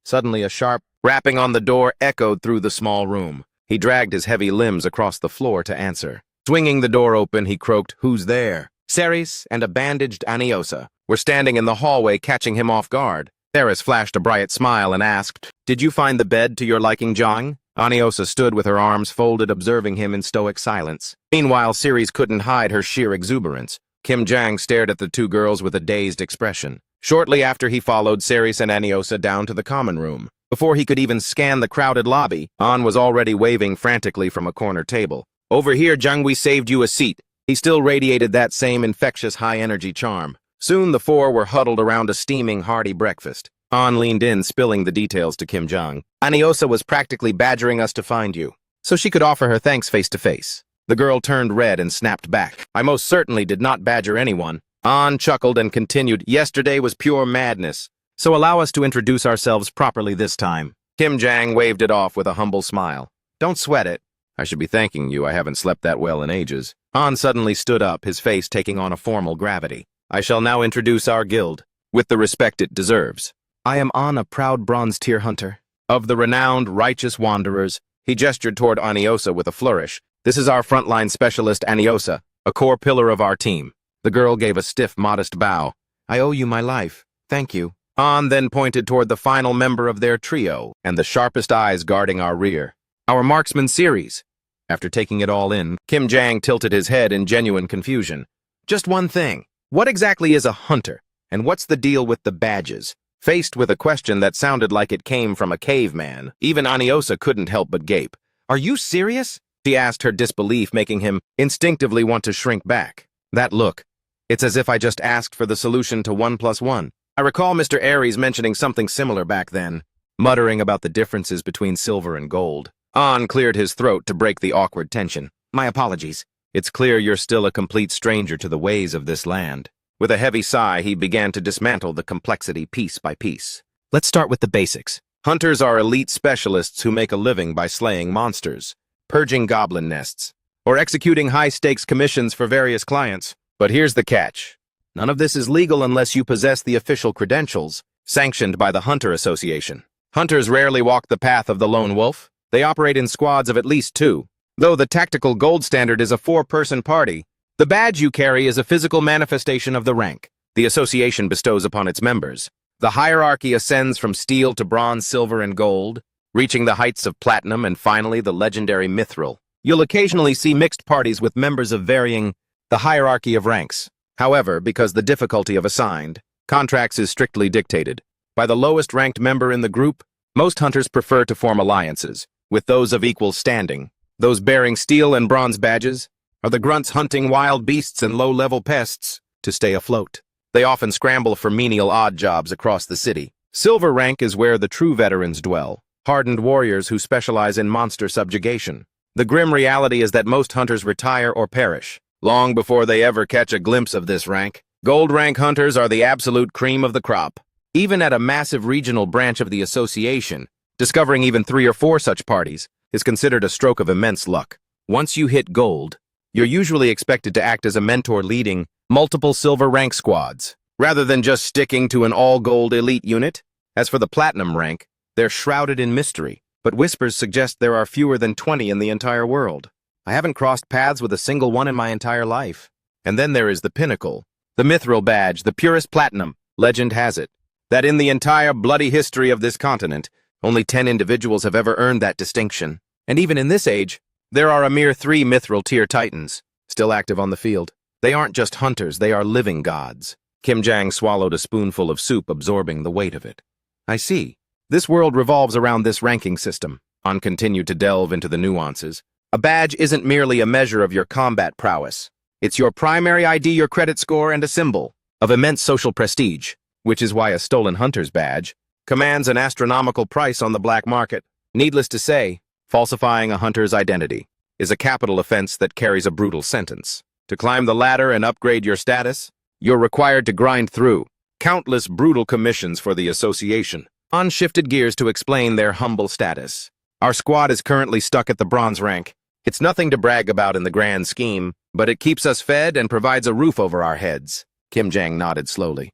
Suddenly a sharp rapping on the door echoed through the small room. He dragged his heavy limbs across the floor to answer. Swinging the door open, he croaked, Who's there? Ceres and a bandaged Aniosa were standing in the hallway, catching him off guard. Ceres flashed a bright smile and asked, Did you find the bed to your liking, Jang? Aniosa stood with her arms folded, observing him in stoic silence. Meanwhile, Ceres couldn't hide her sheer exuberance. Kim Jang stared at the two girls with a dazed expression. Shortly after, he followed Ceres and Aniosa down to the common room. Before he could even scan the crowded lobby, An was already waving frantically from a corner table. "Over here, Jung, we saved you a seat." He still radiated that same infectious high-energy charm. Soon the four were huddled around a steaming, hearty breakfast. An leaned in, spilling the details to Kim Jong. "Aniosa was practically badgering us to find you, so she could offer her thanks face-to-face." The girl turned red and snapped back. "I most certainly did not badger anyone." An chuckled and continued, "Yesterday was pure madness, so allow us to introduce ourselves properly this time." Kim Jang waved it off with a humble smile. "Don't sweat it. I should be thanking you. I haven't slept that well in ages." An suddenly stood up, his face taking on a formal gravity. "I shall now introduce our guild, with the respect it deserves. I am An, a proud bronze tier hunter. Of the renowned Righteous Wanderers." He gestured toward Aniosa with a flourish. "This is our frontline specialist, Aniosa, a core pillar of our team." The girl gave a stiff, modest bow. "I owe you my life. Thank you." An then pointed toward the final member of their trio and the sharpest eyes guarding our rear. "Our marksman series." After taking it all in, Kim Jang tilted his head in genuine confusion. "Just one thing. What exactly is a hunter? And what's the deal with the badges?" Faced with a question that sounded like it came from a caveman, even Aniosa couldn't help but gape. "Are you serious?" she asked, her disbelief making him instinctively want to shrink back. That look. It's as if I just asked for the solution to 1+1. I recall Mr. Aries mentioning something similar back then, muttering about the differences between silver and gold. An cleared his throat to break the awkward tension. "My apologies. It's clear you're still a complete stranger to the ways of this land." With a heavy sigh, he began to dismantle the complexity piece by piece. "Let's start with the basics. Hunters are elite specialists who make a living by slaying monsters, purging goblin nests, or executing high-stakes commissions for various clients. But here's the catch. None of this is legal unless you possess the official credentials, sanctioned by the Hunter Association. Hunters rarely walk the path of the lone wolf. They operate in squads of at least 2. Though the tactical gold standard is a 4-person party, the badge you carry is a physical manifestation of the rank the association bestows upon its members. The hierarchy ascends from steel to bronze, silver, and gold, reaching the heights of platinum and finally the legendary mithril. You'll occasionally see mixed parties with members of varying the hierarchy of ranks. However, because the difficulty of assigned contracts is strictly dictated by the lowest ranked member in the group, most hunters prefer to form alliances with those of equal standing. Those bearing steel and bronze badges are the grunts hunting wild beasts and low-level pests to stay afloat. They often scramble for menial odd jobs across the city. Silver rank is where the true veterans dwell, hardened warriors who specialize in monster subjugation. The grim reality is that most hunters retire or perish long before they ever catch a glimpse of this rank. Gold rank hunters are the absolute cream of the crop. Even at a massive regional branch of the association, discovering even 3 or 4 such parties is considered a stroke of immense luck. Once you hit gold, you're usually expected to act as a mentor leading multiple silver rank squads, rather than just sticking to an all-gold elite unit. As for the platinum rank, they're shrouded in mystery, but whispers suggest there are fewer than 20 in the entire world. I haven't crossed paths with a single one in my entire life. And then there is the pinnacle, the mithril badge, the purest platinum. Legend has it that in the entire bloody history of this continent, only 10 individuals have ever earned that distinction. And even in this age, there are a mere 3 mithril tier titans, still active on the field. They aren't just hunters, they are living gods. Kim Jang swallowed a spoonful of soup, absorbing the weight of it. I see. This world revolves around this ranking system. An continued to delve into the nuances. A badge isn't merely a measure of your combat prowess. It's your primary ID, your credit score, and a symbol of immense social prestige, which is why a stolen hunter's badge commands an astronomical price on the black market. Needless to say, falsifying a hunter's identity is a capital offense that carries a brutal sentence. To climb the ladder and upgrade your status, you're required to grind through countless brutal commissions for the association. An shifted gears to explain their humble status. Our squad is currently stuck at the bronze rank. It's nothing to brag about in the grand scheme, but it keeps us fed and provides a roof over our heads. Kim Jang nodded slowly.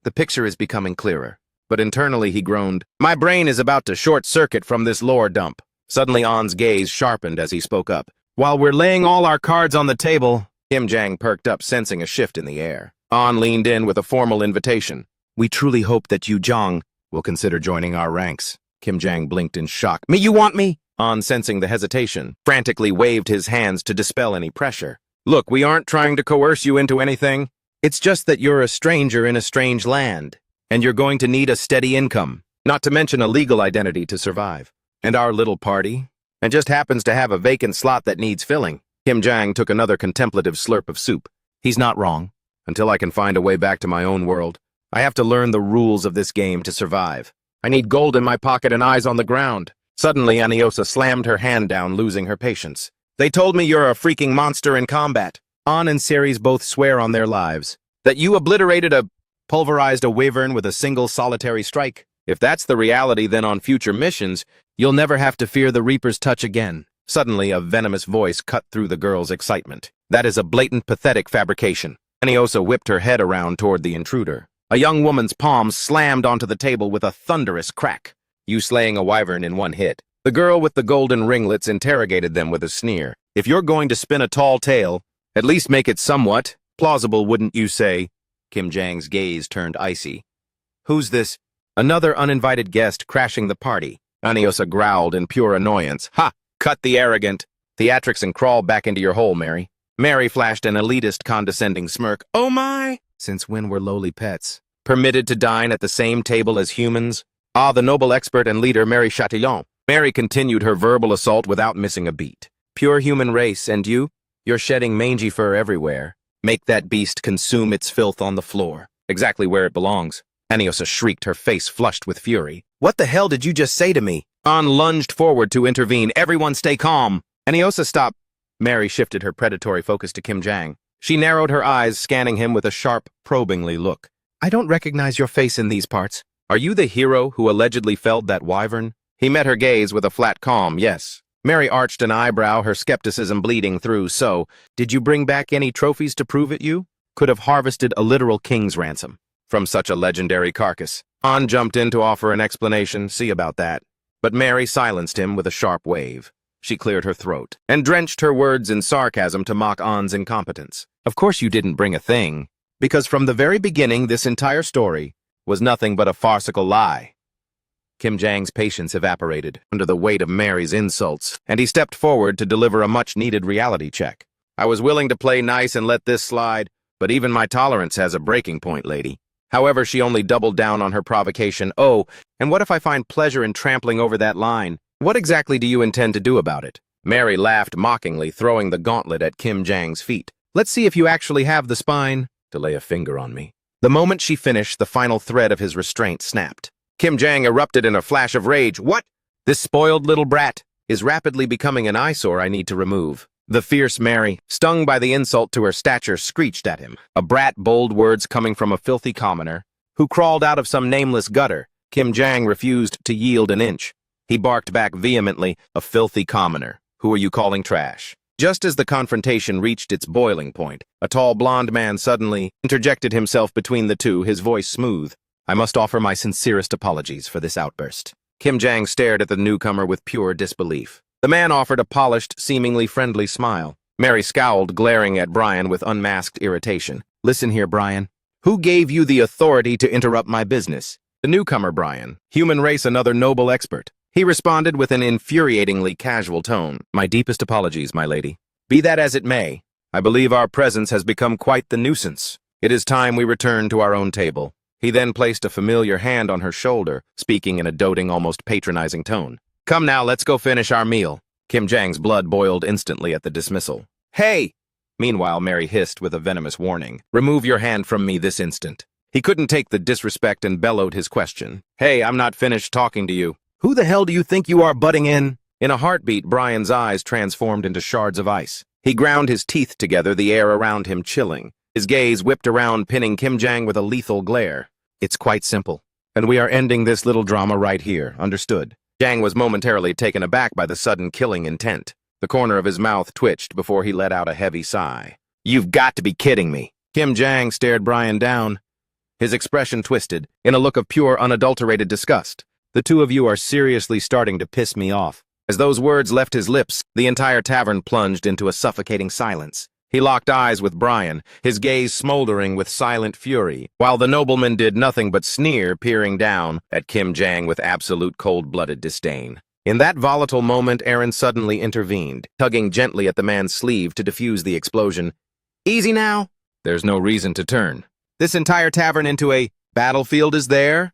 The picture is becoming clearer, but internally he groaned. My brain is about to short-circuit from this lore dump. Suddenly An's gaze sharpened as he spoke up. While we're laying all our cards on the table, Kim Jang perked up, sensing a shift in the air. An leaned in with a formal invitation. We truly hope that you, Jong, will consider joining our ranks. Kim Jang blinked in shock. Me, you want me? An, sensing the hesitation, frantically waved his hands to dispel any pressure. Look, we aren't trying to coerce you into anything. It's just that you're a stranger in a strange land, and you're going to need a steady income. not to mention a legal identity to survive. And our little party? And just happens to have a vacant slot that needs filling. Kim Jang took another contemplative slurp of soup. He's not wrong. Until I can find a way back to my own world, I have to learn the rules of this game to survive. I need gold in my pocket and eyes on the ground. Suddenly, Aniosa slammed her hand down, losing her patience. They told me you're a freaking monster in combat. An and Ceres both swear on their lives that you pulverized a wyvern with a single solitary strike. If that's the reality, then on future missions, you'll never have to fear the Reaper's touch again. Suddenly, a venomous voice cut through the girl's excitement. That is a blatant, pathetic fabrication. Aniosa whipped her head around toward the intruder. A young woman's palm slammed onto the table with a thunderous crack. You slaying a wyvern in one hit. The girl with the golden ringlets interrogated them with a sneer. If you're going to spin a tall tale, at least make it somewhat plausible, wouldn't you say? Kim Jang's gaze turned icy. Who's this? Another uninvited guest crashing the party. Aniosa growled in pure annoyance. Ha! Cut the arrogant theatrics and crawl back into your hole, Mary. Mary flashed an elitist, condescending smirk. Oh my! Since when were lowly pets permitted to dine at the same table as humans? Ah, the noble expert and leader, Mary Chatillon. Mary continued her verbal assault without missing a beat. Pure human race, and you? You're shedding mangy fur everywhere. Make that beast consume its filth on the floor. Exactly where it belongs. Aniosa shrieked, her face flushed with fury. What the hell did you just say to me? An lunged forward to intervene. Everyone stay calm. Aniosa, stop. Mary shifted her predatory focus to Kim Jang. She narrowed her eyes, scanning him with a sharp, probingly look. I don't recognize your face in these parts. Are you the hero who allegedly felled that wyvern? He met her gaze with a flat calm, yes. Mary arched an eyebrow, her skepticism bleeding through. So, did you bring back any trophies to prove it you could have harvested a literal king's ransom from such a legendary carcass? An jumped in to offer an explanation, see about that. But Mary silenced him with a sharp wave. She cleared her throat and drenched her words in sarcasm to mock An's incompetence. Of course you didn't bring a thing, because from the very beginning this entire story was nothing but a farcical lie. Kim Jang's patience evaporated under the weight of Mary's insults, and he stepped forward to deliver a much-needed reality check. I was willing to play nice and let this slide, but even my tolerance has a breaking point, lady. However, she only doubled down on her provocation. Oh, and what if I find pleasure in trampling over that line? What exactly do you intend to do about it? Mary laughed mockingly, throwing the gauntlet at Kim Jang's feet. Let's see if you actually have the spine to lay a finger on me. The moment she finished, the final thread of his restraint snapped. Kim Jang erupted in a flash of rage. What? This spoiled little brat is rapidly becoming an eyesore I need to remove. The fierce Mary, stung by the insult to her stature, screeched at him. A brat, bold words coming from a filthy commoner who crawled out of some nameless gutter. Kim Jang refused to yield an inch. He barked back vehemently, a filthy commoner. Who are you calling trash? Just as the confrontation reached its boiling point, a tall blonde man suddenly interjected himself between the two, his voice smooth. I must offer my sincerest apologies for this outburst. Kim Jang stared at the newcomer with pure disbelief. The man offered a polished, seemingly friendly smile. Mary scowled, glaring at Brian with unmasked irritation. Listen here, Brian. Who gave you the authority to interrupt my business? The newcomer, Brian. Human race, another noble expert. He responded with an infuriatingly casual tone. My deepest apologies, my lady. Be that as it may, I believe our presence has become quite the nuisance. It is time we return to our own table. He then placed a familiar hand on her shoulder, speaking in a doting, almost patronizing tone. Come now, let's go finish our meal. Kim Jang's blood boiled instantly at the dismissal. Hey! Meanwhile, Mary hissed with a venomous warning. Remove your hand from me this instant. He couldn't take the disrespect and bellowed his question. Hey, I'm not finished talking to you. Who the hell do you think you are butting in? In a heartbeat, Brian's eyes transformed into shards of ice. He ground his teeth together, the air around him chilling. His gaze whipped around, pinning Kim Jang with a lethal glare. It's quite simple, and we are ending this little drama right here, understood? Jang was momentarily taken aback by the sudden killing intent. The corner of his mouth twitched before he let out a heavy sigh. You've got to be kidding me. Kim Jang stared Brian down. His expression twisted, in a look of pure, unadulterated disgust. The two of you are seriously starting to piss me off. As those words left his lips, the entire tavern plunged into a suffocating silence. He locked eyes with Brian, his gaze smoldering with silent fury, while the nobleman did nothing but sneer, peering down at Kim Jang with absolute cold-blooded disdain. In that volatile moment, Aaron suddenly intervened, tugging gently at the man's sleeve to defuse the explosion. Easy now. There's no reason to turn this entire tavern into a battlefield, is there?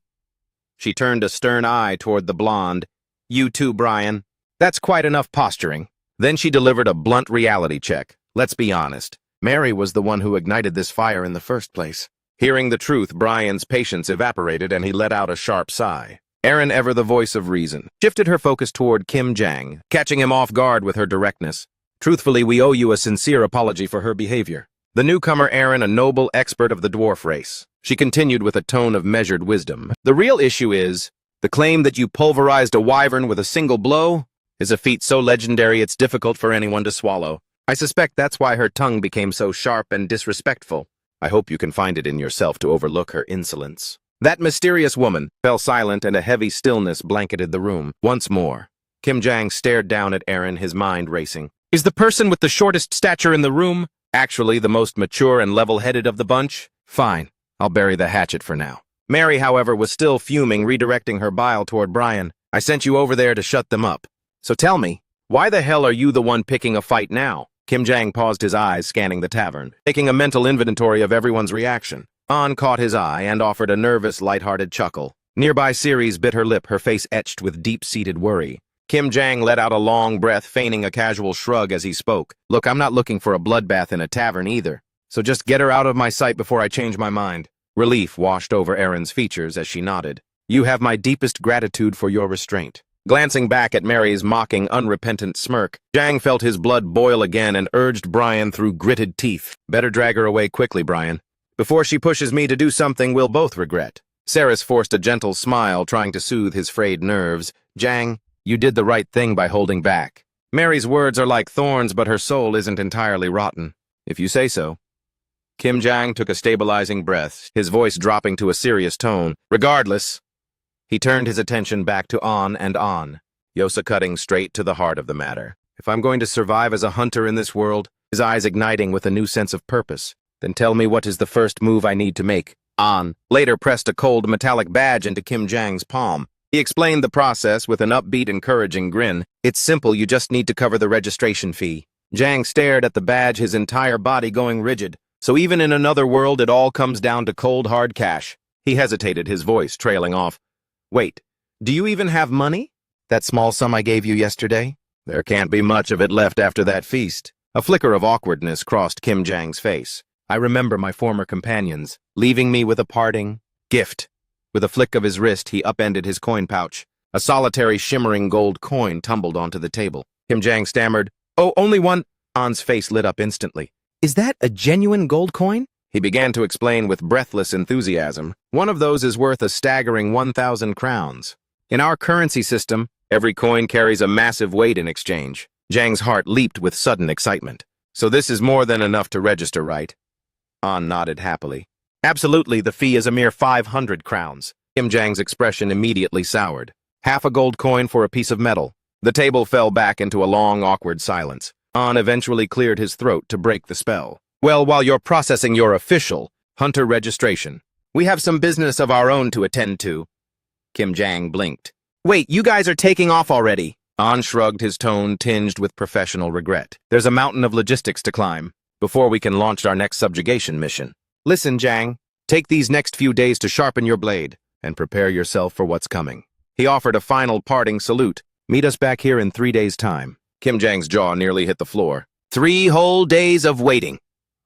She turned a stern eye toward the blonde. You too, Brian. That's quite enough posturing. Then she delivered a blunt reality check. Let's be honest. Mary was the one who ignited this fire in the first place. Hearing the truth, Brian's patience evaporated and he let out a sharp sigh. Erin, ever the voice of reason, shifted her focus toward Kim Jang, catching him off guard with her directness. Truthfully, we owe you a sincere apology for her behavior. The newcomer Erin, a noble expert of the dwarf race. She continued with a tone of measured wisdom. The real issue is, the claim that you pulverized a wyvern with a single blow is a feat so legendary it's difficult for anyone to swallow. I suspect that's why her tongue became so sharp and disrespectful. I hope you can find it in yourself to overlook her insolence. That mysterious woman fell silent and a heavy stillness blanketed the room. Once more, Kim Jang stared down at Erin, his mind racing. Is the person with the shortest stature in the room actually the most mature and level-headed of the bunch? Fine, I'll bury the hatchet for now. Mary, however, was still fuming, redirecting her bile toward Brian. I sent you over there to shut them up. So tell me, why the hell are you the one picking a fight now? Kim Jang paused, his eyes scanning the tavern, taking a mental inventory of everyone's reaction. An caught his eye and offered a nervous, light-hearted chuckle. Nearby Ceres bit her lip, her face etched with deep-seated worry. Kim Jang let out a long breath, feigning a casual shrug as he spoke. Look, I'm not looking for a bloodbath in a tavern either, so just get her out of my sight before I change my mind. Relief washed over Erin's features as she nodded. You have my deepest gratitude for your restraint. Glancing back at Mary's mocking, unrepentant smirk, Jang felt his blood boil again and urged Brian through gritted teeth. Better drag her away quickly, Brian. Before she pushes me to do something we'll both regret. Ceres forced a gentle smile, trying to soothe his frayed nerves. Jang, you did the right thing by holding back. Mary's words are like thorns, but her soul isn't entirely rotten. If you say so. Kim Jang took a stabilizing breath, his voice dropping to a serious tone. Regardless, he turned his attention back to An and An, Yosa cutting straight to the heart of the matter. If I'm going to survive as a hunter in this world, his eyes igniting with a new sense of purpose, then tell me what is the first move I need to make. An later pressed a cold metallic badge into Kim Jang's palm. He explained the process with an upbeat, encouraging grin. It's simple, you just need to cover the registration fee. Jang stared at the badge, his entire body going rigid. So even in another world, it all comes down to cold, hard cash. He hesitated, his voice trailing off. Wait, do you even have money? That small sum I gave you yesterday? There can't be much of it left after that feast. A flicker of awkwardness crossed Kim Jang's face. I remember my former companions, leaving me with a parting gift. With a flick of his wrist, he upended his coin pouch. A solitary, shimmering gold coin tumbled onto the table. Kim Jang stammered, Oh, only one. An's face lit up instantly. Is that a genuine gold coin? He began to explain with breathless enthusiasm. One of those is worth a staggering 1,000 crowns. In our currency system, every coin carries a massive weight in exchange. Jang's heart leaped with sudden excitement. So this is more than enough to register, right? An nodded happily. Absolutely, the fee is a mere 500 crowns. Kim Jang's expression immediately soured. Half a gold coin for a piece of metal. The table fell back into a long, awkward silence. An eventually cleared his throat to break the spell. Well, while you're processing your official hunter registration, we have some business of our own to attend to. Kim Jang blinked. Wait, you guys are taking off already? An shrugged, his tone tinged with professional regret. There's a mountain of logistics to climb before we can launch our next subjugation mission. Listen, Jang, take these next few days to sharpen your blade and prepare yourself for what's coming. He offered a final parting salute. Meet us back here in 3 days' time. Kim Jang's jaw nearly hit the floor. 3 whole days of waiting.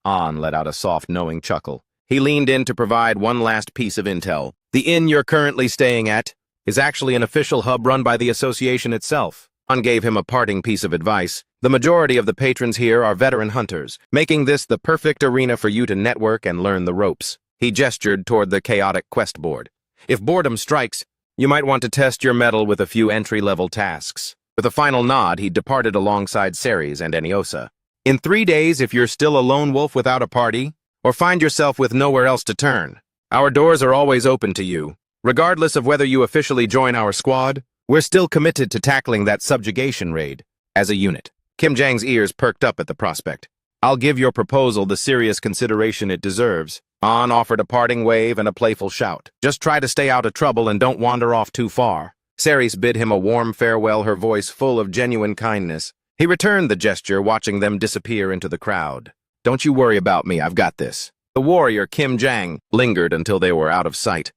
An let out a soft, knowing chuckle. He leaned in to provide one last piece of intel. The inn you're currently staying at is actually an official hub run by the association itself. An gave him a parting piece of advice. The majority of the patrons here are veteran hunters, making this the perfect arena for you to network and learn the ropes. He gestured toward the chaotic quest board. If boredom strikes, you might want to test your mettle with a few entry-level tasks. With a final nod, he departed alongside Ceres and Eniosa. In 3 days, if you're still a lone wolf without a party, or find yourself with nowhere else to turn, our doors are always open to you. Regardless of whether you officially join our squad, we're still committed to tackling that subjugation raid as a unit. Kim Jang's ears perked up at the prospect. I'll give your proposal the serious consideration it deserves. An offered a parting wave and a playful shout. Just try to stay out of trouble and don't wander off too far. Ceres bid him a warm farewell, her voice full of genuine kindness. He returned the gesture, watching them disappear into the crowd. Don't you worry about me, I've got this. The warrior, Kim Jang, lingered until they were out of sight.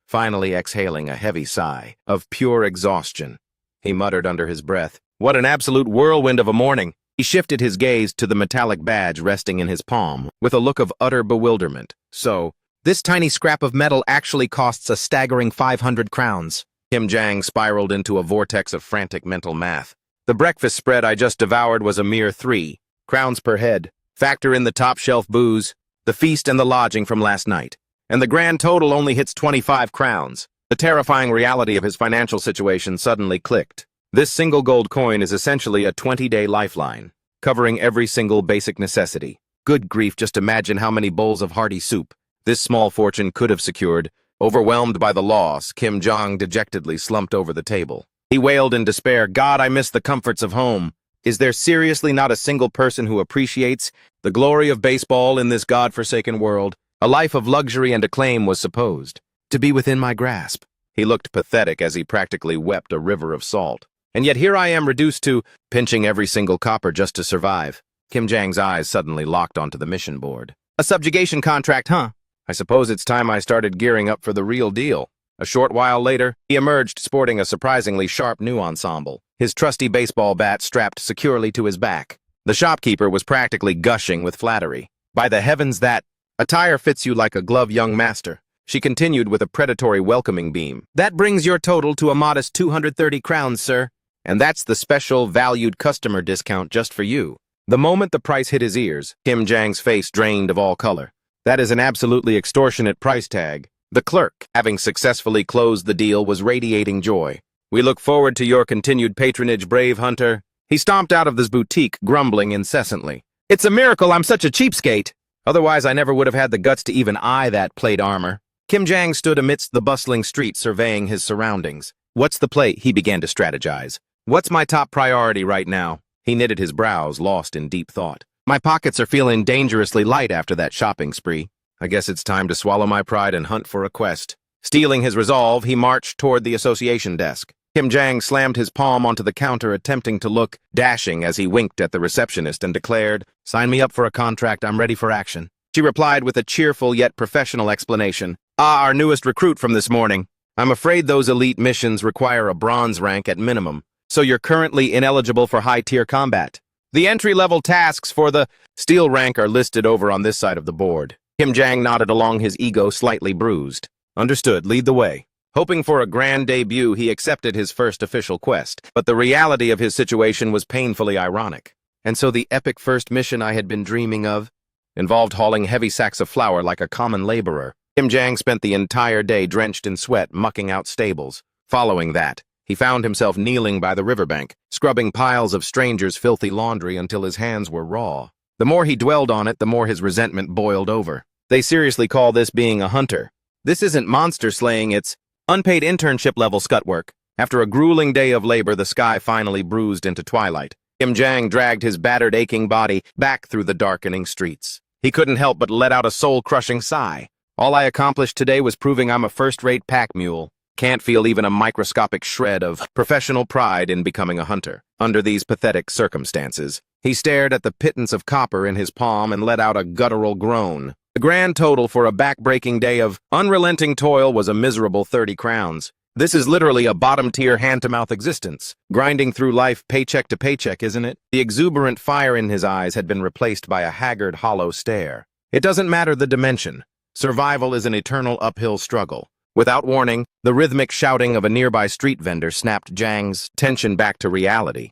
finally exhaling a heavy sigh of pure exhaustion. He muttered under his breath, "What an absolute whirlwind of a morning!" He shifted his gaze to the metallic badge resting in his palm, with a look of utter bewilderment. "So, this tiny scrap of metal actually costs a staggering 500 crowns. Kim Jang spiraled into a vortex of frantic mental math. The breakfast spread I just devoured was a mere 3 crowns per head. Factor in the top-shelf booze, the feast and the lodging from last night, and the grand total only hits 25 crowns. The terrifying reality of his financial situation suddenly clicked. This single gold coin is essentially a 20-day lifeline, covering every single basic necessity. Good grief, just imagine how many bowls of hearty soup this small fortune could have secured. Overwhelmed by the loss, Kim Jong dejectedly slumped over the table. He wailed in despair, "God, I miss the comforts of home. Is there seriously not a single person who appreciates the glory of baseball in this God-forsaken world? A life of luxury and acclaim was supposed to be within my grasp." He looked pathetic as he practically wept a river of salt. And yet here I am reduced to pinching every single copper just to survive. Kim Jang's eyes suddenly locked onto the mission board. "A subjugation contract, huh? I suppose it's time I started gearing up for the real deal." A short while later, he emerged sporting a surprisingly sharp new ensemble, his trusty baseball bat strapped securely to his back. The shopkeeper was practically gushing with flattery. "By the heavens, that attire fits you like a glove, young master." She continued with a predatory welcoming beam. "That brings your total to a modest 230 crowns, sir. And that's the special valued customer discount just for you." The moment the price hit his ears, Kim Jang's face drained of all color. "That is an absolutely extortionate price tag." The clerk, having successfully closed the deal, was radiating joy. "We look forward to your continued patronage, brave hunter." He stomped out of this boutique, grumbling incessantly. "It's a miracle I'm such a cheapskate. Otherwise I never would have had the guts to even eye that plate armor." Kim Jang stood amidst the bustling street surveying his surroundings. "What's the play?" he began to strategize. "What's my top priority right now?" He knitted his brows, lost in deep thought. "My pockets are feeling dangerously light after that shopping spree. I guess it's time to swallow my pride and hunt for a quest." Steeling his resolve, he marched toward the association desk. Kim Jang slammed his palm onto the counter, attempting to look dashing as he winked at the receptionist and declared, "Sign me up for a contract, I'm ready for action." She replied with a cheerful yet professional explanation. "Ah, our newest recruit from this morning. I'm afraid those elite missions require a bronze rank at minimum, so you're currently ineligible for high-tier combat. The entry-level tasks for the steel rank are listed over on this side of the board." Kim Jang nodded along, his ego slightly bruised. "Understood, lead the way." Hoping for a grand debut, he accepted his first official quest, but the reality of his situation was painfully ironic. And so the epic first mission I had been dreaming of involved hauling heavy sacks of flour like a common laborer. Kim Jang spent the entire day drenched in sweat, mucking out stables. Following that, he found himself kneeling by the riverbank, scrubbing piles of strangers' filthy laundry until his hands were raw. The more he dwelled on it, the more his resentment boiled over. They seriously call this being a hunter. This isn't monster slaying, it's unpaid internship-level scut work. After a grueling day of labor, the sky finally bruised into twilight. Kim Jang dragged his battered, aching body back through the darkening streets. He couldn't help but let out a soul-crushing sigh. "All I accomplished today was proving I'm a first-rate pack mule. Can't feel even a microscopic shred of professional pride in becoming a hunter." Under these pathetic circumstances, he stared at the pittance of copper in his palm and let out a guttural groan. The grand total for a back-breaking day of unrelenting toil was a miserable 30 crowns. This is literally a bottom-tier hand-to-mouth existence, grinding through life paycheck to paycheck, isn't it? The exuberant fire in his eyes had been replaced by a haggard, hollow stare. It doesn't matter the dimension. Survival is an eternal uphill struggle. Without warning, the rhythmic shouting of a nearby street vendor snapped Jang's tension back to reality.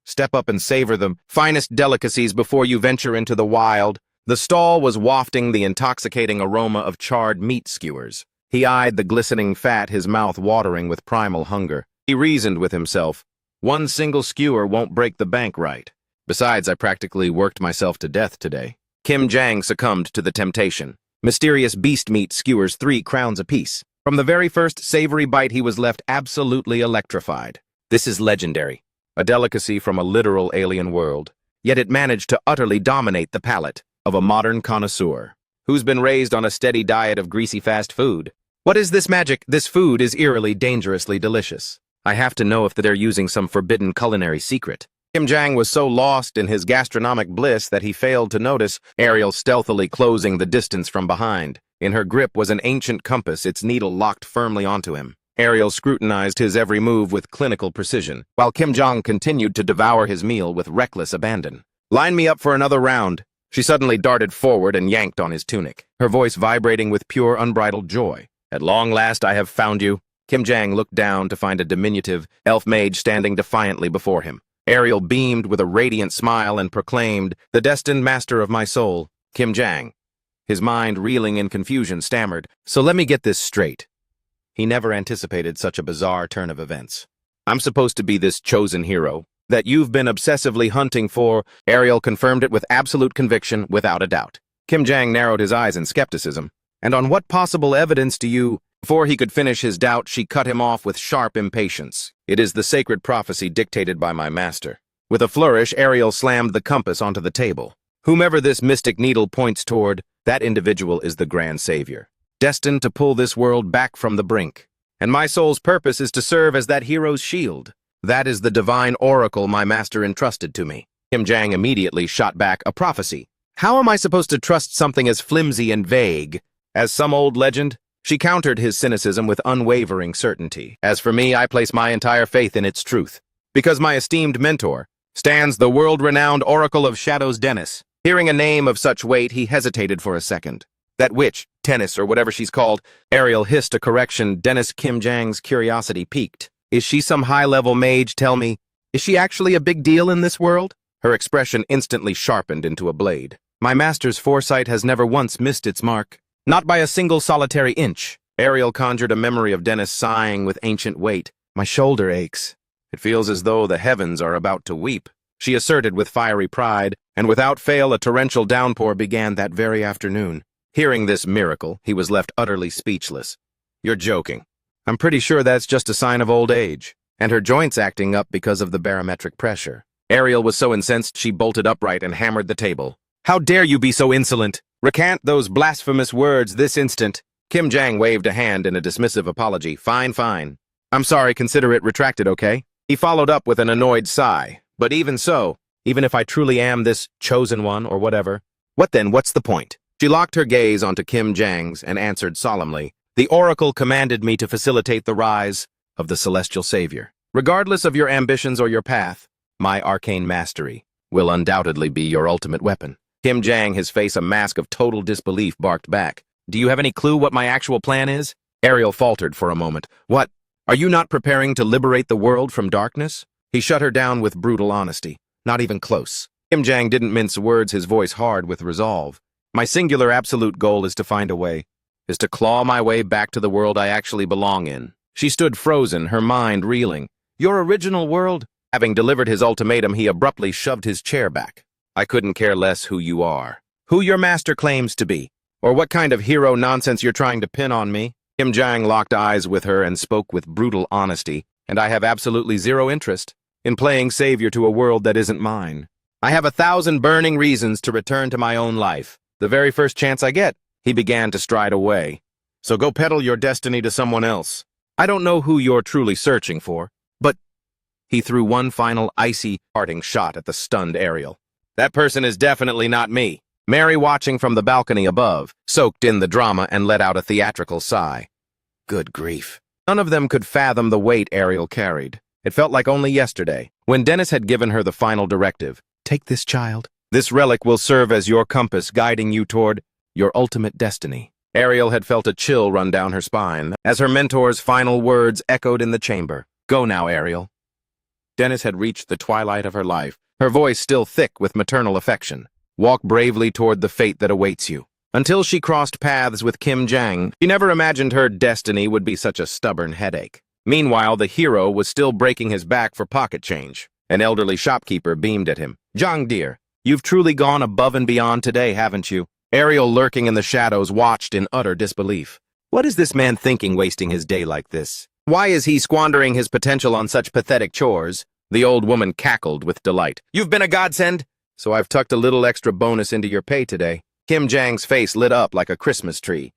"Step up and savor the finest delicacies before you venture into the wild." The stall was wafting the intoxicating aroma of charred meat skewers. He eyed the glistening fat, his mouth watering with primal hunger. He reasoned with himself, "One single skewer won't break the bank, right? Besides, I practically worked myself to death today." Kim Jang succumbed to the temptation. Mysterious beast meat skewers 3 crowns apiece. From the very first savory bite, he was left absolutely electrified. This is legendary, a delicacy from a literal alien world. Yet it managed to utterly dominate the palate of a modern connoisseur who's been raised on a steady diet of greasy fast food. What is this magic? This food is eerily, dangerously delicious. I have to know if they're using some forbidden culinary secret. Kim Jang was so lost in his gastronomic bliss that he failed to notice Ariel stealthily closing the distance from behind. In her grip was an ancient compass, its needle locked firmly onto him. Ariel scrutinized his every move with clinical precision, while Kim Jong continued to devour his meal with reckless abandon. "Line me up for another round." She suddenly darted forward and yanked on his tunic, her voice vibrating with pure, unbridled joy. "At long last I have found you." Kim Jang looked down to find a diminutive elf mage standing defiantly before him. Ariel beamed with a radiant smile and proclaimed, "The destined master of my soul, Kim Jang." His mind, reeling in confusion, stammered, "So let me get this straight." He never anticipated such a bizarre turn of events. "I'm supposed to be this chosen hero that you've been obsessively hunting for." Ariel confirmed it with absolute conviction, without a doubt. Kim Jang narrowed his eyes in skepticism. "And on what possible evidence do you—" Before he could finish his doubt, she cut him off with sharp impatience. "It is the sacred prophecy dictated by my master." With a flourish, Ariel slammed the compass onto the table. "Whomever this mystic needle points toward, that individual is the grand savior, destined to pull this world back from the brink. And my soul's purpose is to serve as that hero's shield. That is the divine oracle my master entrusted to me." Kim Jang immediately shot back, "A prophecy? How am I supposed to trust something as flimsy and vague as some old legend?" She countered his cynicism with unwavering certainty. "As for me, I place my entire faith in its truth, because my esteemed mentor stands the world-renowned Oracle of Shadows, Dennis." Hearing a name of such weight, he hesitated for a second. "That witch, Tennis, or whatever she's called." Ariel hissed a correction. Dennis. Kim Jang's curiosity piqued. "Is she some high-level mage? Tell me, is she actually a big deal in this world?" Her expression instantly sharpened into a blade. "My master's foresight has never once missed its mark. Not by a single solitary inch." Ariel conjured a memory of Dennis sighing with ancient weight. "My shoulder aches. It feels as though the heavens are about to weep," she asserted with fiery pride, and without fail a torrential downpour began that very afternoon. Hearing this miracle, he was left utterly speechless. "You're joking. I'm pretty sure that's just a sign of old age, and her joints acting up because of the barometric pressure." Ariel was so incensed she bolted upright and hammered the table. "How dare you be so insolent? Recant those blasphemous words this instant." Kim Jang waved a hand in a dismissive apology. "Fine, fine. I'm sorry, consider it retracted, okay?" He followed up with an annoyed sigh. "But even so, even if I truly am this chosen one or whatever, what then? What's the point?" She locked her gaze onto Kim Jang's and answered solemnly, "The oracle commanded me to facilitate the rise of the celestial savior. Regardless of your ambitions or your path, my arcane mastery will undoubtedly be your ultimate weapon." Kim Jang, his face a mask of total disbelief, barked back, "Do you have any clue what my actual plan is?" Ariel faltered for a moment. "What? Are you not preparing to liberate the world from darkness?" He shut her down with brutal honesty. "Not even close." Kim Jang didn't mince words, his voice hard with resolve. "My singular absolute goal is to find a way, is to claw my way back to the world I actually belong in." She stood frozen, her mind reeling. "Your original world?" Having delivered his ultimatum, he abruptly shoved his chair back. "I couldn't care less who you are, who your master claims to be, or what kind of hero nonsense you're trying to pin on me." Kim Jang locked eyes with her and spoke with brutal honesty. "And I have absolutely zero interest in playing savior to a world that isn't mine. I have 1,000 burning reasons to return to my own life, the very first chance I get." He began to stride away. "So go peddle your destiny to someone else. I don't know who you're truly searching for, but—" He threw one final icy, parting shot at the stunned Ariel. "That person is definitely not me." Mary, watching from the balcony above, soaked in the drama and let out a theatrical sigh. Good grief. None of them could fathom the weight Ariel carried. It felt like only yesterday, when Dennis had given her the final directive. "Take this child. This relic will serve as your compass, guiding you toward your ultimate destiny." Ariel had felt a chill run down her spine as her mentor's final words echoed in the chamber. "Go now, Ariel." Dennis had reached the twilight of her life, her voice still thick with maternal affection. "Walk bravely toward the fate that awaits you." Until she crossed paths with Kim Jang, she never imagined her destiny would be such a stubborn headache. Meanwhile, the hero was still breaking his back for pocket change. An elderly shopkeeper beamed at him. "Jang, dear, you've truly gone above and beyond today, haven't you?" Ariel, lurking in the shadows, watched in utter disbelief. What is this man thinking, wasting his day like this? Why is he squandering his potential on such pathetic chores? The old woman cackled with delight. "You've been a godsend, so I've tucked a little extra bonus into your pay today." Kim Jang's face lit up like a Christmas tree.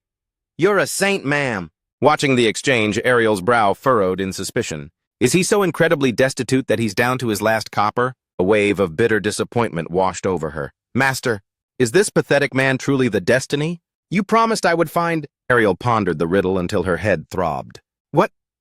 "You're a saint, ma'am." Watching the exchange, Ariel's brow furrowed in suspicion. Is he so incredibly destitute that he's down to his last copper? A wave of bitter disappointment washed over her. "Master, is this pathetic man truly the destiny You promised I would find— Ariel pondered the riddle until her head throbbed.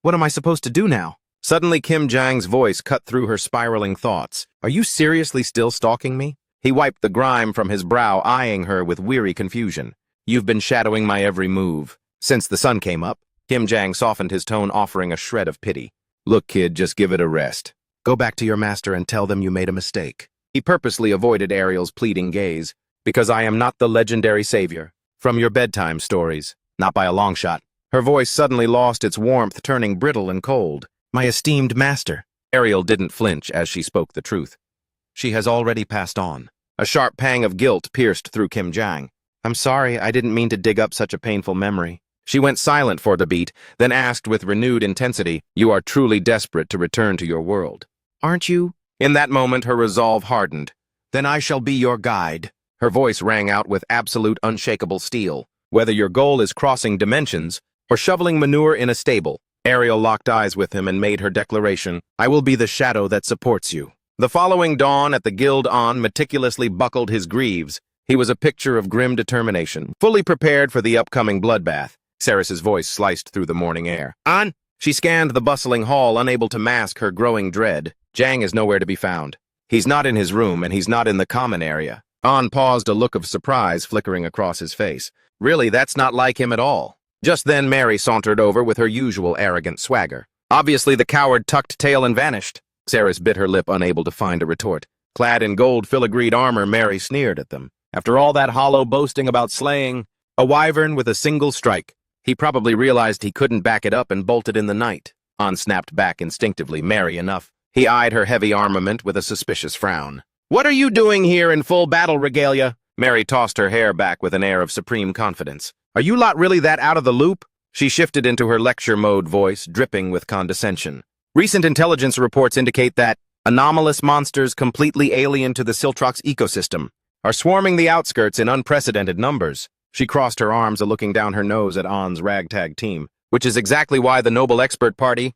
What am I supposed to do now? Suddenly Kim Jang's voice cut through her spiraling thoughts. Are you seriously still stalking me? He wiped the grime from his brow, eyeing her with weary confusion. You've been shadowing my every move. Since the sun came up, Kim Jang softened his tone, offering a shred of pity. Look, kid, just give it a rest. Go back to your master and tell them you made a mistake. He purposely avoided Ariel's pleading gaze. Because I am not the legendary savior from your bedtime stories. Not by a long shot. Her voice suddenly lost its warmth, turning brittle and cold. My esteemed master. Ariel didn't flinch as she spoke the truth. She has already passed on. A sharp pang of guilt pierced through Kim Jang. I'm sorry, I didn't mean to dig up such a painful memory. She went silent for the beat, then asked with renewed intensity, You are truly desperate to return to your world, aren't you? In that moment, her resolve hardened. Then I shall be your guide. Her voice rang out with absolute unshakable steel. Whether your goal is crossing dimensions or shoveling manure in a stable, Ariel locked eyes with him and made her declaration, I will be the shadow that supports you. The following dawn at the guild An meticulously buckled his greaves. He was a picture of grim determination, fully prepared for the upcoming bloodbath. Ceres's voice sliced through the morning air. An! She scanned the bustling hall, unable to mask her growing dread. Jang is nowhere to be found. He's not in his room, and he's not in the common area. An paused, a look of surprise flickering across his face. Really, that's not like him at all. Just then, Mary sauntered over with her usual arrogant swagger. Obviously, the coward tucked tail and vanished. Ceres bit her lip, unable to find a retort. Clad in gold filigreed armor, Mary sneered at them. After all that hollow boasting about slaying a wyvern with a single strike, he probably realized he couldn't back it up and bolted in the night. An snapped back instinctively. Mary enough. He eyed her heavy armament with a suspicious frown. What are you doing here in full battle regalia? Mary tossed her hair back with an air of supreme confidence. Are you lot really that out of the loop? She shifted into her lecture mode voice, dripping with condescension. Recent intelligence reports indicate that anomalous monsters completely alien to the Siltrox ecosystem are swarming the outskirts in unprecedented numbers. She crossed her arms, looking down her nose at An's ragtag team, which is exactly why the Noble Expert Party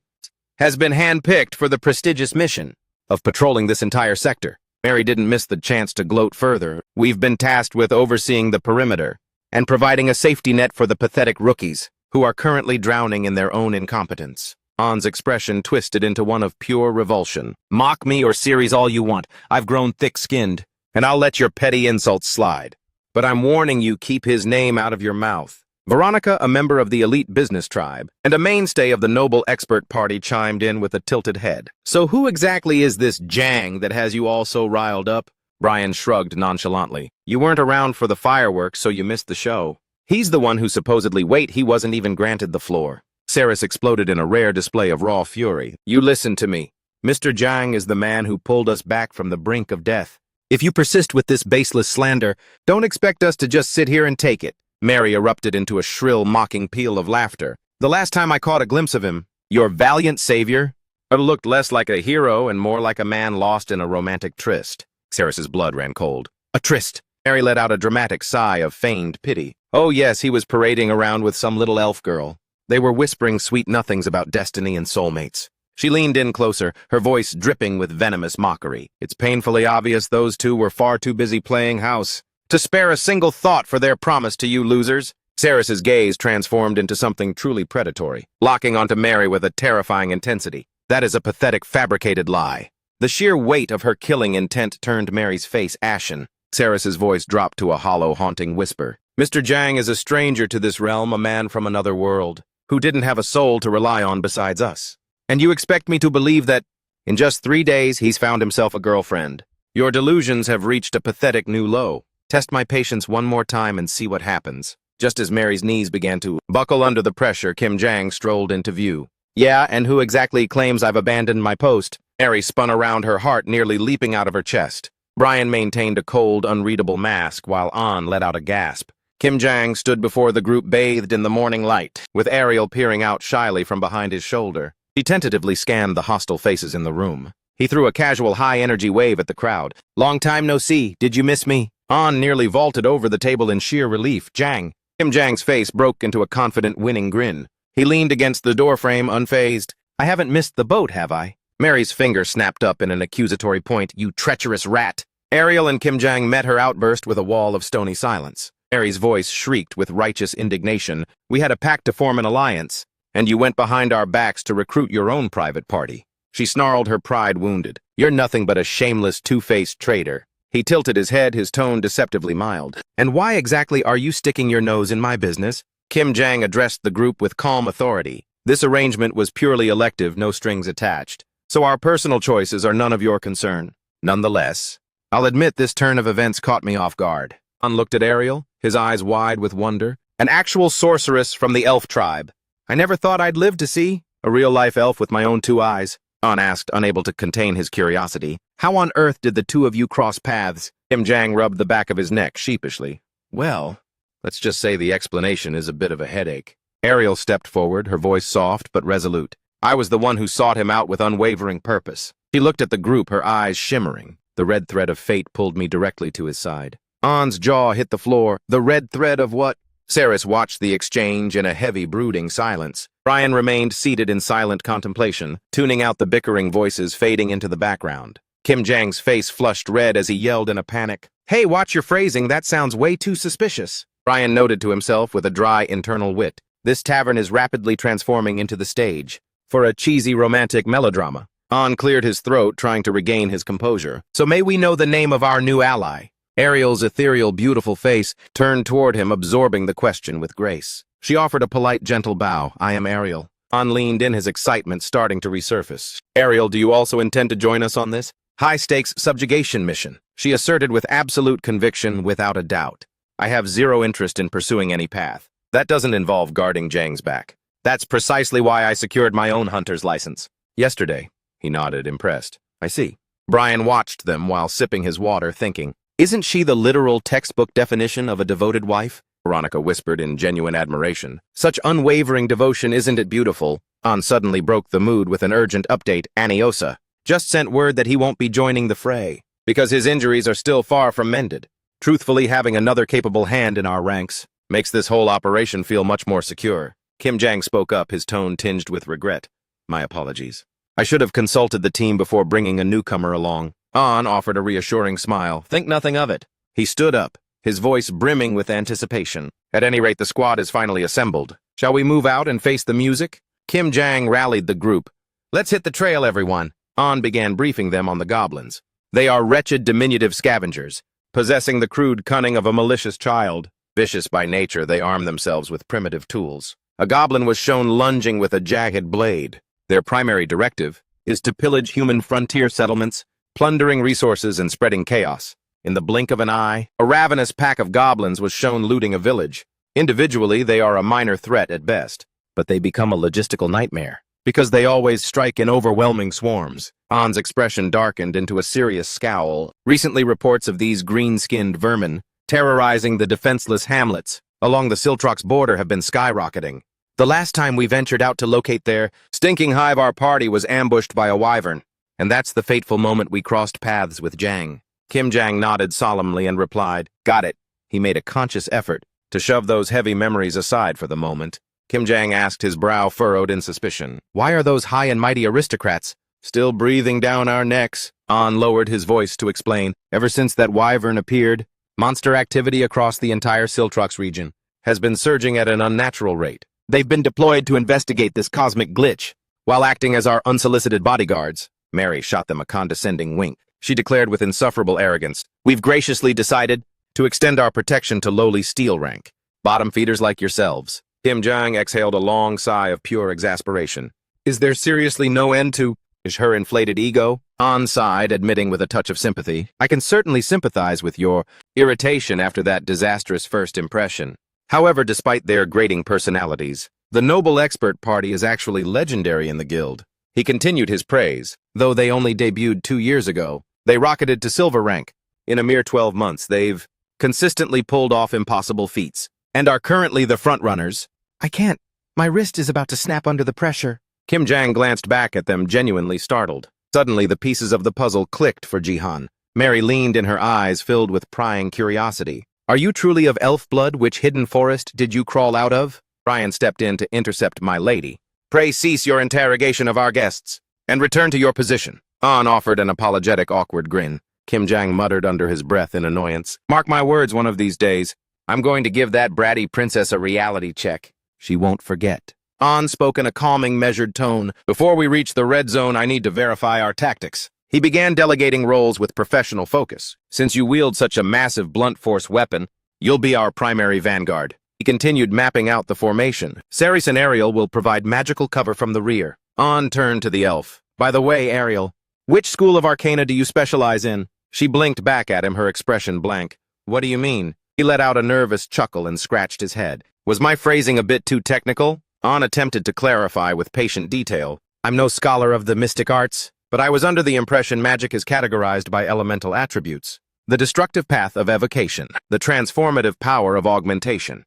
has been handpicked for the prestigious mission of patrolling this entire sector. Mary didn't miss the chance to gloat further. We've been tasked with overseeing the perimeter and providing a safety net for the pathetic rookies who are currently drowning in their own incompetence. An's expression twisted into one of pure revulsion. Mock me or series all you want. I've grown thick-skinned, and I'll let your petty insults slide. But I'm warning you, keep his name out of your mouth. Veronica, a member of the elite business tribe and a mainstay of the Noble Expert Party, chimed in with a tilted head. So who exactly is this Jang that has you all so riled up? Brian shrugged nonchalantly. You weren't around for the fireworks, so you missed the show. He's the one who supposedly— Wait, he wasn't even granted the floor. Ceres exploded in a rare display of raw fury. You listen to me. Mr. Jang is the man who pulled us back from the brink of death. If you persist with this baseless slander, don't expect us to just sit here and take it. Mary erupted into a shrill, mocking peal of laughter. The last time I caught a glimpse of him, your valiant savior, it looked less like a hero and more like a man lost in a romantic tryst. Ceres's blood ran cold. A tryst. Mary let out a dramatic sigh of feigned pity. Oh yes, he was parading around with some little elf girl. They were whispering sweet nothings about destiny and soulmates. She leaned in closer, her voice dripping with venomous mockery. It's painfully obvious those two were far too busy playing house to spare a single thought for their promise to you losers. Ceres's gaze transformed into something truly predatory, locking onto Mary with a terrifying intensity. That is a pathetic, fabricated lie. The sheer weight of her killing intent turned Mary's face ashen. Ceres's voice dropped to a hollow, haunting whisper. Mr. Jang is a stranger to this realm, a man from another world, who didn't have a soul to rely on besides us. And you expect me to believe that in just 3 days he's found himself a girlfriend? Your delusions have reached a pathetic new low. Test my patience one more time and see what happens. Just as Mary's knees began to buckle under the pressure, Kim Jang strolled into view. Yeah, and who exactly claims I've abandoned my post? Mary spun around, her heart nearly leaping out of her chest. Brian maintained a cold, unreadable mask while An let out a gasp. Kim Jang stood before the group bathed in the morning light, with Ariel peering out shyly from behind his shoulder. He tentatively scanned the hostile faces in the room. He threw a casual high-energy wave at the crowd. Long time no see. Did you miss me? An nearly vaulted over the table in sheer relief. Jang. Kim Jang's face broke into a confident, winning grin. He leaned against the doorframe, unfazed. I haven't missed the boat, have I? Mary's finger snapped up in an accusatory point. You treacherous rat. Ariel and Kim Jang met her outburst with a wall of stony silence. Mary's voice shrieked with righteous indignation. We had a pact to form an alliance, and you went behind our backs to recruit your own private party. She snarled, her pride wounded. You're nothing but a shameless, two-faced traitor. He tilted his head, his tone deceptively mild. And why exactly are you sticking your nose in my business? Kim Jang addressed the group with calm authority. This arrangement was purely elective, no strings attached. So our personal choices are none of your concern. Nonetheless, I'll admit this turn of events caught me off guard. An looked at Ariel, his eyes wide with wonder. An actual sorceress from the elf tribe. I never thought I'd live to see a real-life elf with my own two eyes. An asked, unable to contain his curiosity. How on earth did the two of you cross paths? Kim Jang rubbed the back of his neck sheepishly. Well, let's just say the explanation is a bit of a headache. Ariel stepped forward, her voice soft but resolute. I was the one who sought him out with unwavering purpose. She looked at the group, her eyes shimmering. The red thread of fate pulled me directly to his side. An's jaw hit the floor. The red thread of what? Saris watched the exchange in a heavy, brooding silence. Brian remained seated in silent contemplation, tuning out the bickering voices fading into the background. Kim Jang's face flushed red as he yelled in a panic. Hey, watch your phrasing, that sounds way too suspicious. Brian noted to himself with a dry internal wit. This tavern is rapidly transforming into the stage for a cheesy romantic melodrama. An cleared his throat, trying to regain his composure. So may we know the name of our new ally? Ariel's ethereal, beautiful face turned toward him, absorbing the question with grace. She offered a polite, gentle bow. I am Ariel. An leaned in, his excitement starting to resurface. Ariel, do you also intend to join us on this high-stakes subjugation mission? She asserted with absolute conviction, without a doubt. I have zero interest in pursuing any path. That doesn't involve guarding Jang's back. That's precisely why I secured my own hunter's license. Yesterday, he nodded, impressed. I see. Brian watched them while sipping his water, thinking, isn't she the literal textbook definition of a devoted wife? Veronica whispered in genuine admiration. Such unwavering devotion, isn't it beautiful? An suddenly broke the mood with an urgent update. Aniosa just sent word that he won't be joining the fray, because his injuries are still far from mended. Truthfully, having another capable hand in our ranks makes this whole operation feel much more secure. Kim Jang spoke up, his tone tinged with regret. My apologies. I should have consulted the team before bringing a newcomer along. An offered a reassuring smile. Think nothing of it. He stood up, his voice brimming with anticipation. At any rate, the squad is finally assembled. Shall we move out and face the music? Kim Jang rallied the group. Let's hit the trail, everyone. An began briefing them on the goblins. They are wretched, diminutive scavengers, possessing the crude cunning of a malicious child. Vicious by nature, they arm themselves with primitive tools. A goblin was shown lunging with a jagged blade. Their primary directive is to pillage human frontier settlements, plundering resources and spreading chaos. In the blink of an eye, a ravenous pack of goblins was shown looting a village. Individually, they are a minor threat at best, but they become a logistical nightmare, because they always strike in overwhelming swarms. An's expression darkened into a serious scowl. Recently, reports of these green-skinned vermin terrorizing the defenseless hamlets along the Siltrox border have been skyrocketing. The last time we ventured out to locate their stinking hive, our party was ambushed by a wyvern, and that's the fateful moment we crossed paths with Jang. Kim Jang nodded solemnly and replied, Got it. He made a conscious effort to shove those heavy memories aside for the moment. Kim Jang asked, his brow furrowed in suspicion. Why are those high and mighty aristocrats still breathing down our necks? An lowered his voice to explain. Ever since that wyvern appeared, monster activity across the entire Siltrox region has been surging at an unnatural rate. They've been deployed to investigate this cosmic glitch, while acting as our unsolicited bodyguards. Mary shot them a condescending wink. She declared with insufferable arrogance, We've graciously decided to extend our protection to lowly steel rank, bottom feeders like yourselves. Kim Jang exhaled a long sigh of pure exasperation. Is there seriously no end to her inflated ego? An sighed, admitting with a touch of sympathy, I can certainly sympathize with your irritation after that disastrous first impression. However, despite their grating personalities, the noble expert party is actually legendary in the guild. He continued his praise. Though they only debuted 2 years ago, they rocketed to silver rank. In a mere 12 months, they've consistently pulled off impossible feats, and are currently the frontrunners. I can't. My wrist is about to snap under the pressure. Kim Jang glanced back at them, genuinely startled. Suddenly, the pieces of the puzzle clicked for Jihan. Mary leaned in, her eyes filled with prying curiosity. Are you truly of elf blood? Which hidden forest did you crawl out of? Brian stepped in to intercept my lady. Pray cease your interrogation of our guests, and return to your position. An offered an apologetic, awkward grin. Kim Jang muttered under his breath in annoyance. Mark my words, one of these days, I'm going to give that bratty princess a reality check. She won't forget. An spoke in a calming, measured tone. Before we reach the red zone, I need to verify our tactics. He began delegating roles with professional focus. Since you wield such a massive blunt force weapon, you'll be our primary vanguard. He continued mapping out the formation. Ceres and Ariel will provide magical cover from the rear. An turned to the elf. By the way, Ariel, which school of arcana do you specialize in? She blinked back at him, her expression blank. What do you mean? He let out a nervous chuckle and scratched his head. Was my phrasing a bit too technical? An attempted to clarify with patient detail. I'm no scholar of the mystic arts, but I was under the impression magic is categorized by elemental attributes. The destructive path of evocation, the transformative power of augmentation,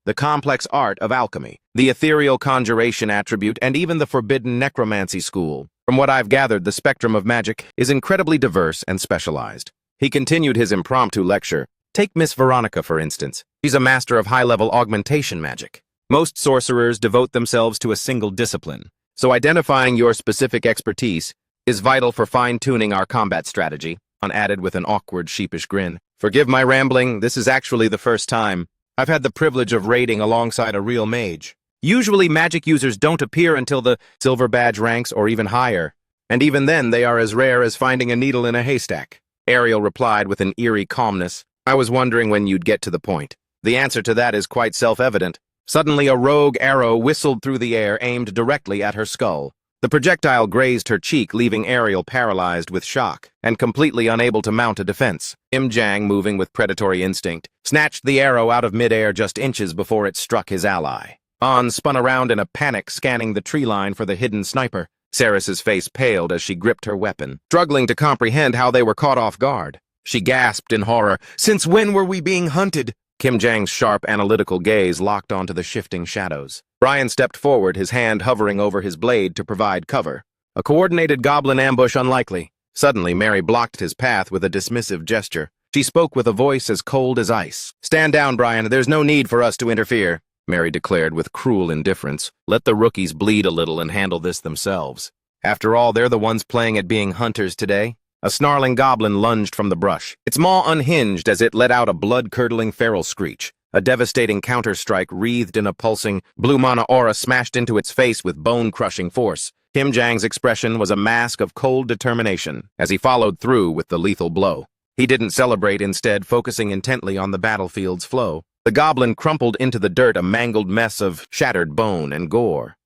the complex art of alchemy, the ethereal conjuration attribute, and even the forbidden necromancy school. From what I've gathered, the spectrum of magic is incredibly diverse and specialized. He continued his impromptu lecture. Take Miss Veronica, for instance. She's a master of high-level augmentation magic. Most sorcerers devote themselves to a single discipline, so identifying your specific expertise is vital for fine-tuning our combat strategy. An added with an awkward, sheepish grin. Forgive my rambling, this is actually the first time I've had the privilege of raiding alongside a real mage. Usually magic users don't appear until the silver badge ranks or even higher, and even then they are as rare as finding a needle in a haystack. Ariel replied with an eerie calmness. I was wondering when you'd get to the point. The answer to that is quite self-evident. Suddenly a rogue arrow whistled through the air, aimed directly at her skull. The projectile grazed her cheek, leaving Ariel paralyzed with shock and completely unable to mount a defense. Jang, moving with predatory instinct, snatched the arrow out of midair just inches before it struck his ally. An spun around in a panic, scanning the tree line for the hidden sniper. Ceres's face paled as she gripped her weapon, struggling to comprehend how they were caught off guard. She gasped in horror. Since when were we being hunted? Jang's sharp, analytical gaze locked onto the shifting shadows. Brian stepped forward, his hand hovering over his blade to provide cover. A coordinated goblin ambush unlikely. Suddenly, Mary blocked his path with a dismissive gesture. She spoke with a voice as cold as ice. Stand down, Brian. There's no need for us to interfere, Mary declared with cruel indifference. Let the rookies bleed a little and handle this themselves. After all, they're the ones playing at being hunters today. A snarling goblin lunged from the brush. Its maw unhinged as it let out a blood-curdling feral screech. A devastating counter-strike wreathed in a pulsing, blue mana aura smashed into its face with bone-crushing force. Jang's expression was a mask of cold determination as he followed through with the lethal blow. He didn't celebrate, instead focusing intently on the battlefield's flow. The goblin crumpled into the dirt, a mangled mess of shattered bone and gore.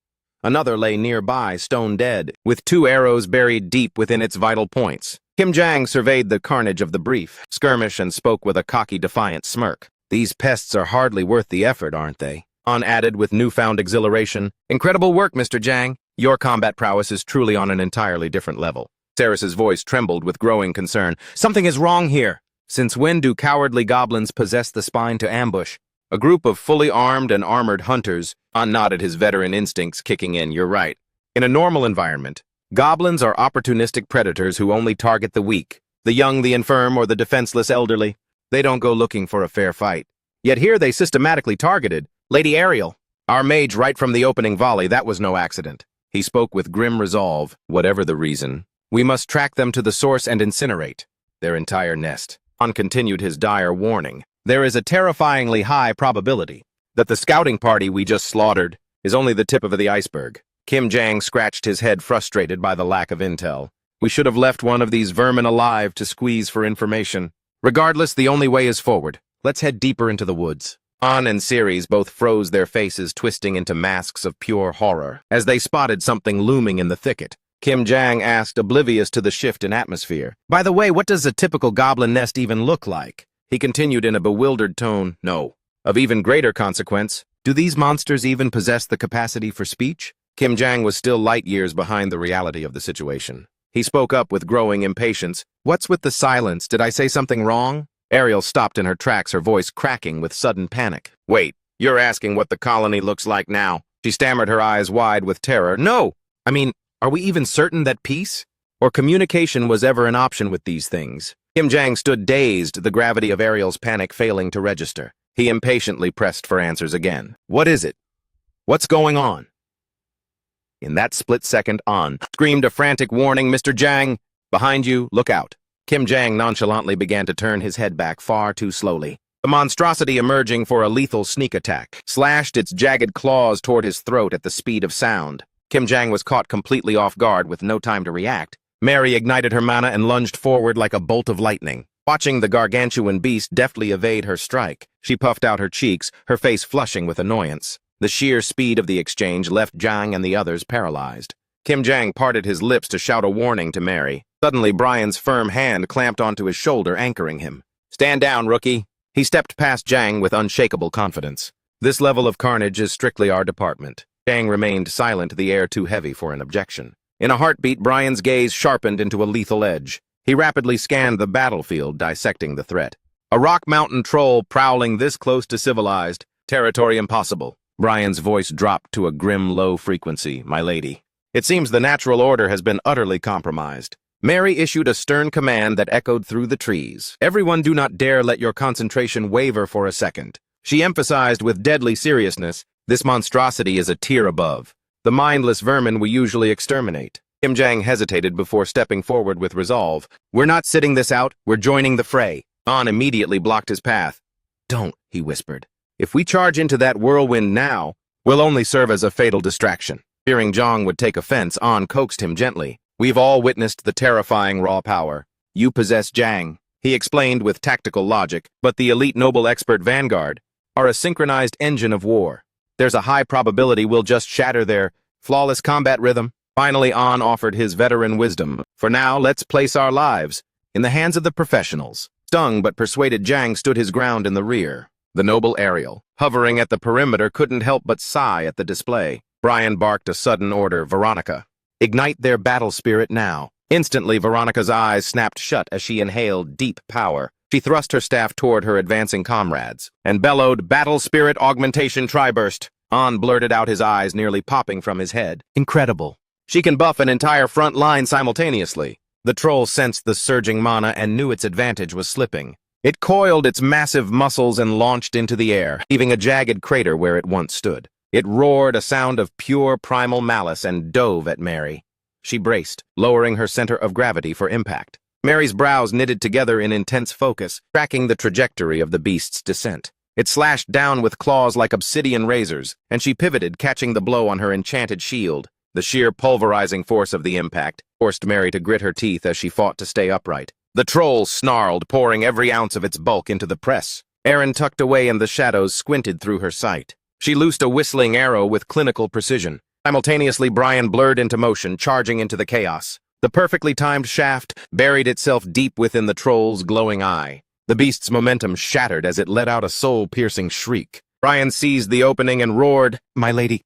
Another lay nearby, stone dead, with 2 arrows buried deep within its vital points. Jang surveyed the carnage of the brief skirmish and spoke with a cocky, defiant smirk. These pests are hardly worth the effort, aren't they? An added with newfound exhilaration. Incredible work, Mr. Jang. Your combat prowess is truly on an entirely different level. Ceres's voice trembled with growing concern. Something is wrong here. Since when do cowardly goblins possess the spine to ambush? A group of fully armed and armored hunters. An nodded, his veteran instincts kicking in. You're right. In a normal environment, goblins are opportunistic predators who only target the weak, the young, the infirm, or the defenseless elderly. They don't go looking for a fair fight. Yet here they systematically targeted Lady Ariel, our mage, right from the opening volley. That was no accident. He spoke with grim resolve. Whatever the reason, we must track them to the source and incinerate their entire nest. An continued his dire warning. There is a terrifyingly high probability that the scouting party we just slaughtered is only the tip of the iceberg. Jang scratched his head, frustrated by the lack of intel. We should have left one of these vermin alive to squeeze for information. Regardless, the only way is forward. Let's head deeper into the woods. An and Ceres both froze, their faces twisting into masks of pure horror as they spotted something looming in the thicket. Jang asked, oblivious to the shift in atmosphere. By the way, what does a typical goblin nest even look like? He continued in a bewildered tone. No. Of even greater consequence, do these monsters even possess the capacity for speech? Jang was still light years behind the reality of the situation. He spoke up with growing impatience. What's with the silence? Did I say something wrong? Ariel stopped in her tracks, her voice cracking with sudden panic. Wait, you're asking what the colony looks like now? She stammered, her eyes wide with terror. No! I mean, are we even certain that peace or communication was ever an option with these things? Jang stood dazed, the gravity of Ariel's panic failing to register. He impatiently pressed for answers again. What is it? What's going on? In that split second, An screamed a frantic warning. Mr. Jang, behind you, look out. Jang nonchalantly began to turn his head back far too slowly. the monstrosity emerging for a lethal sneak attack, slashed its jagged claws toward his throat at the speed of sound. Kim Jang was caught completely off guard with no time to react. Mary ignited her mana and lunged forward like a bolt of lightning. Watching the gargantuan beast deftly evade her strike, she puffed out her cheeks, her face flushing with annoyance. The sheer speed of the exchange left Jang and the others paralyzed. Kim Jang parted his lips to shout a warning to Mary. Suddenly, Brian's firm hand clamped onto his shoulder, anchoring him. "Stand down, rookie." He stepped past Jang with unshakable confidence. "This level of carnage is strictly our department." Jang remained silent, the air too heavy for an objection. In a heartbeat, Brian's gaze sharpened into a lethal edge. He rapidly scanned the battlefield, dissecting the threat. A rock mountain troll prowling this close to civilized. Territory impossible. Brian's voice dropped to a grim low frequency. "My lady. It seems the natural order has been utterly compromised." Mary issued a stern command that echoed through the trees. "Everyone, do not dare let your concentration waver for a second." She emphasized with deadly seriousness, "This monstrosity is a tier above the mindless vermin we usually exterminate." Kim Jang hesitated before stepping forward with resolve. "We're not sitting this out, we're joining the fray." An immediately blocked his path. "Don't," he whispered. "If we charge into that whirlwind now, we'll only serve as a fatal distraction." Fearing Jang would take offense, An coaxed him gently. "We've all witnessed the terrifying raw power. You possess Jang," he explained with tactical logic, "but the elite noble expert vanguard are a synchronized engine of war. There's a high probability we'll just shatter their flawless combat rhythm." Finally, An offered his veteran wisdom. "For now, let's place our lives in the hands of the professionals." Stung but persuaded, Jang stood his ground in the rear. The noble Ariel, hovering at the perimeter, couldn't help but sigh at the display. Brian barked a sudden order. "Veronica, ignite their battle spirit now." Instantly, Veronica's eyes snapped shut as she inhaled deep power. She thrust her staff toward her advancing comrades and bellowed, "Battle spirit augmentation tri-burst." An blurted out, his eyes nearly popping from his head. "Incredible. She can buff an entire front line simultaneously." The troll sensed the surging mana and knew its advantage was slipping. It coiled its massive muscles and launched into the air, leaving a jagged crater where it once stood. It roared a sound of pure primal malice and dove at Mary. She braced, lowering her center of gravity for impact. Mary's brows knitted together in intense focus, tracking the trajectory of the beast's descent. It slashed down with claws like obsidian razors, and she pivoted, catching the blow on her enchanted shield. The sheer pulverizing force of the impact forced Mary to grit her teeth as she fought to stay upright. The troll snarled, pouring every ounce of its bulk into the press. Erin, tucked away in the shadows, squinted through her sight. She loosed a whistling arrow with clinical precision. Simultaneously, Brian blurred into motion, charging into the chaos. The perfectly timed shaft buried itself deep within the troll's glowing eye. The beast's momentum shattered as it let out a soul-piercing shriek. Brian seized the opening and roared, "My lady."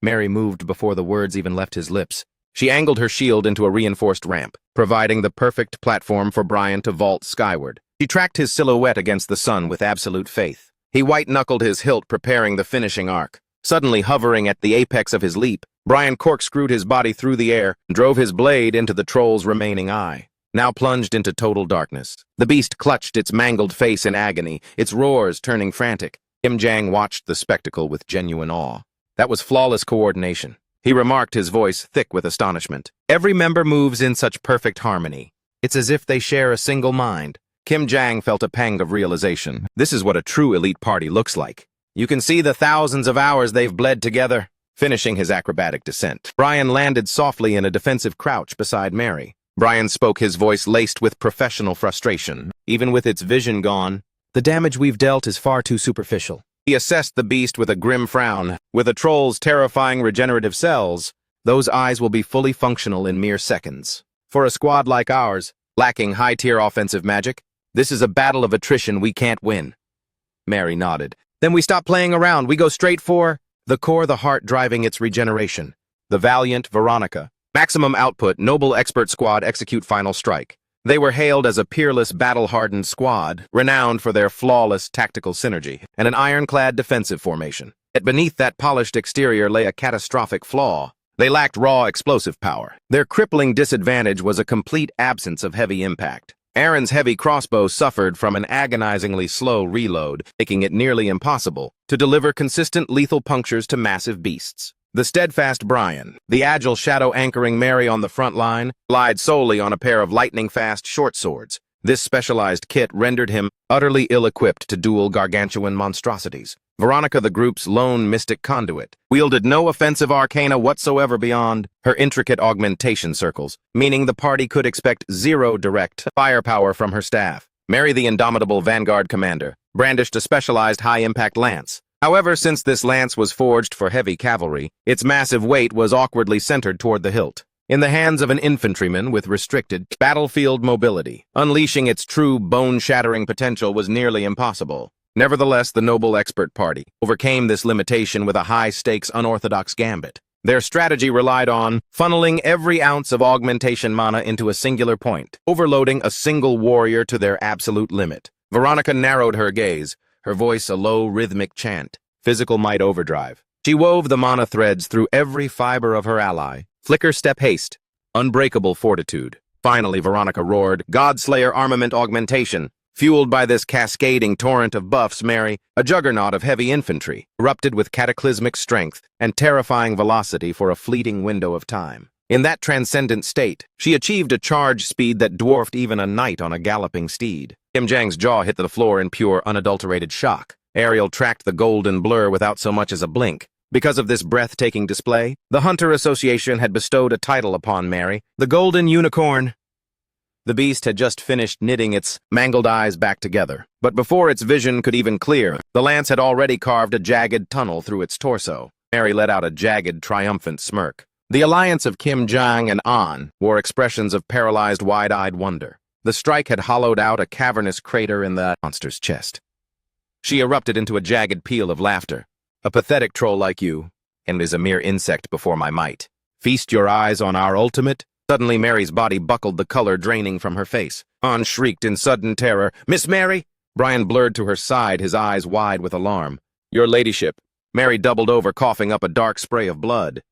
Mary moved before the words even left his lips. She angled her shield into a reinforced ramp, providing the perfect platform for Brian to vault skyward. She tracked his silhouette against the sun with absolute faith. He white-knuckled his hilt, preparing the finishing arc. Suddenly hovering at the apex of his leap, Brian corkscrewed his body through the air and drove his blade into the troll's remaining eye. Now plunged into total darkness. The beast clutched its mangled face in agony, its roars turning frantic. Kim Jang watched the spectacle with genuine awe. That was flawless coordination. He remarked, his voice thick with astonishment. "Every member moves in such perfect harmony. It's as if they share a single mind." Kim Jang felt a pang of realization. This is what a true elite party looks like. You can see the thousands of hours they've bled together. Finishing his acrobatic descent, Brian landed softly in a defensive crouch beside Mary. Brian spoke, his voice laced with professional frustration. "Even with its vision gone, the damage we've dealt is far too superficial." He assessed the beast with a grim frown. "With a troll's terrifying regenerative cells, those eyes will be fully functional in mere seconds. For a squad like ours, lacking high-tier offensive magic, this is a battle of attrition we can't win." Mary nodded. "Then we stop playing around. We go straight for the core, the heart driving its regeneration. The valiant Veronica. Maximum output, noble expert squad execute final strike." They were hailed as a peerless, battle-hardened squad, renowned for their flawless tactical synergy and an ironclad defensive formation. Yet beneath that polished exterior lay a catastrophic flaw. They lacked raw explosive power. Their crippling disadvantage was a complete absence of heavy impact. Aaron's heavy crossbow suffered from an agonizingly slow reload, making it nearly impossible to deliver consistent lethal punctures to massive beasts. The steadfast Brian, the agile shadow anchoring Mary on the front line, relied solely on a pair of lightning-fast short swords. This specialized kit rendered him utterly ill-equipped to duel gargantuan monstrosities. Veronica, the group's lone mystic conduit, wielded no offensive arcana whatsoever beyond her intricate augmentation circles, meaning the party could expect zero direct firepower from her staff. Mary, the indomitable vanguard commander, brandished a specialized high-impact lance. However, since this lance was forged for heavy cavalry, its massive weight was awkwardly centered toward the hilt. In the hands of an infantryman with restricted battlefield mobility, unleashing its true bone-shattering potential was nearly impossible. Nevertheless, the noble expert party overcame this limitation with a high-stakes unorthodox gambit. Their strategy relied on funneling every ounce of augmentation mana into a singular point, overloading a single warrior to their absolute limit. Veronica narrowed her gaze, her voice a low rhythmic chant, physical might overdrive. She wove the mana threads through every fiber of her ally. Flicker, step, haste. Unbreakable fortitude. Finally, Veronica roared, Godslayer armament augmentation. Fueled by this cascading torrent of buffs, Mary, a juggernaut of heavy infantry, erupted with cataclysmic strength and terrifying velocity for a fleeting window of time. In that transcendent state, she achieved a charge speed that dwarfed even a knight on a galloping steed. Kim Jang's jaw hit the floor in pure, unadulterated shock. Ariel tracked the golden blur without so much as a blink. Because of this breathtaking display, the Hunter Association had bestowed a title upon Mary, the Golden Unicorn. The beast had just finished knitting its mangled eyes back together, but before its vision could even clear, the lance had already carved a jagged tunnel through its torso. Mary let out a jagged, triumphant smirk. The alliance of Kim Jang and An wore expressions of paralyzed, wide-eyed wonder. The strike had hollowed out a cavernous crater in the monster's chest. She erupted into a jagged peal of laughter. A pathetic troll like you, and is a mere insect before my might. Feast your eyes on our ultimate? Suddenly Mary's body buckled, the color draining from her face. An shrieked in sudden terror. Miss Mary? Brian blurred to her side, his eyes wide with alarm. Your ladyship. Mary doubled over, coughing up a dark spray of blood.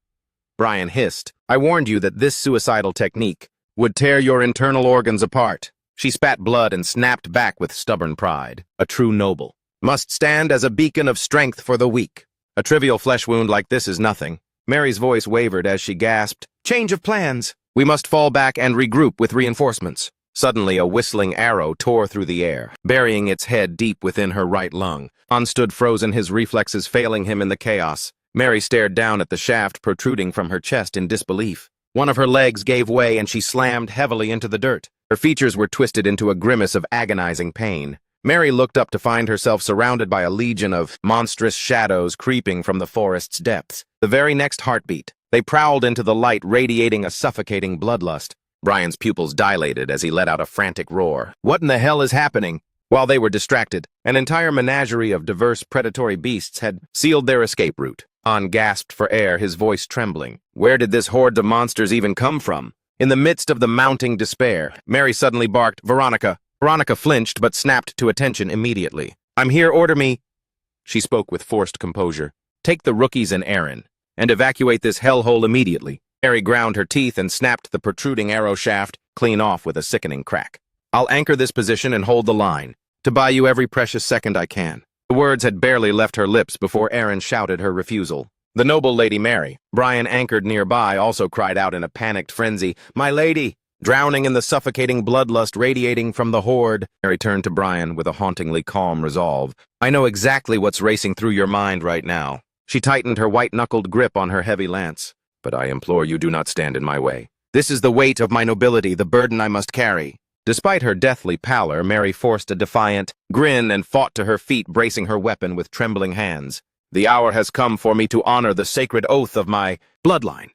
Brian hissed. I warned you that this suicidal technique would tear your internal organs apart. She spat blood and snapped back with stubborn pride. A true noble must stand as a beacon of strength for the weak. A trivial flesh wound like this is nothing. Mary's voice wavered as she gasped, Change of plans! We must fall back and regroup with reinforcements. Suddenly, a whistling arrow tore through the air, burying its head deep within her right lung. An stood frozen, his reflexes failing him in the chaos. Mary stared down at the shaft protruding from her chest in disbelief. One of her legs gave way and she slammed heavily into the dirt. Her features were twisted into a grimace of agonizing pain. Mary looked up to find herself surrounded by a legion of monstrous shadows creeping from the forest's depths. The very next heartbeat, they prowled into the light, radiating a suffocating bloodlust. Brian's pupils dilated as he let out a frantic roar. What in the hell is happening? While they were distracted, an entire menagerie of diverse predatory beasts had sealed their escape route. An gasped for air, his voice trembling. Where did this horde of monsters even come from? In the midst of the mounting despair, Mary suddenly barked, Veronica. Veronica flinched but snapped to attention immediately. I'm here, order me. She spoke with forced composure. Take the rookies and Aaron, and evacuate this hellhole immediately. Mary ground her teeth and snapped the protruding arrow shaft clean off with a sickening crack. I'll anchor this position and hold the line, to buy you every precious second I can. The words had barely left her lips before Aaron shouted her refusal. The noble Lady Mary, Brian anchored nearby, also cried out in a panicked frenzy, My lady! Drowning in the suffocating bloodlust radiating from the horde. Mary turned to Brian with a hauntingly calm resolve. I know exactly what's racing through your mind right now. She tightened her white-knuckled grip on her heavy lance. But I implore you do not stand in my way. This is the weight of my nobility, the burden I must carry. Despite her deathly pallor, Mary forced a defiant grin and fought to her feet, bracing her weapon with trembling hands. The hour has come for me to honor the sacred oath of my bloodline.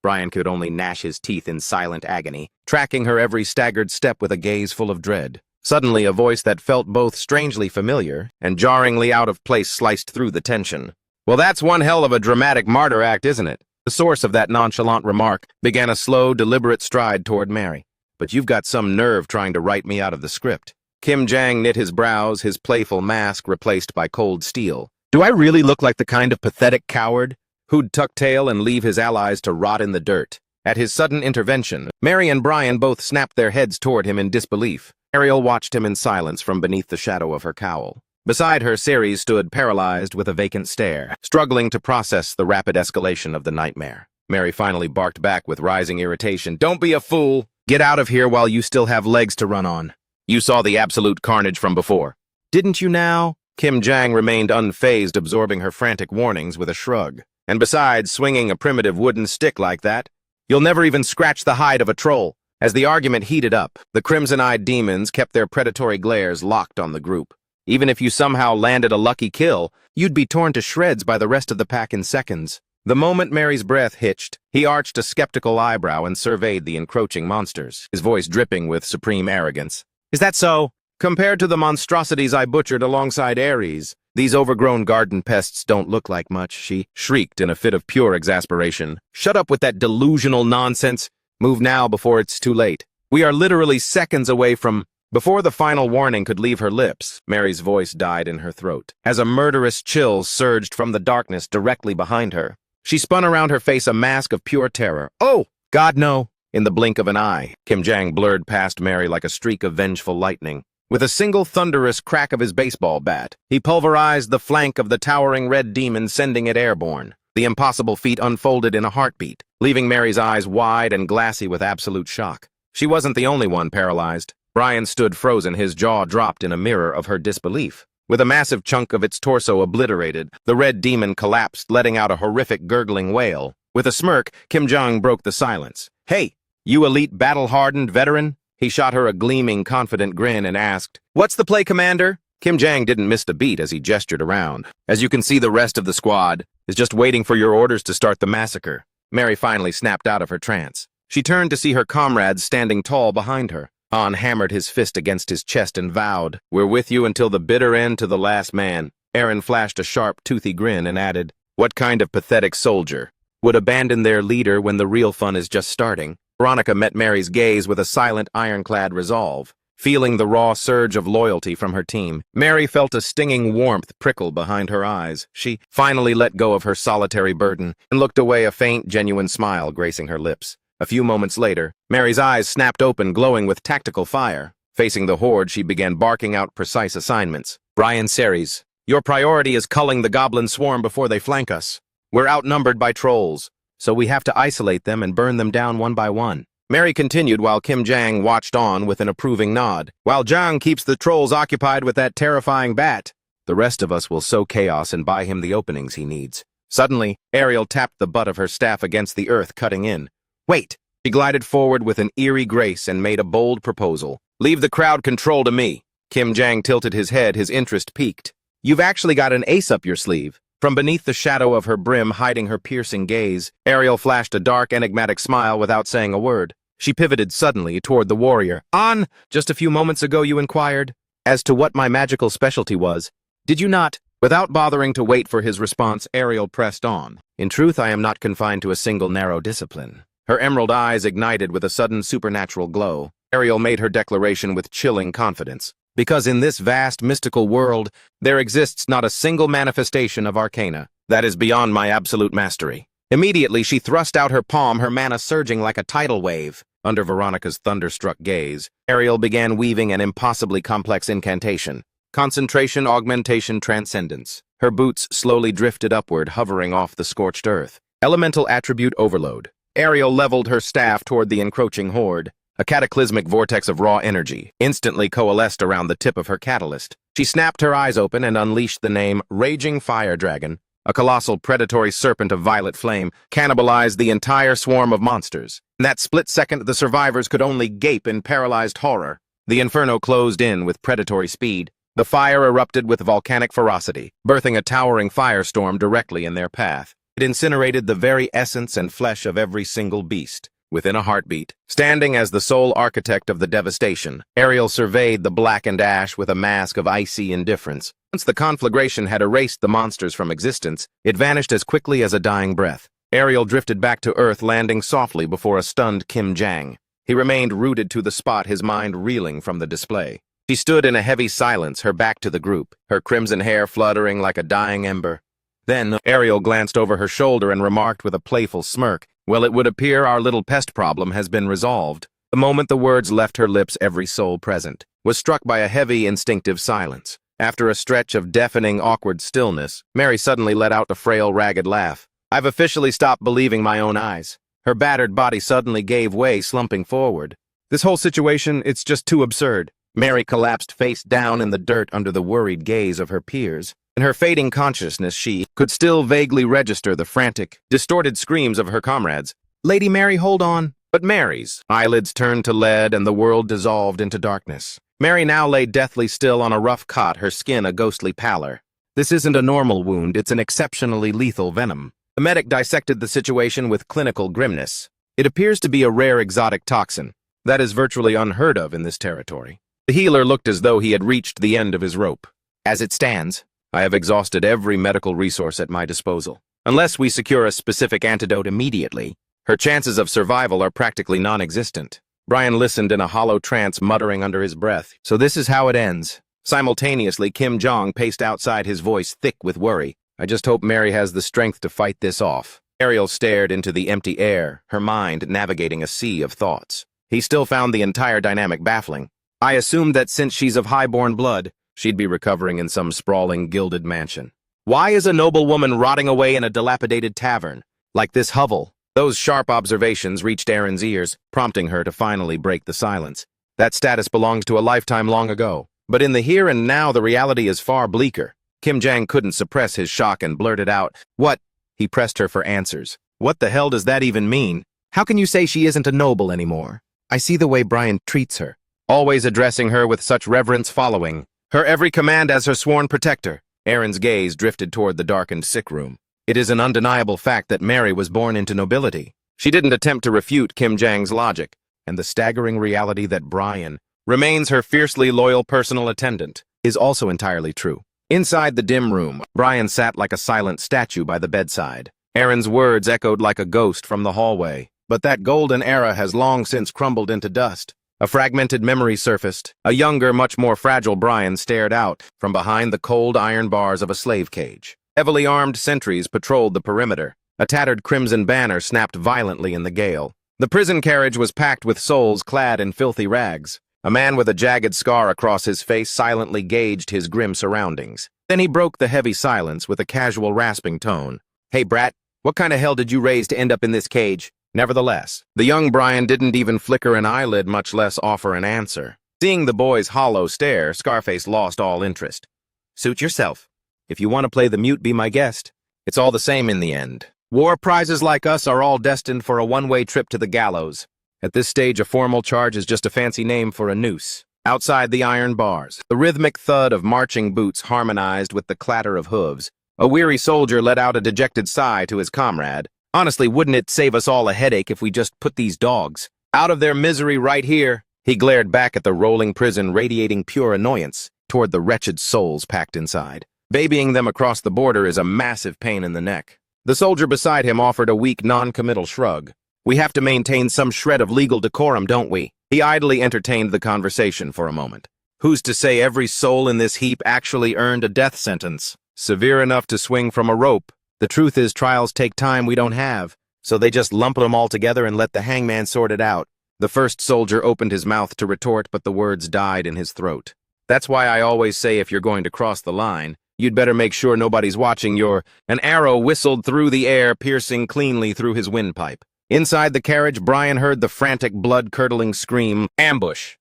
Brian could only gnash his teeth in silent agony, tracking her every staggered step with a gaze full of dread. Suddenly, a voice that felt both strangely familiar and jarringly out of place sliced through the tension. Well, that's one hell of a dramatic martyr act, isn't it? The source of that nonchalant remark began a slow, deliberate stride toward Mary. But you've got some nerve trying to write me out of the script. Kim Jang knit his brows, his playful mask replaced by cold steel. Do I really look like the kind of pathetic coward who'd tuck tail and leave his allies to rot in the dirt? At his sudden intervention, Mary and Brian both snapped their heads toward him in disbelief. Ariel watched him in silence from beneath the shadow of her cowl. Beside her, Ceres stood paralyzed with a vacant stare, struggling to process the rapid escalation of the nightmare. Mary finally barked back with rising irritation. Don't be a fool! Get out of here while you still have legs to run on. You saw the absolute carnage from before. Didn't you now? Kim Jang remained unfazed, absorbing her frantic warnings with a shrug. And besides, swinging a primitive wooden stick like that, you'll never even scratch the hide of a troll. As the argument heated up, the crimson-eyed demons kept their predatory glares locked on the group. Even if you somehow landed a lucky kill, you'd be torn to shreds by the rest of the pack in seconds. The moment Mary's breath hitched, he arched a skeptical eyebrow and surveyed the encroaching monsters, his voice dripping with supreme arrogance. Is that so? Compared to the monstrosities I butchered alongside Ares, these overgrown garden pests don't look like much, she shrieked in a fit of pure exasperation. Shut up with that delusional nonsense. Move now before it's too late. We are literally seconds away from... Before the final warning could leave her lips, Mary's voice died in her throat, as a murderous chill surged from the darkness directly behind her. She spun around her face a mask of pure terror. Oh, God, no! In the blink of an eye, Kim Jang blurred past Mary like a streak of vengeful lightning. With a single thunderous crack of his baseball bat, he pulverized the flank of the towering red demon, sending it airborne. The impossible feat unfolded in a heartbeat, leaving Mary's eyes wide and glassy with absolute shock. She wasn't the only one paralyzed. Brian stood frozen, his jaw dropped in a mirror of her disbelief. With a massive chunk of its torso obliterated, the red demon collapsed, letting out a horrific gurgling wail. With a smirk, Kim Jong broke the silence. Hey, you elite battle-hardened veteran? He shot her a gleaming, confident grin and asked, What's the play, Commander? Kim Jang didn't miss a beat as he gestured around. As you can see, the rest of the squad is just waiting for your orders to start the massacre. Mary finally snapped out of her trance. She turned to see her comrades standing tall behind her. Han hammered his fist against his chest and vowed, We're with you until the bitter end, to the last man. Aaron flashed a sharp, toothy grin and added, What kind of pathetic soldier would abandon their leader when the real fun is just starting? Veronica met Mary's gaze with a silent, ironclad resolve. Feeling the raw surge of loyalty from her team, Mary felt a stinging warmth prickle behind her eyes. She finally let go of her solitary burden and looked away, a faint, genuine smile gracing her lips. A few moments later, Mary's eyes snapped open, glowing with tactical fire. Facing the horde, she began barking out precise assignments. Brian Ceres, your priority is culling the goblin swarm before they flank us. We're outnumbered by trolls, so we have to isolate them and burn them down one by one. Mary continued while Kim Jang watched on with an approving nod. While Jang keeps the trolls occupied with that terrifying bat, the rest of us will sow chaos and buy him the openings he needs. Suddenly, Ariel tapped the butt of her staff against the earth, cutting in. Wait! She glided forward with an eerie grace and made a bold proposal. Leave the crowd control to me. Kim Jang tilted his head, his interest piqued. You've actually got an ace up your sleeve. From beneath the shadow of her brim, hiding her piercing gaze, Ariel flashed a dark, enigmatic smile without saying a word. She pivoted suddenly toward the warrior. On! Just a few moments ago you inquired as to what my magical specialty was. Did you not? Without bothering to wait for his response, Ariel pressed on. In truth, I am not confined to a single narrow discipline. Her emerald eyes ignited with a sudden supernatural glow. Ariel made her declaration with chilling confidence. Because in this vast, mystical world, there exists not a single manifestation of arcana that is beyond my absolute mastery. Immediately, she thrust out her palm, her mana surging like a tidal wave. Under Veronica's thunderstruck gaze, Ariel began weaving an impossibly complex incantation. Concentration, augmentation, transcendence. Her boots slowly drifted upward, hovering off the scorched earth. Elemental attribute overload. Ariel leveled her staff toward the encroaching horde. A cataclysmic vortex of raw energy instantly coalesced around the tip of her catalyst. She snapped her eyes open and unleashed the name Raging Fire Dragon. A colossal predatory serpent of violet flame cannibalized the entire swarm of monsters. In that split second, the survivors could only gape in paralyzed horror. The inferno closed in with predatory speed. The fire erupted with volcanic ferocity, birthing a towering firestorm directly in their path. It incinerated the very essence and flesh of every single beast. Within a heartbeat, standing as the sole architect of the devastation, Ariel surveyed the blackened ash with a mask of icy indifference. Once the conflagration had erased the monsters from existence, it vanished as quickly as a dying breath. Ariel drifted back to Earth, landing softly before a stunned Kim Jang. He remained rooted to the spot, his mind reeling from the display. She stood in a heavy silence, her back to the group, her crimson hair fluttering like a dying ember. Then Ariel glanced over her shoulder and remarked with a playful smirk, Well, it would appear our little pest problem has been resolved. The moment the words left her lips, every soul present was struck by a heavy, instinctive silence. After a stretch of deafening, awkward stillness, Mary suddenly let out a frail, ragged laugh. I've officially stopped believing my own eyes. Her battered body suddenly gave way, slumping forward. This whole situation, it's just too absurd. Mary collapsed face down in the dirt under the worried gaze of her peers. In her fading consciousness, she could still vaguely register the frantic, distorted screams of her comrades. "Lady Mary, hold on." But Mary's eyelids turned to lead and the world dissolved into darkness. Mary now lay deathly still on a rough cot, her skin a ghostly pallor. This isn't a normal wound, it's an exceptionally lethal venom. The medic dissected the situation with clinical grimness. It appears to be a rare exotic toxin. That is virtually unheard of in this territory. The healer looked as though he had reached the end of his rope. As it stands, I have exhausted every medical resource at my disposal. Unless we secure a specific antidote immediately, her chances of survival are practically non-existent. Brian listened in a hollow trance, muttering under his breath. So this is how it ends. Simultaneously, Kim Jong paced outside, his voice thick with worry. I just hope Mary has the strength to fight this off. Ariel stared into the empty air, her mind navigating a sea of thoughts. He still found the entire dynamic baffling. I assumed that since she's of high-born blood, she'd be recovering in some sprawling, gilded mansion. Why is a noble woman rotting away in a dilapidated tavern, like this hovel? Those sharp observations reached Erin's ears, prompting her to finally break the silence. That status belongs to a lifetime long ago. But in the here and now, the reality is far bleaker. Kim Jang couldn't suppress his shock and blurted out, "What?" He pressed her for answers. "What the hell does that even mean? How can you say she isn't a noble anymore? I see the way Brian treats her, always addressing her with such reverence, following her every command as her sworn protector." Erin's gaze drifted toward the darkened sick room. It is an undeniable fact that Mary was born into nobility. She didn't attempt to refute Kim Jang's logic, and the staggering reality that Brian remains her fiercely loyal personal attendant is also entirely true. Inside the dim room, Brian sat like a silent statue by the bedside. Erin's words echoed like a ghost from the hallway. But that golden era has long since crumbled into dust. A fragmented memory surfaced. A younger, much more fragile Brian stared out from behind the cold iron bars of a slave cage. Heavily armed sentries patrolled the perimeter. A tattered crimson banner snapped violently in the gale. The prison carriage was packed with souls clad in filthy rags. A man with a jagged scar across his face silently gauged his grim surroundings. Then he broke the heavy silence with a casual, rasping tone. "Hey, brat, what kind of hell did you raise to end up in this cage?" Nevertheless, the young Brian didn't even flicker an eyelid, much less offer an answer. Seeing the boy's hollow stare, Scarface lost all interest. "Suit yourself. If you want to play the mute, be my guest. It's all the same in the end. War prizes like us are all destined for a one-way trip to the gallows. At this stage, a formal charge is just a fancy name for a noose." Outside the iron bars, the rhythmic thud of marching boots harmonized with the clatter of hooves. A weary soldier let out a dejected sigh to his comrade. "Honestly, wouldn't it save us all a headache if we just put these dogs out of their misery right here?" He glared back at the rolling prison, radiating pure annoyance toward the wretched souls packed inside. Babying them across the border is a massive pain in the neck. The soldier beside him offered a weak, non-committal shrug. "We have to maintain some shred of legal decorum, don't we?" He idly entertained the conversation for a moment. "Who's to say every soul in this heap actually earned a death sentence, severe enough to swing from a rope? The truth is, trials take time we don't have, so they just lump them all together and let the hangman sort it out." The first soldier opened his mouth to retort, but the words died in his throat. "That's why I always say if you're going to cross the line, you'd better make sure nobody's watching your—" An arrow whistled through the air, piercing cleanly through his windpipe. Inside the carriage, Brian heard the frantic, blood-curdling scream, "Ambush!"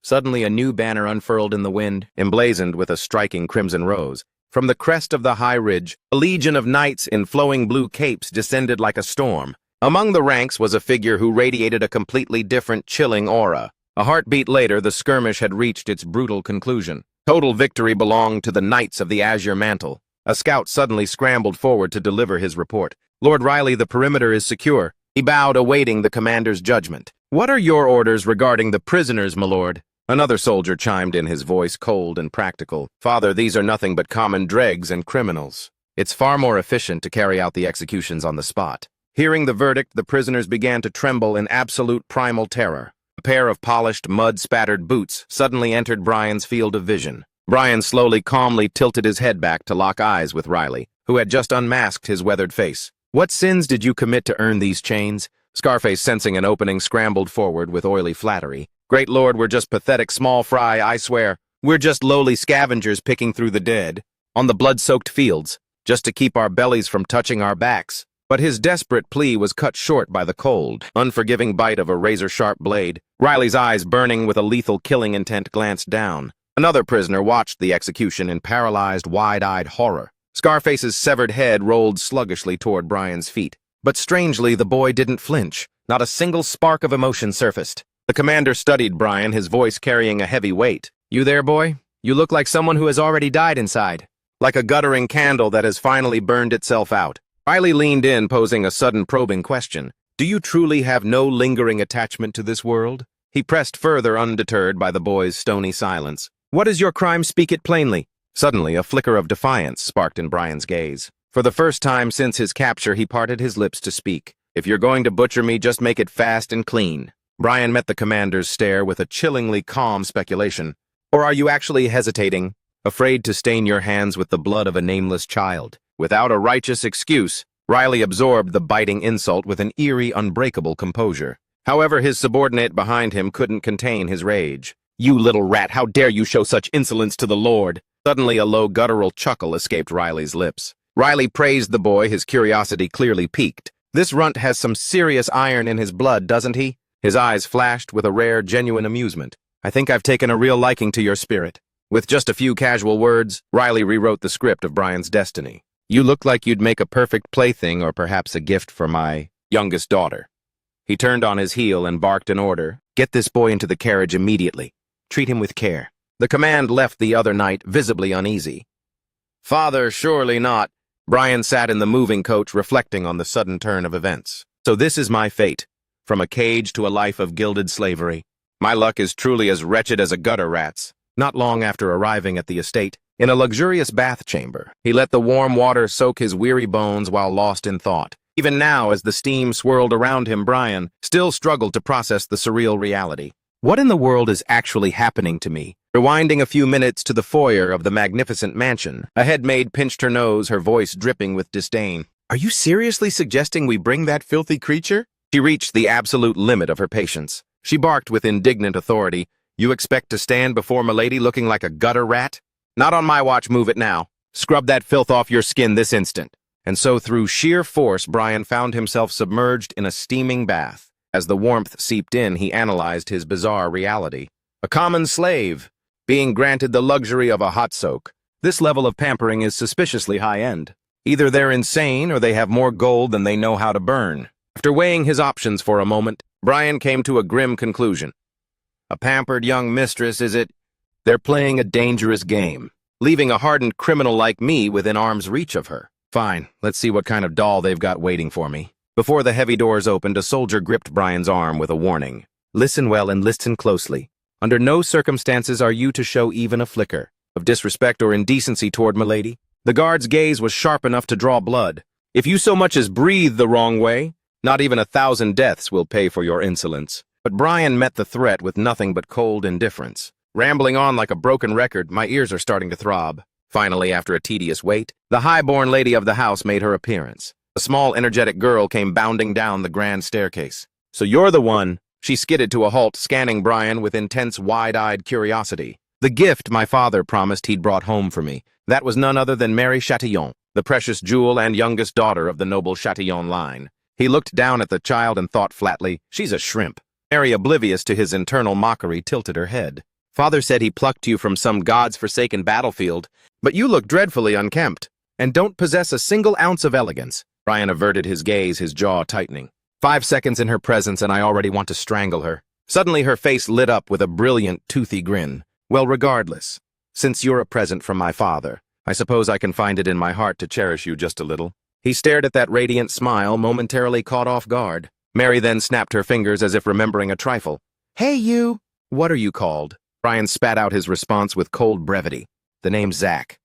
Suddenly, a new banner unfurled in the wind, emblazoned with a striking crimson rose. From the crest of the high ridge, a legion of knights in flowing blue capes descended like a storm. Among the ranks was a figure who radiated a completely different, chilling aura. A heartbeat later, the skirmish had reached its brutal conclusion. Total victory belonged to the Knights of the Azure Mantle. A scout suddenly scrambled forward to deliver his report. "Lord Riley, the perimeter is secure." He bowed, awaiting the commander's judgment. "What are your orders regarding the prisoners, my lord?" Another soldier chimed in, his voice cold and practical. "Father, these are nothing but common dregs and criminals. It's far more efficient to carry out the executions on the spot." Hearing the verdict, the prisoners began to tremble in absolute primal terror. A pair of polished, mud-spattered boots suddenly entered Brian's field of vision. Brian slowly, calmly tilted his head back to lock eyes with Riley, who had just unmasked his weathered face. "What sins did you commit to earn these chains?" Scarface, sensing an opening, scrambled forward with oily flattery. "Great lord, we're just pathetic small fry, I swear. We're just lowly scavengers picking through the dead, on the blood-soaked fields, just to keep our bellies from touching our backs." But his desperate plea was cut short by the cold, unforgiving bite of a razor-sharp blade. Riley's eyes, burning with a lethal killing intent, glanced down. Another prisoner watched the execution in paralyzed, wide-eyed horror. Scarface's severed head rolled sluggishly toward Brian's feet. But strangely, the boy didn't flinch. Not a single spark of emotion surfaced. The commander studied Brian, his voice carrying a heavy weight. "You there, boy? You look like someone who has already died inside. Like a guttering candle that has finally burned itself out." Riley leaned in, posing a sudden probing question. "Do you truly have no lingering attachment to this world?" He pressed further, undeterred by the boy's stony silence. "What is your crime? Speak it plainly." Suddenly, a flicker of defiance sparked in Brian's gaze. For the first time since his capture, he parted his lips to speak. "If you're going to butcher me, just make it fast and clean." Brian met the commander's stare with a chillingly calm speculation. "Or are you actually hesitating, afraid to stain your hands with the blood of a nameless child?" Without a righteous excuse, Riley absorbed the biting insult with an eerie, unbreakable composure. However, his subordinate behind him couldn't contain his rage. "You little rat, how dare you show such insolence to the Lord?" Suddenly, a low, guttural chuckle escaped Riley's lips. Riley praised the boy, his curiosity clearly piqued. "This runt has some serious iron in his blood, doesn't he?" His eyes flashed with a rare, genuine amusement. "I think I've taken a real liking to your spirit." With just a few casual words, Riley rewrote the script of Brian's destiny. "You look like you'd make a perfect plaything or perhaps a gift for my youngest daughter." He turned on his heel and barked an order. "Get this boy into the carriage immediately. Treat him with care." The command left the other knight visibly uneasy. "Father, surely not." Brian sat in the moving coach, reflecting on the sudden turn of events. "So this is my fate, from a cage to a life of gilded slavery. My luck is truly as wretched as a gutter rat's." Not long after arriving at the estate, in a luxurious bath chamber, he let the warm water soak his weary bones while lost in thought. Even now, as the steam swirled around him, Brian still struggled to process the surreal reality. What in the world is actually happening to me? Rewinding a few minutes to the foyer of the magnificent mansion, a head maid pinched her nose, her voice dripping with disdain. "Are you seriously suggesting we bring that filthy creature?" She reached the absolute limit of her patience. She barked with indignant authority. "You expect to stand before Milady looking like a gutter rat? Not on my watch, move it now. Scrub that filth off your skin this instant." And so through sheer force, Brian found himself submerged in a steaming bath. As the warmth seeped in, he analyzed his bizarre reality. A common slave, being granted the luxury of a hot soak. This level of pampering is suspiciously high-end. Either they're insane or they have more gold than they know how to burn. After weighing his options for a moment, Brian came to a grim conclusion. A pampered young mistress, is it? They're playing a dangerous game, leaving a hardened criminal like me within arm's reach of her. Fine, let's see what kind of doll they've got waiting for me. Before the heavy doors opened, a soldier gripped Brian's arm with a warning. "Listen well and listen closely. Under no circumstances are you to show even a flicker of disrespect or indecency toward Milady." The guard's gaze was sharp enough to draw blood. "If you so much as breathe the wrong way, not even 1,000 deaths will pay for your insolence." But Brian met the threat with nothing but cold indifference. Rambling on like a broken record, my ears are starting to throb. Finally, after a tedious wait, the high-born lady of the house made her appearance. A small, energetic girl came bounding down the grand staircase. "So you're the one." She skidded to a halt, scanning Brian with intense, wide-eyed curiosity. "The gift my father promised he'd brought home for me. That was none other than Mary Chatillon, the precious jewel and youngest daughter of the noble Chatillon line." He looked down at the child and thought flatly, "She's a shrimp." Mary, oblivious to his internal mockery, tilted her head. "Father said he plucked you from some god's-forsaken battlefield, but you look dreadfully unkempt, and don't possess a single ounce of elegance." Brian averted his gaze, his jaw tightening. 5 seconds in her presence and I already want to strangle her. Suddenly her face lit up with a brilliant, toothy grin. "Well, regardless, since you're a present from my father, I suppose I can find it in my heart to cherish you just a little." He stared at that radiant smile, momentarily caught off guard. Mary then snapped her fingers as if remembering a trifle. "Hey, you!" "What are you called?" Brian spat out his response with cold brevity. "The name's Zach."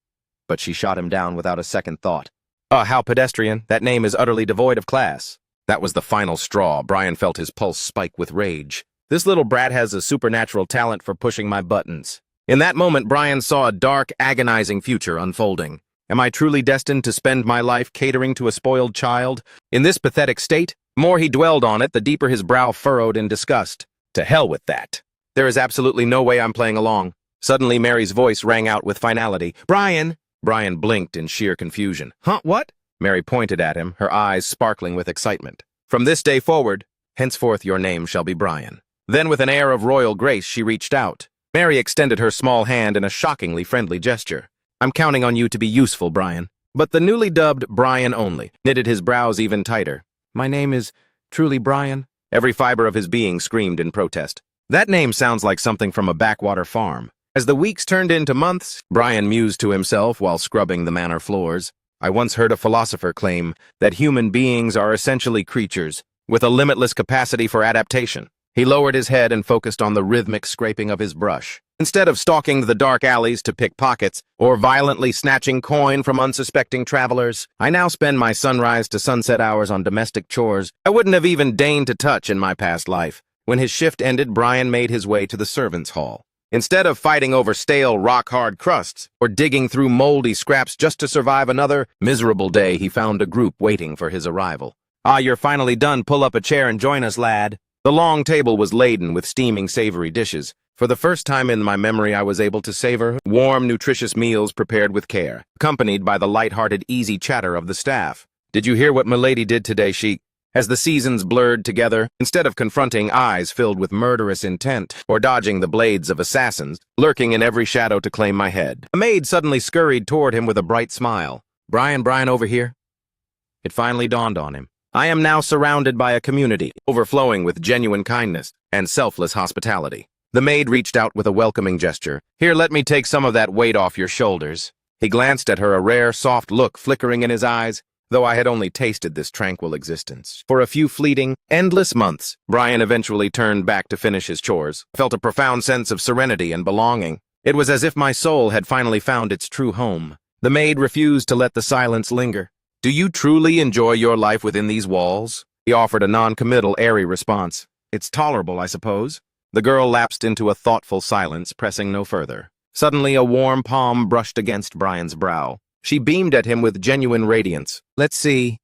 But she shot him down without a second thought. How pedestrian. That name is utterly devoid of class." That was the final straw. Brian felt his pulse spike with rage. This little brat has a supernatural talent for pushing my buttons. In that moment, Brian saw a dark, agonizing future unfolding. Am I truly destined to spend my life catering to a spoiled child? In this pathetic state? The more he dwelled on it, the deeper his brow furrowed in disgust. To hell with that. There is absolutely no way I'm playing along. Suddenly, Mary's voice rang out with finality. "Brian!" Brian blinked in sheer confusion. "Huh, what?" Mary pointed at him, her eyes sparkling with excitement. "From this day forward, henceforth your name shall be Brian." Then with an air of royal grace, she reached out. Mary extended her small hand in a shockingly friendly gesture. "I'm counting on you to be useful, Brian." But the newly dubbed Brian only knitted his brows even tighter. "My name is truly Brian?" Every fiber of his being screamed in protest. "That name sounds like something from a backwater farm." As the weeks turned into months, Brian mused to himself while scrubbing the manor floors. "I once heard a philosopher claim that human beings are essentially creatures with a limitless capacity for adaptation." He lowered his head and focused on the rhythmic scraping of his brush. Instead of stalking the dark alleys to pick pockets or violently snatching coin from unsuspecting travelers, I now spend my sunrise to sunset hours on domestic chores I wouldn't have even deigned to touch in my past life. When his shift ended, Brian made his way to the servants' hall. Instead of fighting over stale, rock-hard crusts or digging through moldy scraps just to survive another miserable day, he found a group waiting for his arrival. "Ah, you're finally done. Pull up a chair and join us, lad." The long table was laden with steaming, savory dishes. For the first time in my memory, I was able to savor warm, nutritious meals prepared with care, accompanied by the light-hearted, easy chatter of the staff. "Did you hear what Milady did today, Sheik?" As the seasons blurred together, instead of confronting eyes filled with murderous intent or dodging the blades of assassins, lurking in every shadow to claim my head, a maid suddenly scurried toward him with a bright smile. Brian, over here." It finally dawned on him. I am now surrounded by a community, overflowing with genuine kindness and selfless hospitality. The maid reached out with a welcoming gesture. "Here, let me take some of that weight off your shoulders." He glanced at her, a rare, soft look flickering in his eyes, though I had only tasted this tranquil existence for a few fleeting, endless months. Brian eventually turned back to finish his chores. I felt a profound sense of serenity and belonging. It was as if my soul had finally found its true home. The maid refused to let the silence linger. "Do you truly enjoy your life within these walls?" He offered a non-committal, airy response. "It's tolerable, I suppose." The girl lapsed into a thoughtful silence, pressing no further. Suddenly, a warm palm brushed against Brian's brow. She beamed at him with genuine radiance. "Let's see."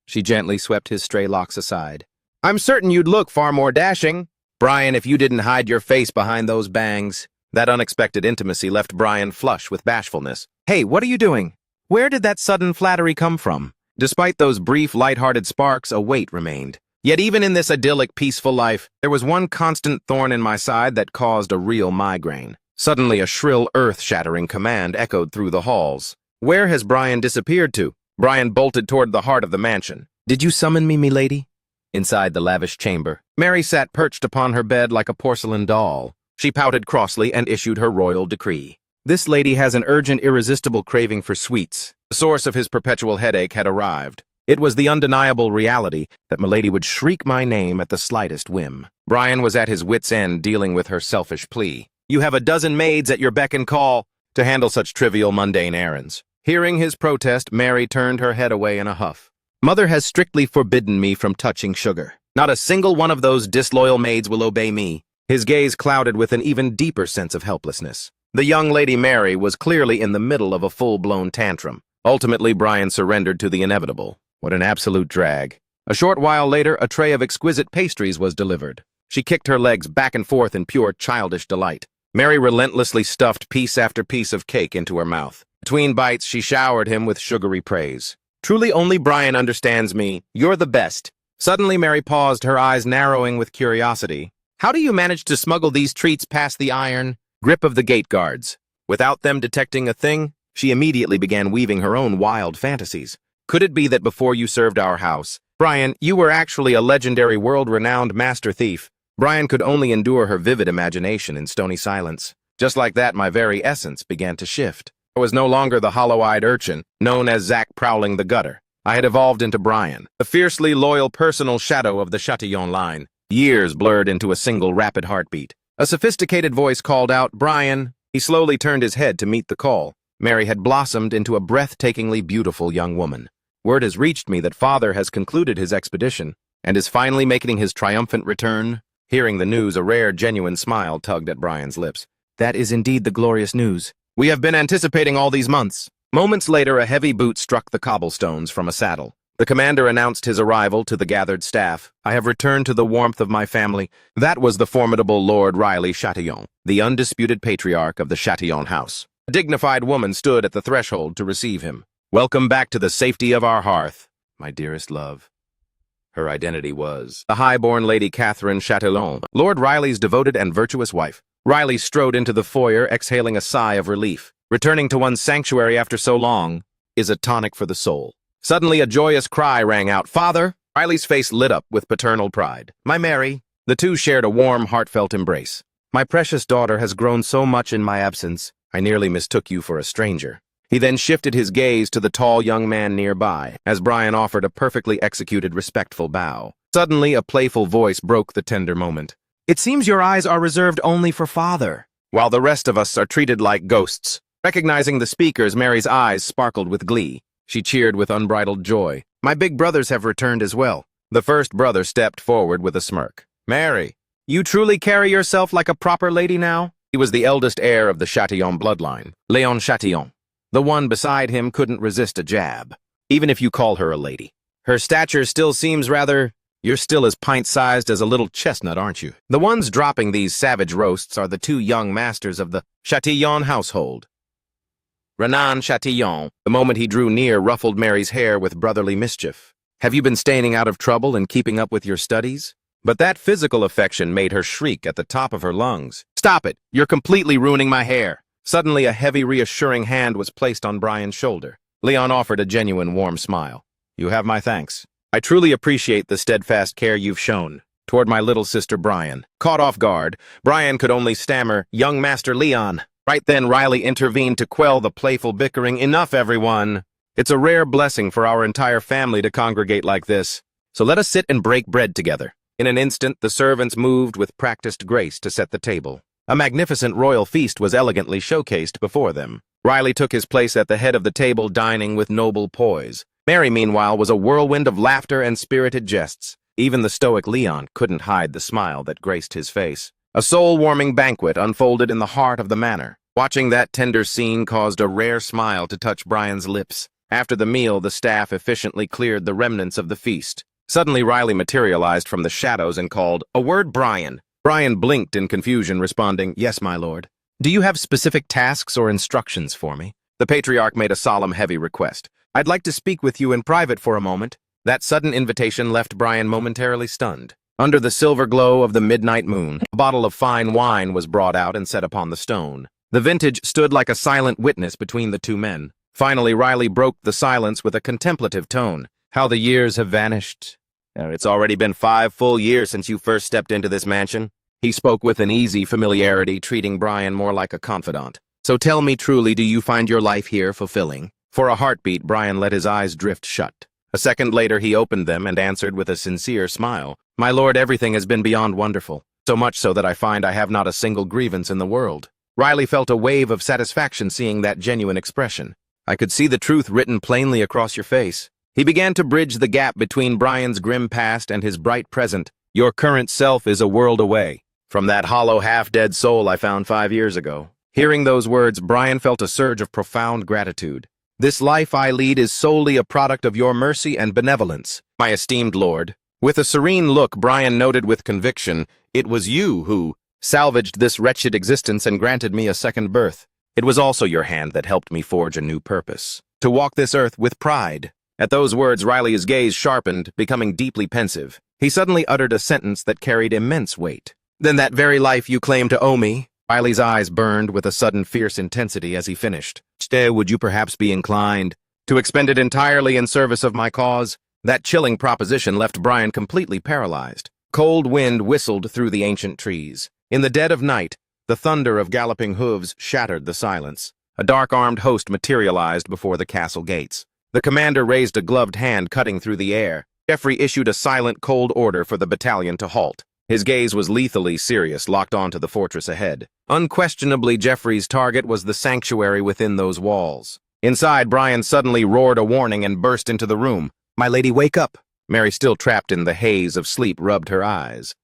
She gently swept his stray locks aside. "I'm certain you'd look far more dashing, Brian, if you didn't hide your face behind those bangs." That unexpected intimacy left Brian flush with bashfulness. "Hey, what are you doing? Where did that sudden flattery come from?" Despite those brief, light-hearted sparks, a weight remained. Yet even in this idyllic, peaceful life, there was one constant thorn in my side that caused a real migraine. Suddenly, a shrill, earth-shattering command echoed through the halls. Where has Brian disappeared to? Brian bolted toward the heart of the mansion. "Did you summon me, milady?" Inside the lavish chamber, Mary sat perched upon her bed like a porcelain doll. She pouted crossly and issued her royal decree. "This lady has an urgent, irresistible craving for sweets." The source of his perpetual headache had arrived. It was the undeniable reality that Milady would shriek my name at the slightest whim. Brian was at his wit's end dealing with her selfish plea. "You have a dozen maids at your beck and call to handle such trivial, mundane errands." Hearing his protest, Mary turned her head away in a huff. "Mother has strictly forbidden me from touching sugar. Not a single one of those disloyal maids will obey me." His gaze clouded with an even deeper sense of helplessness. The young Lady Mary was clearly in the middle of a full-blown tantrum. Ultimately, Brian surrendered to the inevitable. What an absolute drag. A short while later, a tray of exquisite pastries was delivered. She kicked her legs back and forth in pure childish delight. Mary relentlessly stuffed piece after piece of cake into her mouth. Between bites, she showered him with sugary praise. "Truly only Brian understands me. You're the best." Suddenly, Mary paused, her eyes narrowing with curiosity. "How do you manage to smuggle these treats past the iron grip of the gate guards without them detecting a thing?" She immediately began weaving her own wild fantasies. "Could it be that before you served our house, Brian, you were actually a legendary, world-renowned master thief?" Brian could only endure her vivid imagination in stony silence. Just like that, my very essence began to shift. I was no longer the hollow-eyed urchin, known as Zack prowling the gutter. I had evolved into Brian, the fiercely loyal personal shadow of the Chatillon line. Years blurred into a single rapid heartbeat. A sophisticated voice called out, "Brian." He slowly turned his head to meet the call. Mary had blossomed into a breathtakingly beautiful young woman. "Word has reached me that Father has concluded his expedition and is finally making his triumphant return." Hearing the news, a rare, genuine smile tugged at Brian's lips. "That is indeed the glorious news. We have been anticipating all these months." Moments later, a heavy boot struck the cobblestones from a saddle. The commander announced his arrival to the gathered staff. "I have returned to the warmth of my family." That was the formidable Lord Riley Chatillon, the undisputed patriarch of the Chatillon house. A dignified woman stood at the threshold to receive him. Welcome back to the safety of our hearth, my dearest love. Her identity was the high-born Lady Catherine Chatillon, Lord Riley's devoted and virtuous wife. Riley strode into the foyer, exhaling a sigh of relief. Returning to one's sanctuary after so long is a tonic for the soul. Suddenly, a joyous cry rang out. "Father!" Riley's face lit up with paternal pride. "My Mary!" The two shared a warm, heartfelt embrace. "My precious daughter has grown so much in my absence. I nearly mistook you for a stranger." He then shifted his gaze to the tall young man nearby, as Brian offered a perfectly executed respectful bow. Suddenly, a playful voice broke the tender moment. "It seems your eyes are reserved only for father, while the rest of us are treated like ghosts." Recognizing the speakers, Mary's eyes sparkled with glee. She cheered with unbridled joy. "My big brothers have returned as well." The first brother stepped forward with a smirk. "Mary, you truly carry yourself like a proper lady now?" He was the eldest heir of the Chatillon bloodline, Léon Chatillon. The one beside him couldn't resist a jab, even if you call her a lady. "Her stature still seems rather... You're still as pint-sized as a little chestnut, aren't you?" The ones dropping these savage roasts are the two young masters of the Chatillon household. Renan Chatillon, the moment he drew near, ruffled Mary's hair with brotherly mischief. "Have you been staying out of trouble and keeping up with your studies?" But that physical affection made her shriek at the top of her lungs. "Stop it! You're completely ruining my hair!" Suddenly, a heavy, reassuring hand was placed on Brian's shoulder. Leon offered a genuine, warm smile. "You have my thanks. I truly appreciate the steadfast care you've shown toward my little sister Brian." Caught off guard, Brian could only stammer, "Young Master Leon." Right then, Riley intervened to quell the playful bickering. "Enough, everyone. It's a rare blessing for our entire family to congregate like this. So let us sit and break bread together." In an instant, the servants moved with practiced grace to set the table. A magnificent royal feast was elegantly showcased before them. Riley took his place at the head of the table, dining with noble poise. Mary, meanwhile, was a whirlwind of laughter and spirited jests. Even the stoic Leon couldn't hide the smile that graced his face. A soul-warming banquet unfolded in the heart of the manor. Watching that tender scene caused a rare smile to touch Brian's lips. After the meal, the staff efficiently cleared the remnants of the feast. Suddenly, Riley materialized from the shadows and called, "A word, Brian." Brian blinked in confusion, responding, "Yes, my lord." "Do you have specific tasks or instructions for me?" The patriarch made a solemn, heavy request. "I'd like to speak with you in private for a moment." That sudden invitation left Brian momentarily stunned. Under the silver glow of the midnight moon, a bottle of fine wine was brought out and set upon the stone. The vintage stood like a silent witness between the two men. Finally, Riley broke the silence with a contemplative tone. "How the years have vanished. It's already been 5 full years since you first stepped into this mansion." He spoke with an easy familiarity, treating Brian more like a confidant. "So tell me truly, do you find your life here fulfilling?" For a heartbeat, Brian let his eyes drift shut. A second later, he opened them and answered with a sincere smile. "My lord, everything has been beyond wonderful. So much so that I find I have not a single grievance in the world." Riley felt a wave of satisfaction seeing that genuine expression. "I could see the truth written plainly across your face." He began to bridge the gap between Brian's grim past and his bright present. "Your current self is a world away from that hollow, half-dead soul I found 5 years ago." Hearing those words, Brian felt a surge of profound gratitude. "This life I lead is solely a product of your mercy and benevolence, my esteemed lord." With a serene look, Brian noted with conviction, "It was you who salvaged this wretched existence and granted me a second birth. It was also your hand that helped me forge a new purpose, to walk this earth with pride." At those words, Riley's gaze sharpened, becoming deeply pensive. He suddenly uttered a sentence that carried immense weight. "Then that very life you claim to owe me?" Riley's eyes burned with a sudden fierce intensity as he finished. "Would you perhaps be inclined to expend it entirely in service of my cause?" That chilling proposition left Brian completely paralyzed. Cold wind whistled through the ancient trees. In the dead of night, the thunder of galloping hooves shattered the silence. A dark-armed host materialized before the castle gates. The commander raised a gloved hand, cutting through the air. Jeffrey issued a silent, cold order for the battalion to halt. His gaze was lethally serious, locked onto the fortress ahead. Unquestionably, Jeffrey's target was the sanctuary within those walls. Inside, Brian suddenly roared a warning and burst into the room. "My lady, wake up!" Mary, still trapped in the haze of sleep, rubbed her eyes.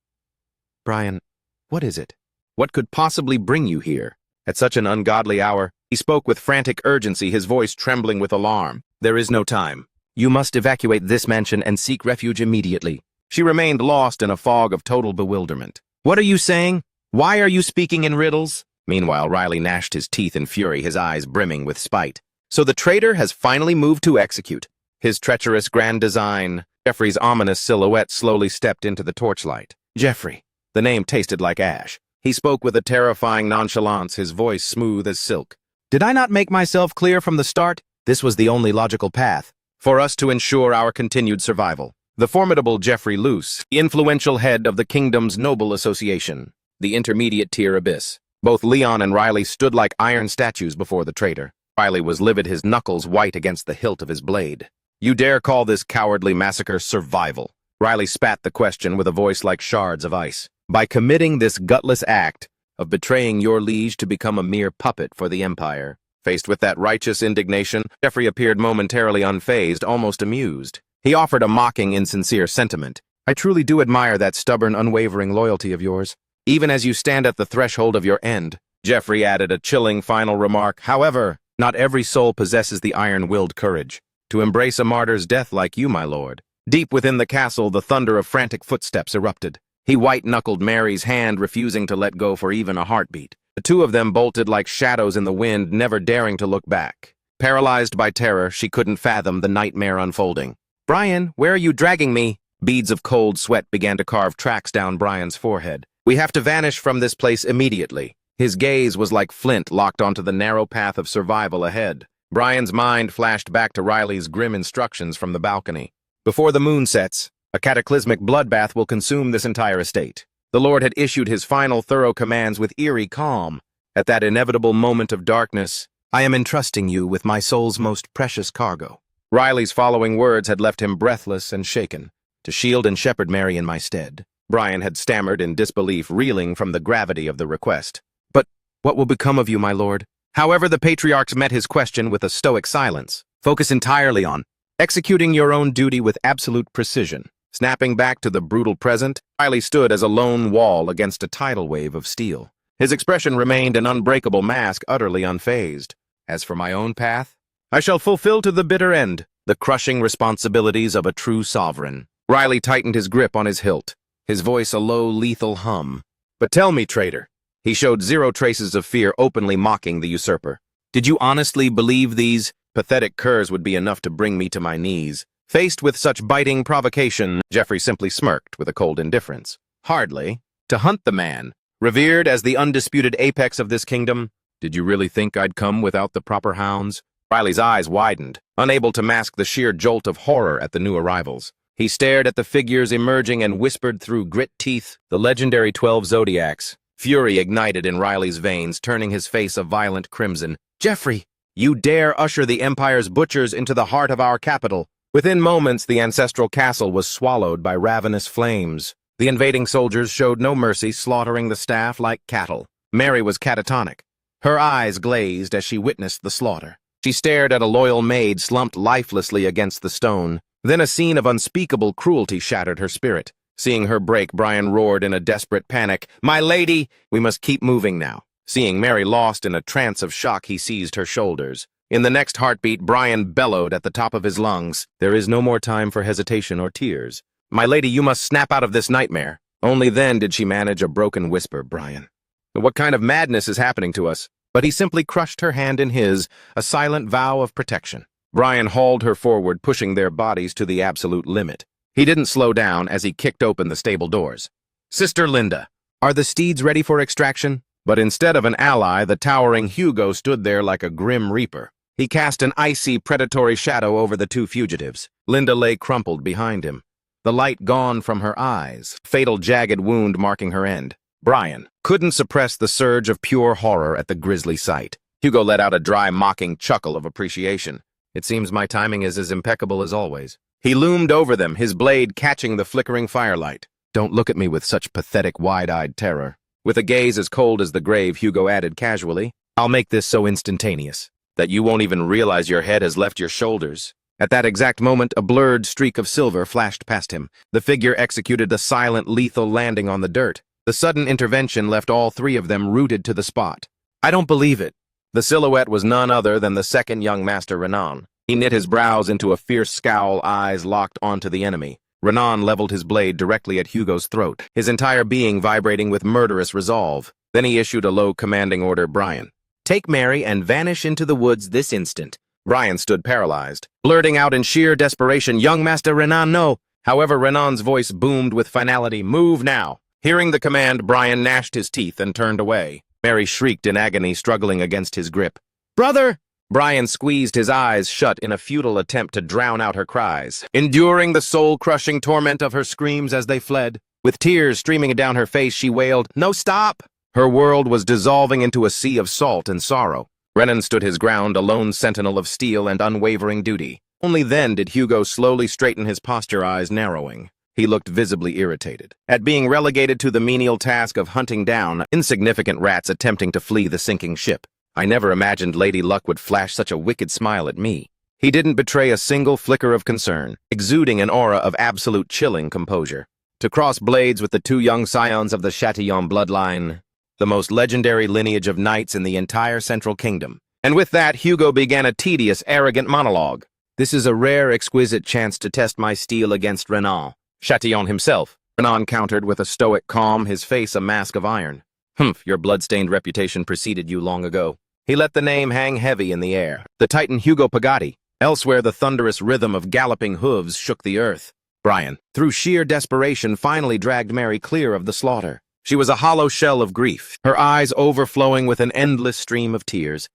"Brian, what is it? What could possibly bring you here at such an ungodly hour?" He spoke with frantic urgency, his voice trembling with alarm. "There is no time. You must evacuate this mansion and seek refuge immediately." She remained lost in a fog of total bewilderment. "What are you saying? Why are you speaking in riddles?" Meanwhile, Riley gnashed his teeth in fury, his eyes brimming with spite. So the traitor has finally moved to execute. His treacherous grand design. Jeffrey's ominous silhouette slowly stepped into the torchlight. Jeffrey. The name tasted like ash. He spoke with a terrifying nonchalance, his voice smooth as silk. Did I not make myself clear from the start? This was the only logical path for us to ensure our continued survival. The formidable Jeffrey Luce, the influential head of the kingdom's noble association, the intermediate tier abyss. Both Leon and Riley stood like iron statues before the traitor. Riley was livid, his knuckles white against the hilt of his blade. You dare call this cowardly massacre survival? Riley spat the question with a voice like shards of ice. By committing this gutless act of betraying your liege to become a mere puppet for the Empire. Faced with that righteous indignation, Jeffrey appeared momentarily unfazed, almost amused. He offered a mocking, insincere sentiment. I truly do admire that stubborn, unwavering loyalty of yours, even as you stand at the threshold of your end. Jeffrey added a chilling final remark. However, not every soul possesses the iron-willed courage to embrace a martyr's death like you, my lord. Deep within the castle, the thunder of frantic footsteps erupted. He white-knuckled Mary's hand, refusing to let go for even a heartbeat. The two of them bolted like shadows in the wind, never daring to look back. Paralyzed by terror, she couldn't fathom the nightmare unfolding. Brian, where are you dragging me? Beads of cold sweat began to carve tracks down Brian's forehead. We have to vanish from this place immediately. His gaze was like flint locked onto the narrow path of survival ahead. Brian's mind flashed back to Riley's grim instructions from the balcony. Before the moon sets, a cataclysmic bloodbath will consume this entire estate. The Lord had issued his final thorough commands with eerie calm. At that inevitable moment of darkness, I am entrusting you with my soul's most precious cargo. Riley's following words had left him breathless and shaken. To shield and shepherd Mary in my stead. Brian had stammered in disbelief, reeling from the gravity of the request. But what will become of you, my lord? However, the patriarchs met his question with a stoic silence. Focus entirely on executing your own duty with absolute precision. Snapping back to the brutal present, Riley stood as a lone wall against a tidal wave of steel. His expression remained an unbreakable mask, utterly unfazed. As for my own path, I shall fulfill to the bitter end the crushing responsibilities of a true sovereign. Riley tightened his grip on his hilt, his voice a low, lethal hum. But tell me, traitor. He showed zero traces of fear, openly mocking the usurper. Did you honestly believe these pathetic curs would be enough to bring me to my knees? Faced with such biting provocation, Jeffrey simply smirked with a cold indifference. Hardly. To hunt the man, revered as the undisputed apex of this kingdom. Did you really think I'd come without the proper hounds? Riley's eyes widened, unable to mask the sheer jolt of horror at the new arrivals. He stared at the figures emerging and whispered through grit teeth, the legendary 12 Zodiacs. Fury ignited in Riley's veins, turning his face a violent crimson. Jeffrey, you dare usher the Empire's butchers into the heart of our capital. Within moments, the ancestral castle was swallowed by ravenous flames. The invading soldiers showed no mercy, slaughtering the staff like cattle. Mary was catatonic. Her eyes glazed as she witnessed the slaughter. She stared at a loyal maid slumped lifelessly against the stone. Then a scene of unspeakable cruelty shattered her spirit. Seeing her break, Brian roared in a desperate panic, My lady, we must keep moving now. Seeing Mary lost in a trance of shock, he seized her shoulders. In the next heartbeat, Brian bellowed at the top of his lungs. There is no more time for hesitation or tears. My lady, you must snap out of this nightmare. Only then did she manage a broken whisper, Brian. What kind of madness is happening to us? But he simply crushed her hand in his, a silent vow of protection. Brian hauled her forward, pushing their bodies to the absolute limit. He didn't slow down as he kicked open the stable doors. Sister Linda, are the steeds ready for extraction? But instead of an ally, the towering Hugo stood there like a grim reaper. He cast an icy, predatory shadow over the two fugitives. Linda lay crumpled behind him, the light gone from her eyes, fatal jagged wound marking her end. Brian couldn't suppress the surge of pure horror at the grisly sight. Hugo let out a dry, mocking chuckle of appreciation. It seems my timing is as impeccable as always. He loomed over them, his blade catching the flickering firelight. Don't look at me with such pathetic, wide-eyed terror. With a gaze as cold as the grave, Hugo added casually, I'll make this so instantaneous that you won't even realize your head has left your shoulders. At that exact moment, a blurred streak of silver flashed past him. The figure executed a silent, lethal landing on the dirt. The sudden intervention left all three of them rooted to the spot. I don't believe it. The silhouette was none other than the second young master, Renan. He knit his brows into a fierce scowl, eyes locked onto the enemy. Renan leveled his blade directly at Hugo's throat, his entire being vibrating with murderous resolve. Then he issued a low, commanding order, Brian. Take Mary and vanish into the woods this instant. Brian stood paralyzed, blurting out in sheer desperation, "Young Master Renan, no!" However, Renan's voice boomed with finality, "Move now!" Hearing the command, Brian gnashed his teeth and turned away. Mary shrieked in agony, struggling against his grip. "Brother!" Brian squeezed his eyes shut in a futile attempt to drown out her cries, enduring the soul-crushing torment of her screams as they fled. With tears streaming down her face, she wailed, "No, stop!" Her world was dissolving into a sea of salt and sorrow. Renan stood his ground, a lone sentinel of steel and unwavering duty. Only then did Hugo slowly straighten his posture, eyes narrowing. He looked visibly irritated at being relegated to the menial task of hunting down insignificant rats attempting to flee the sinking ship. I never imagined Lady Luck would flash such a wicked smile at me. He didn't betray a single flicker of concern, exuding an aura of absolute chilling composure. To cross blades with the two young scions of the Chatillon bloodline, the most legendary lineage of knights in the entire Central Kingdom. And with that, Hugo began a tedious, arrogant monologue. "This is a rare, exquisite chance to test my steel against Renan." Chatillon himself. Renan countered with a stoic calm, his face a mask of iron. "Humph, your blood-stained reputation preceded you long ago." He let the name hang heavy in the air. The Titan Hugo Pagati. Elsewhere, the thunderous rhythm of galloping hooves shook the earth. Brian, through sheer desperation, finally dragged Mary clear of the slaughter. She was a hollow shell of grief, her eyes overflowing with an endless stream of tears.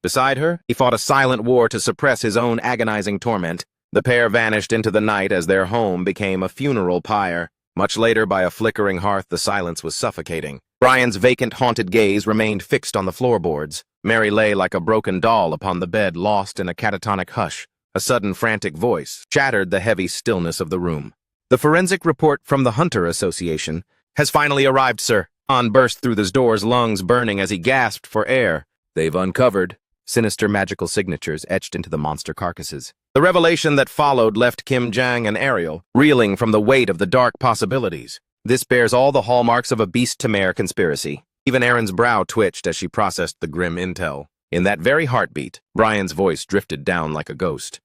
Beside her, he fought a silent war to suppress his own agonizing torment. The pair vanished into the night as their home became a funeral pyre. Much later, by a flickering hearth, the silence was suffocating. Brian's vacant, haunted gaze remained fixed on the floorboards. Mary lay like a broken doll upon the bed, lost in a catatonic hush. A sudden, frantic voice shattered the heavy stillness of the room. "The forensic report from the Hunter Association has finally arrived, sir." On burst through the doors, lungs burning as he gasped for air. "They've uncovered." Sinister magical signatures etched into the monster carcasses. The revelation that followed left Kim Jang and Ariel reeling from the weight of the dark possibilities. This bears all the hallmarks of a beast-to-mare conspiracy. Even Erin's brow twitched as she processed the grim intel. In that very heartbeat, Brian's voice drifted down like a ghost.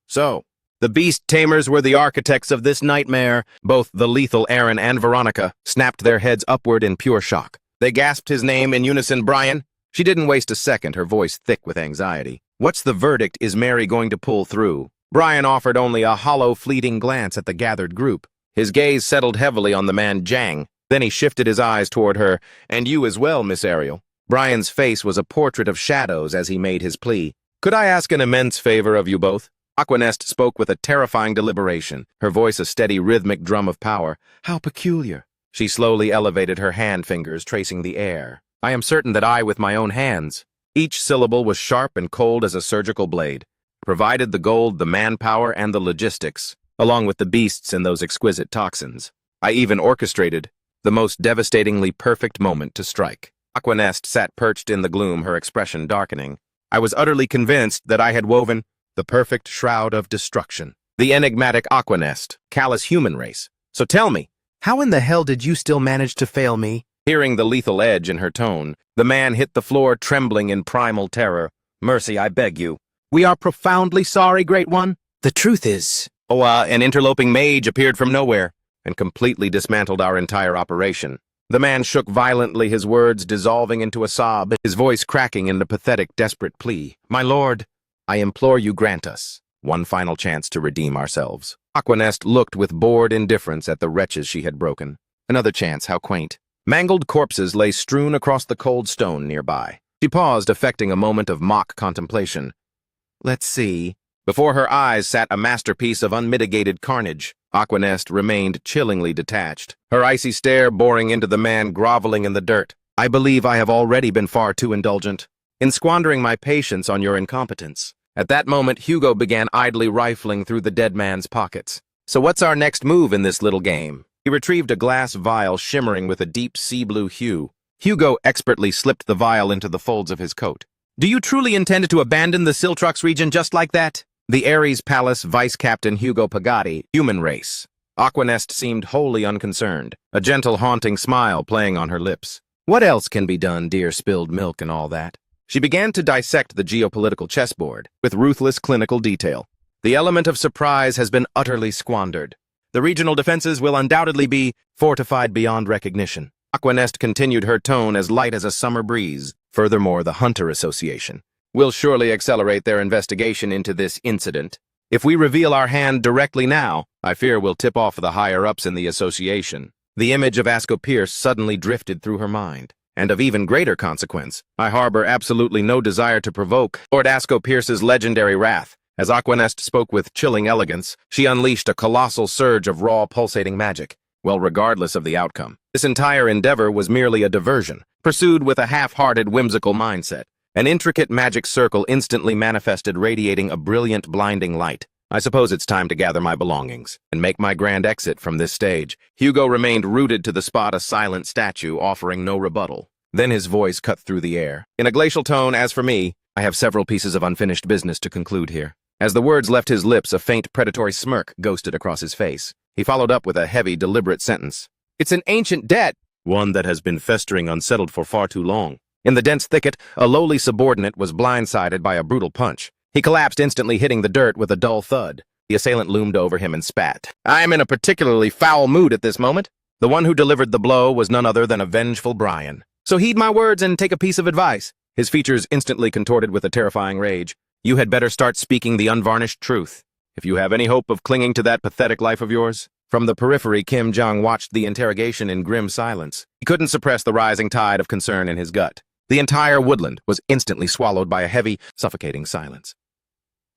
"So, the beast tamers were the architects of this nightmare." Both the lethal Erin and Veronica snapped their heads upward in pure shock. They gasped his name in unison. "Brian?" She didn't waste a second, her voice thick with anxiety. "What's the verdict? Is Mary going to pull through?" Brian offered only a hollow, fleeting glance at the gathered group. His gaze settled heavily on the man Jang. Then he shifted his eyes toward her. "And you as well, Miss Ariel." Brian's face was a portrait of shadows as he made his plea. "Could I ask an immense favor of you both?" Aquanest spoke with a terrifying deliberation, her voice a steady rhythmic drum of power. "How peculiar." She slowly elevated her hand fingers, tracing the air. "I am certain that I, with my own hands." Each syllable was sharp and cold as a surgical blade. "Provided the gold, the manpower, and the logistics, along with the beasts and those exquisite toxins. I even orchestrated the most devastatingly perfect moment to strike." Aquanest sat perched in the gloom, her expression darkening. "I was utterly convinced that I had woven the perfect shroud of destruction." The enigmatic Aquanest, callous human race. "So tell me, how in the hell did you still manage to fail me?" Hearing the lethal edge in her tone, the man hit the floor, trembling in primal terror. "Mercy, I beg you." "We are profoundly sorry, Great One. The truth is..." An interloping mage appeared from nowhere and completely dismantled our entire operation. The man shook violently, his words dissolving into a sob, his voice cracking in a pathetic, desperate plea. "My lord, I implore you grant us one final chance to redeem ourselves." Aquanest looked with bored indifference at the wretches she had broken. Another chance, how quaint. Mangled corpses lay strewn across the cold stone nearby. She paused, affecting a moment of mock contemplation. "Let's see." Before her eyes sat a masterpiece of unmitigated carnage. Aquanest remained chillingly detached, her icy stare boring into the man groveling in the dirt. "I believe I have already been far too indulgent in squandering my patience on your incompetence." At that moment, Hugo began idly rifling through the dead man's pockets. "So what's our next move in this little game?" He retrieved a glass vial shimmering with a deep sea-blue hue. Hugo expertly slipped the vial into the folds of his coat. "Do you truly intend to abandon the Siltrux region just like that?" The Ares Palace Vice Captain Hugo Pagati, human race. Aquanest seemed wholly unconcerned, a gentle haunting smile playing on her lips. "What else can be done, dear spilled milk and all that?" She began to dissect the geopolitical chessboard with ruthless clinical detail. "The element of surprise has been utterly squandered. The regional defenses will undoubtedly be fortified beyond recognition." Aquanest continued, her tone as light as a summer breeze. "Furthermore, the Hunter Association. will surely accelerate their investigation into this incident. If we reveal our hand directly now, I fear we'll tip off the higher-ups in the association. The image of Asko Pierce suddenly drifted through her mind. And of even greater consequence, I harbor absolutely no desire to provoke Lord Asko Pierce's legendary wrath. As Aquanest spoke with chilling elegance, she unleashed a colossal surge of raw, pulsating magic. Well, regardless of the outcome, this entire endeavor was merely a diversion, pursued with a half-hearted, whimsical mindset. An intricate magic circle instantly manifested, radiating a brilliant, blinding light. I suppose it's time to gather my belongings and make my grand exit from this stage. Hugo remained rooted to the spot, a silent statue, offering no rebuttal. Then his voice cut through the air. In a glacial tone, as for me, I have several pieces of unfinished business to conclude here. As the words left his lips, a faint, predatory smirk ghosted across his face. He followed up with a heavy, deliberate sentence. It's an ancient debt, one that has been festering unsettled for far too long. In the dense thicket, a lowly subordinate was blindsided by a brutal punch. He collapsed instantly, hitting the dirt with a dull thud. The assailant loomed over him and spat. I am in a particularly foul mood at this moment. The one who delivered the blow was none other than a vengeful Brian. So heed my words and take a piece of advice. His features instantly contorted with a terrifying rage. You had better start speaking the unvarnished truth, if you have any hope of clinging to that pathetic life of yours. From the periphery, Kim Jong watched the interrogation in grim silence. He couldn't suppress the rising tide of concern in his gut. The entire woodland was instantly swallowed by a heavy, suffocating silence.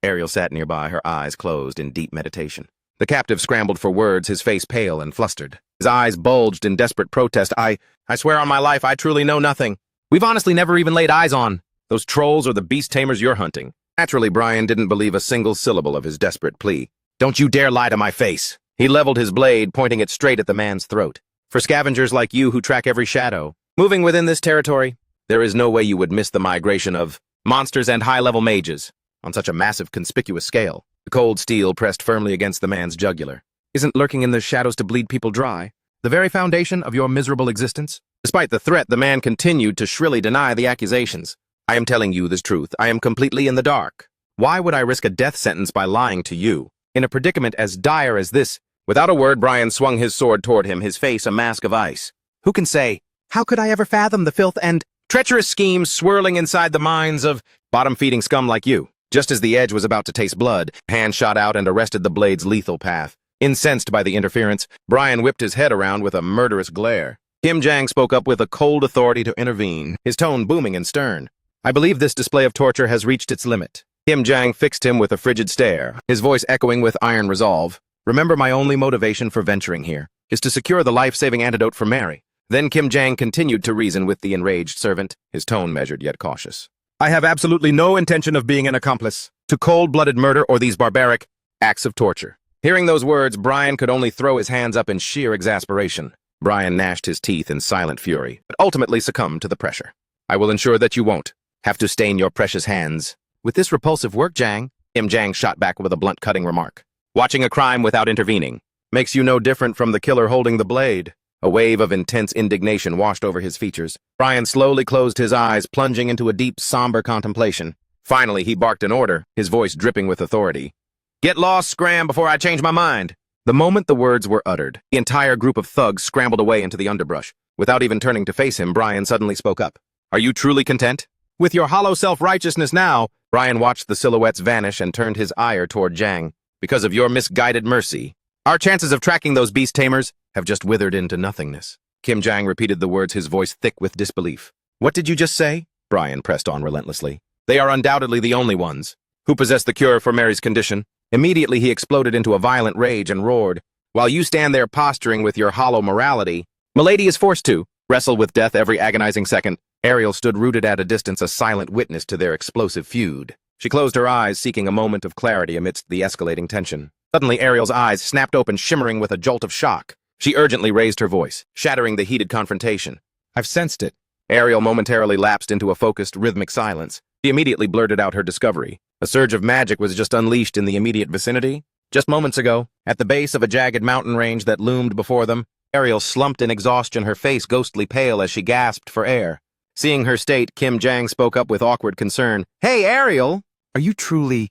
Ariel sat nearby, her eyes closed in deep meditation. The captive scrambled for words, his face pale and flustered. His eyes bulged in desperate protest. I swear on my life, I truly know nothing. We've honestly never even laid eyes on those trolls or the beast tamers you're hunting. Naturally, Brian didn't believe a single syllable of his desperate plea. Don't you dare lie to my face. He leveled his blade, pointing it straight at the man's throat. For scavengers like you who track every shadow, moving within this territory, there is no way you would miss the migration of monsters and high-level mages on such a massive, conspicuous scale. The cold steel pressed firmly against the man's jugular. Isn't lurking in the shadows to bleed people dry the very foundation of your miserable existence? Despite the threat, the man continued to shrilly deny the accusations. I am telling you the truth. I am completely in the dark. Why would I risk a death sentence by lying to you? In a predicament as dire as this, without a word, Brian swung his sword toward him, his face a mask of ice. Who can say, how could I ever fathom the filth and treacherous schemes swirling inside the minds of bottom-feeding scum like you? Just as the edge was about to taste blood, a hand shot out and arrested the blade's lethal path. Incensed by the interference, Brian whipped his head around with a murderous glare. Kim Jang spoke up with a cold authority to intervene, his tone booming and stern. I believe this display of torture has reached its limit. Kim Jang fixed him with a frigid stare, his voice echoing with iron resolve. Remember, my only motivation for venturing here is to secure the life-saving antidote for Mary. Then Kim Jang continued to reason with the enraged servant, his tone measured yet cautious. I have absolutely no intention of being an accomplice to cold-blooded murder or these barbaric acts of torture. Hearing those words, Brian could only throw his hands up in sheer exasperation. Brian gnashed his teeth in silent fury, but ultimately succumbed to the pressure. I will ensure that you won't have to stain your precious hands with this repulsive work, Jang. Kim Jang shot back with a blunt, cutting remark. Watching a crime without intervening makes you no different from the killer holding the blade. A wave of intense indignation washed over his features. Brian slowly closed his eyes, plunging into a deep, somber contemplation. Finally, he barked an order, his voice dripping with authority. Get lost, scram, before I change my mind. The moment the words were uttered, the entire group of thugs scrambled away into the underbrush. Without even turning to face him, Brian suddenly spoke up. Are you truly content with your hollow self-righteousness now? Brian watched the silhouettes vanish and turned his ire toward Jang. Because of your misguided mercy, our chances of tracking those beast tamers have just withered into nothingness. Kim Jang repeated the words, his voice thick with disbelief. What did you just say? Brian pressed on relentlessly. They are undoubtedly the only ones who possess the cure for Mary's condition. Immediately he exploded into a violent rage and roared. While you stand there posturing with your hollow morality, Milady is forced to wrestle with death every agonizing second. Ariel stood rooted at a distance, a silent witness to their explosive feud. She closed her eyes, seeking a moment of clarity amidst the escalating tension. Suddenly, Ariel's eyes snapped open, shimmering with a jolt of shock. She urgently raised her voice, shattering the heated confrontation. I've sensed it. Ariel momentarily lapsed into a focused, rhythmic silence. She immediately blurted out her discovery. A surge of magic was just unleashed in the immediate vicinity. Just moments ago, at the base of a jagged mountain range that loomed before them, Ariel slumped in exhaustion, her face ghostly pale as she gasped for air. Seeing her state, Kim Jang spoke up with awkward concern. Hey, Ariel! Are you truly...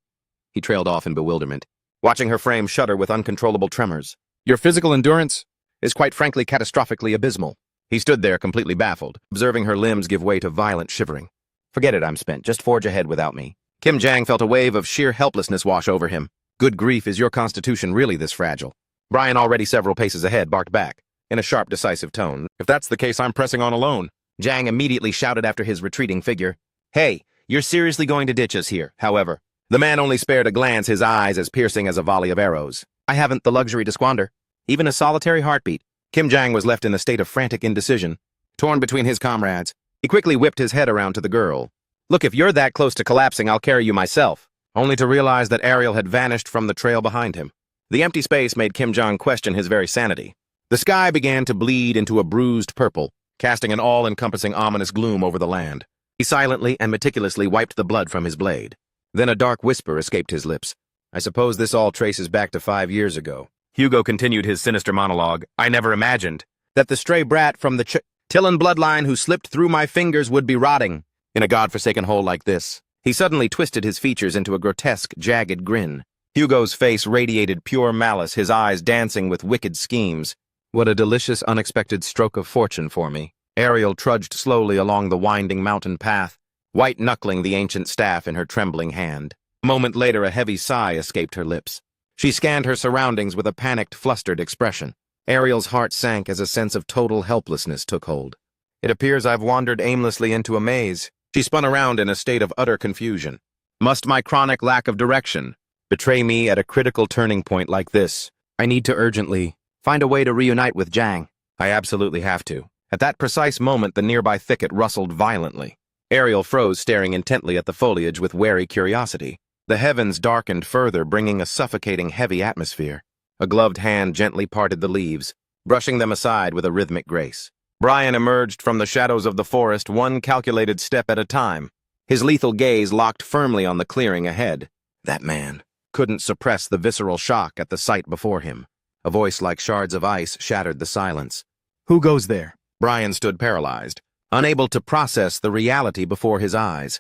He trailed off in bewilderment, watching her frame shudder with uncontrollable tremors. Your physical endurance is quite frankly catastrophically abysmal. He stood there completely baffled, observing her limbs give way to violent shivering. Forget it, I'm spent. Just forge ahead without me. Kim Jang felt a wave of sheer helplessness wash over him. Good grief, is your constitution really this fragile? Brian, already several paces ahead, barked back, in a sharp, decisive tone. If that's the case, I'm pressing on alone. Jang immediately shouted after his retreating figure. Hey, you're seriously going to ditch us here, however. The man only spared a glance, his eyes as piercing as a volley of arrows. I haven't the luxury to squander. Even a solitary heartbeat. Kim Jang was left in a state of frantic indecision, torn between his comrades. He quickly whipped his head around to the girl. Look, if you're that close to collapsing, I'll carry you myself. Only to realize that Ariel had vanished from the trail behind him. The empty space made Kim Jang question his very sanity. The sky began to bleed into a bruised purple, casting an all-encompassing ominous gloom over the land. He silently and meticulously wiped the blood from his blade. Then a dark whisper escaped his lips. I suppose this all traces back to 5 years ago. Hugo continued his sinister monologue. I never imagined that the stray brat from the Tillen bloodline who slipped through my fingers would be rotting in a godforsaken hole like this. He suddenly twisted his features into a grotesque, jagged grin. Hugo's face radiated pure malice, his eyes dancing with wicked schemes. What a delicious, unexpected stroke of fortune for me. Ariel trudged slowly along the winding mountain path, white-knuckling the ancient staff in her trembling hand. A moment later, a heavy sigh escaped her lips. She scanned her surroundings with a panicked, flustered expression. Ariel's heart sank as a sense of total helplessness took hold. It appears I've wandered aimlessly into a maze. She spun around in a state of utter confusion. Must my chronic lack of direction betray me at a critical turning point like this? I need to urgently find a way to reunite with Jang. I absolutely have to. At that precise moment, the nearby thicket rustled violently. Ariel froze, staring intently at the foliage with wary curiosity. The heavens darkened further, bringing a suffocating, heavy atmosphere. A gloved hand gently parted the leaves, brushing them aside with a rhythmic grace. Brian emerged from the shadows of the forest, one calculated step at a time. His lethal gaze locked firmly on the clearing ahead. That man couldn't suppress the visceral shock at the sight before him. A voice like shards of ice shattered the silence. Who goes there? Brian stood paralyzed, unable to process the reality before his eyes.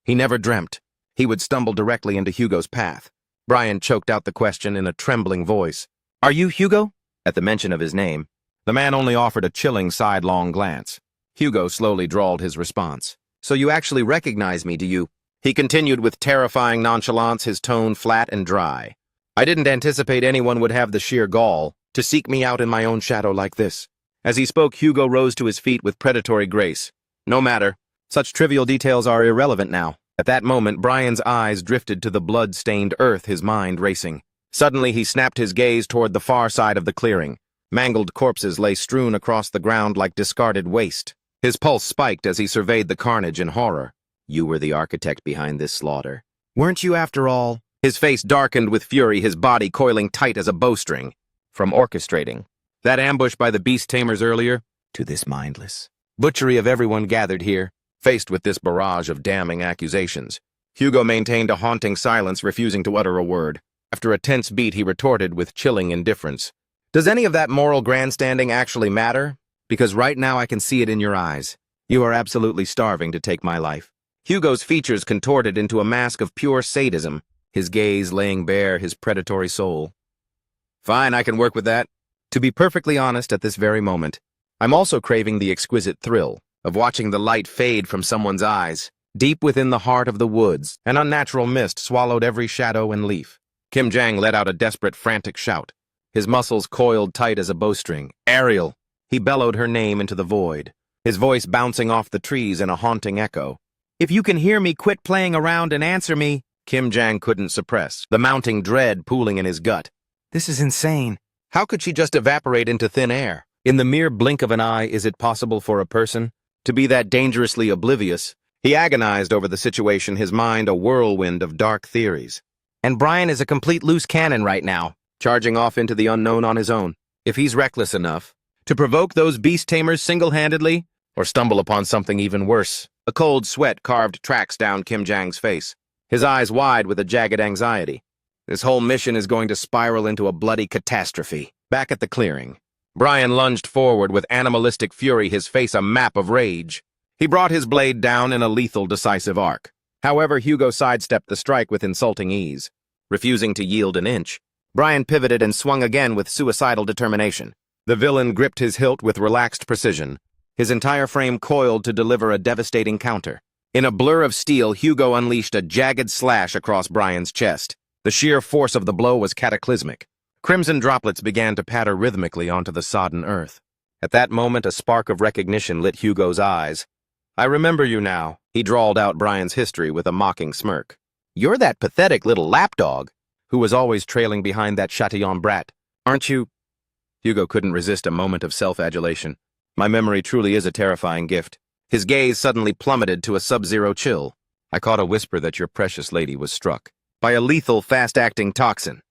He never dreamt he would stumble directly into Hugo's path. Brian choked out the question in a trembling voice. Are you Hugo? At the mention of his name, the man only offered a chilling sidelong glance. Hugo slowly drawled his response. So you actually recognize me, do you? He continued with terrifying nonchalance, his tone flat and dry. I didn't anticipate anyone would have the sheer gall to seek me out in my own shadow like this. As he spoke, Hugo rose to his feet with predatory grace. No matter. Such trivial details are irrelevant now. At that moment, Brian's eyes drifted to the blood-stained earth, his mind racing. Suddenly, he snapped his gaze toward the far side of the clearing. Mangled corpses lay strewn across the ground like discarded waste. His pulse spiked as he surveyed the carnage in horror. You were the architect behind this slaughter. Weren't you after all? His face darkened with fury, his body coiling tight as a bowstring. From orchestrating that ambush by the beast tamers earlier, to this mindless butchery of everyone gathered here. Faced with this barrage of damning accusations, Hugo maintained a haunting silence, refusing to utter a word. After a tense beat, he retorted with chilling indifference. Does any of that moral grandstanding actually matter? Because right now I can see it in your eyes. You are absolutely starving to take my life. Hugo's features contorted into a mask of pure sadism, his gaze laying bare his predatory soul. Fine, I can work with that. To be perfectly honest, at this very moment, I'm also craving the exquisite thrill of watching the light fade from someone's eyes. Deep within the heart of the woods, an unnatural mist swallowed every shadow and leaf. Kim Jang let out a desperate, frantic shout. His muscles coiled tight as a bowstring. Ariel! He bellowed her name into the void, his voice bouncing off the trees in a haunting echo. If you can hear me, quit playing around and answer me. Kim Jang couldn't suppress, the mounting dread pooling in his gut. This is insane. How could she just evaporate into thin air? In the mere blink of an eye, is it possible for a person to be that dangerously oblivious? He agonized over the situation, his mind a whirlwind of dark theories. And Brian is a complete loose cannon right now, charging off into the unknown on his own. If he's reckless enough to provoke those beast tamers single-handedly, or stumble upon something even worse. A cold sweat carved tracks down Kim Jang's face, his eyes wide with a jagged anxiety. This whole mission is going to spiral into a bloody catastrophe. Back at the clearing, Brian lunged forward with animalistic fury, his face a map of rage. He brought his blade down in a lethal, decisive arc. However, Hugo sidestepped the strike with insulting ease. Refusing to yield an inch, Brian pivoted and swung again with suicidal determination. The villain gripped his hilt with relaxed precision, his entire frame coiled to deliver a devastating counter. In a blur of steel, Hugo unleashed a jagged slash across Brian's chest. The sheer force of the blow was cataclysmic. Crimson droplets began to patter rhythmically onto the sodden earth. At that moment, a spark of recognition lit Hugo's eyes. "I remember you now," he drawled out Brian's history with a mocking smirk. "You're that pathetic little lapdog who was always trailing behind that Chatillon brat, aren't you?" Hugo couldn't resist a moment of self-adulation. My memory truly is a terrifying gift. His gaze suddenly plummeted to a sub-zero chill. "I caught a whisper that your precious lady was struck by a lethal, fast-acting toxin."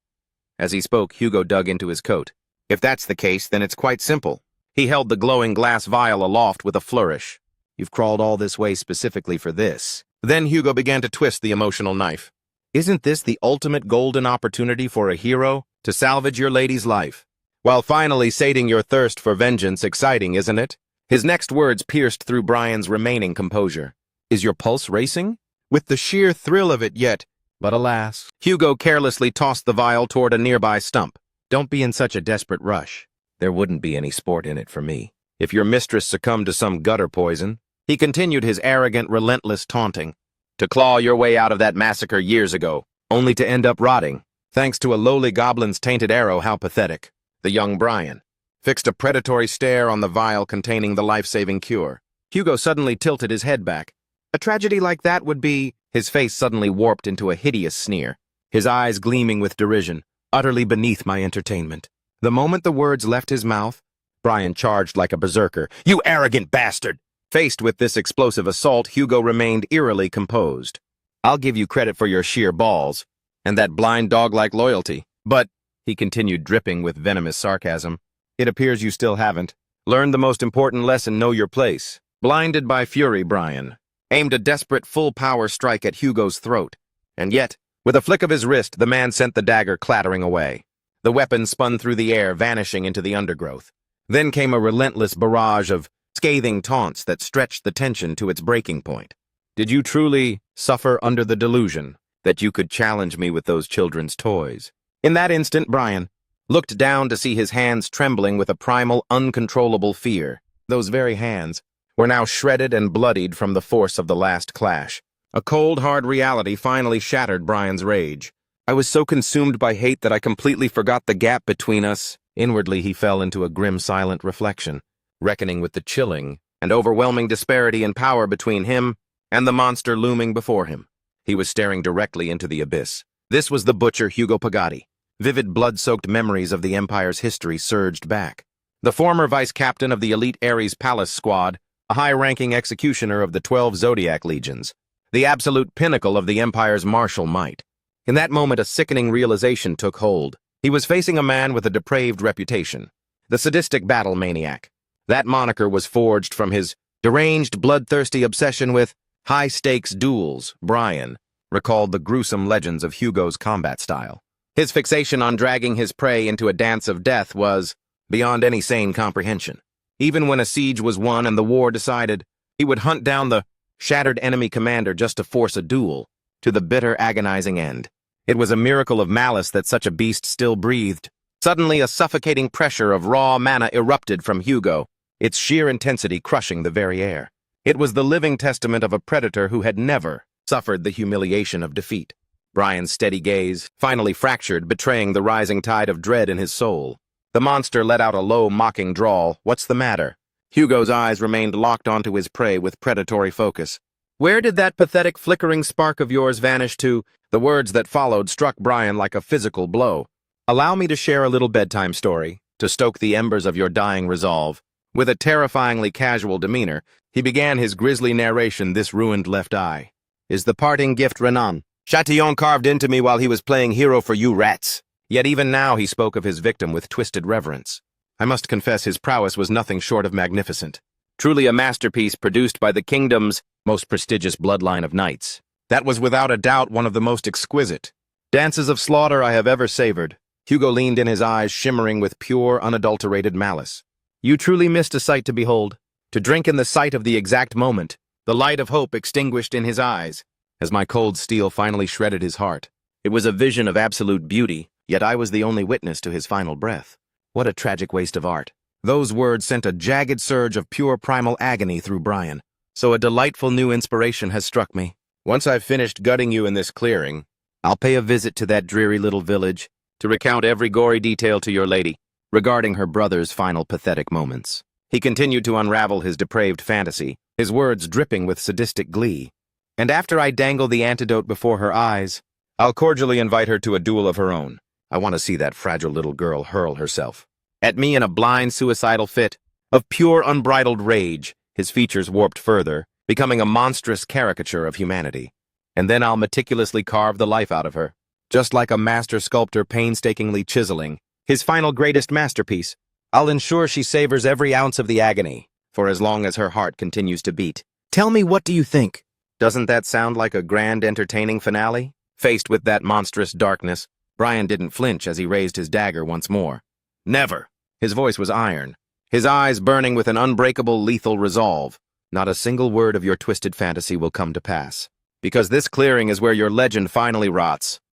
As he spoke, Hugo dug into his coat. "If that's the case, then it's quite simple." He held the glowing glass vial aloft with a flourish. "You've crawled all this way specifically for this." Then Hugo began to twist the emotional knife. "Isn't this the ultimate golden opportunity for a hero to salvage your lady's life, while finally sating your thirst for vengeance? Exciting, isn't it?" His next words pierced through Brian's remaining composure. "Is your pulse racing? With the sheer thrill of it yet?" But alas, Hugo carelessly tossed the vial toward a nearby stump. "Don't be in such a desperate rush. There wouldn't be any sport in it for me if your mistress succumbed to some gutter poison." He continued his arrogant, relentless taunting. "To claw your way out of that massacre years ago, only to end up rotting, thanks to a lowly goblin's tainted arrow. How pathetic." The young Brian fixed a predatory stare on the vial containing the life-saving cure. Hugo suddenly tilted his head back. "A tragedy like that would be—" His face suddenly warped into a hideous sneer, his eyes gleaming with derision. "Utterly beneath my entertainment." The moment the words left his mouth, Brian charged like a berserker. "You arrogant bastard!" Faced with this explosive assault, Hugo remained eerily composed. "I'll give you credit for your sheer balls, and that blind dog-like loyalty. But," he continued, dripping with venomous sarcasm, "it appears you still haven't learned the most important lesson. Know your place." Blinded by fury, Brian aimed a desperate full-power strike at Hugo's throat. And yet, with a flick of his wrist, the man sent the dagger clattering away. The weapon spun through the air, vanishing into the undergrowth. Then came a relentless barrage of scathing taunts that stretched the tension to its breaking point. "Did you truly suffer under the delusion that you could challenge me with those children's toys?" In that instant, Brian looked down to see his hands trembling with a primal, uncontrollable fear. Those very hands were now shredded and bloodied from the force of the last clash. A cold, hard reality finally shattered Brian's rage. "I was so consumed by hate that I completely forgot the gap between us." Inwardly, he fell into a grim, silent reflection, reckoning with the chilling and overwhelming disparity in power between him and the monster looming before him. He was staring directly into the abyss. This was the butcher Hugo Pagati. Vivid, blood-soaked memories of the Empire's history surged back. The former vice-captain of the elite Ares Palace Squad, a high-ranking executioner of the 12 Zodiac Legions, the absolute pinnacle of the Empire's martial might. In that moment, a sickening realization took hold. He was facing a man with a depraved reputation, the sadistic battle maniac. That moniker was forged from his deranged, bloodthirsty obsession with high-stakes duels. Brian recalled the gruesome legends of Hugo's combat style. His fixation on dragging his prey into a dance of death was beyond any sane comprehension. Even when a siege was won and the war decided, he would hunt down the shattered enemy commander just to force a duel, to the bitter, agonizing end. It was a miracle of malice that such a beast still breathed. Suddenly, a suffocating pressure of raw mana erupted from Hugo, its sheer intensity crushing the very air. It was the living testament of a predator who had never suffered the humiliation of defeat. Brian's steady gaze finally fractured, betraying the rising tide of dread in his soul. The monster let out a low, mocking drawl. "What's the matter?" Hugo's eyes remained locked onto his prey with predatory focus. "Where did that pathetic flickering spark of yours vanish to?" The words that followed struck Brian like a physical blow. "Allow me to share a little bedtime story, to stoke the embers of your dying resolve." With a terrifyingly casual demeanor, he began his grisly narration. "This ruined left eye is the parting gift Renan Chatillon carved into me while he was playing hero for you rats." Yet even now he spoke of his victim with twisted reverence. I must confess his prowess was nothing short of magnificent. Truly a masterpiece produced by the kingdom's most prestigious bloodline of knights. That was without a doubt one of the most exquisite dances of slaughter I have ever savored. Hugo leaned in, his eyes shimmering with pure, unadulterated malice. "You truly missed a sight to behold. To drink in the sight of the exact moment, the light of hope extinguished in his eyes, as my cold steel finally shredded his heart. It was a vision of absolute beauty, yet I was the only witness to his final breath. What a tragic waste of art." Those words sent a jagged surge of pure primal agony through Brian. So a delightful new inspiration has struck me. Once I've finished gutting you in this clearing, I'll pay a visit to that dreary little village to recount every gory detail to your lady regarding her brother's final pathetic moments. He continued to unravel his depraved fantasy, his words dripping with sadistic glee. And after I dangle the antidote before her eyes, I'll cordially invite her to a duel of her own. I want to see that fragile little girl hurl herself at me in a blind suicidal fit of pure unbridled rage, his features warped further, becoming a monstrous caricature of humanity. And then I'll meticulously carve the life out of her, just like a master sculptor painstakingly chiseling his final greatest masterpiece. I'll ensure she savors every ounce of the agony, for as long as her heart continues to beat. Tell me, what do you think? Doesn't that sound like a grand, entertaining finale? Faced with that monstrous darkness, Brian didn't flinch as he raised his dagger once more. Never! His voice was iron, his eyes burning with an unbreakable, lethal resolve. Not a single word of your twisted fantasy will come to pass, because this clearing is where your legend finally rots.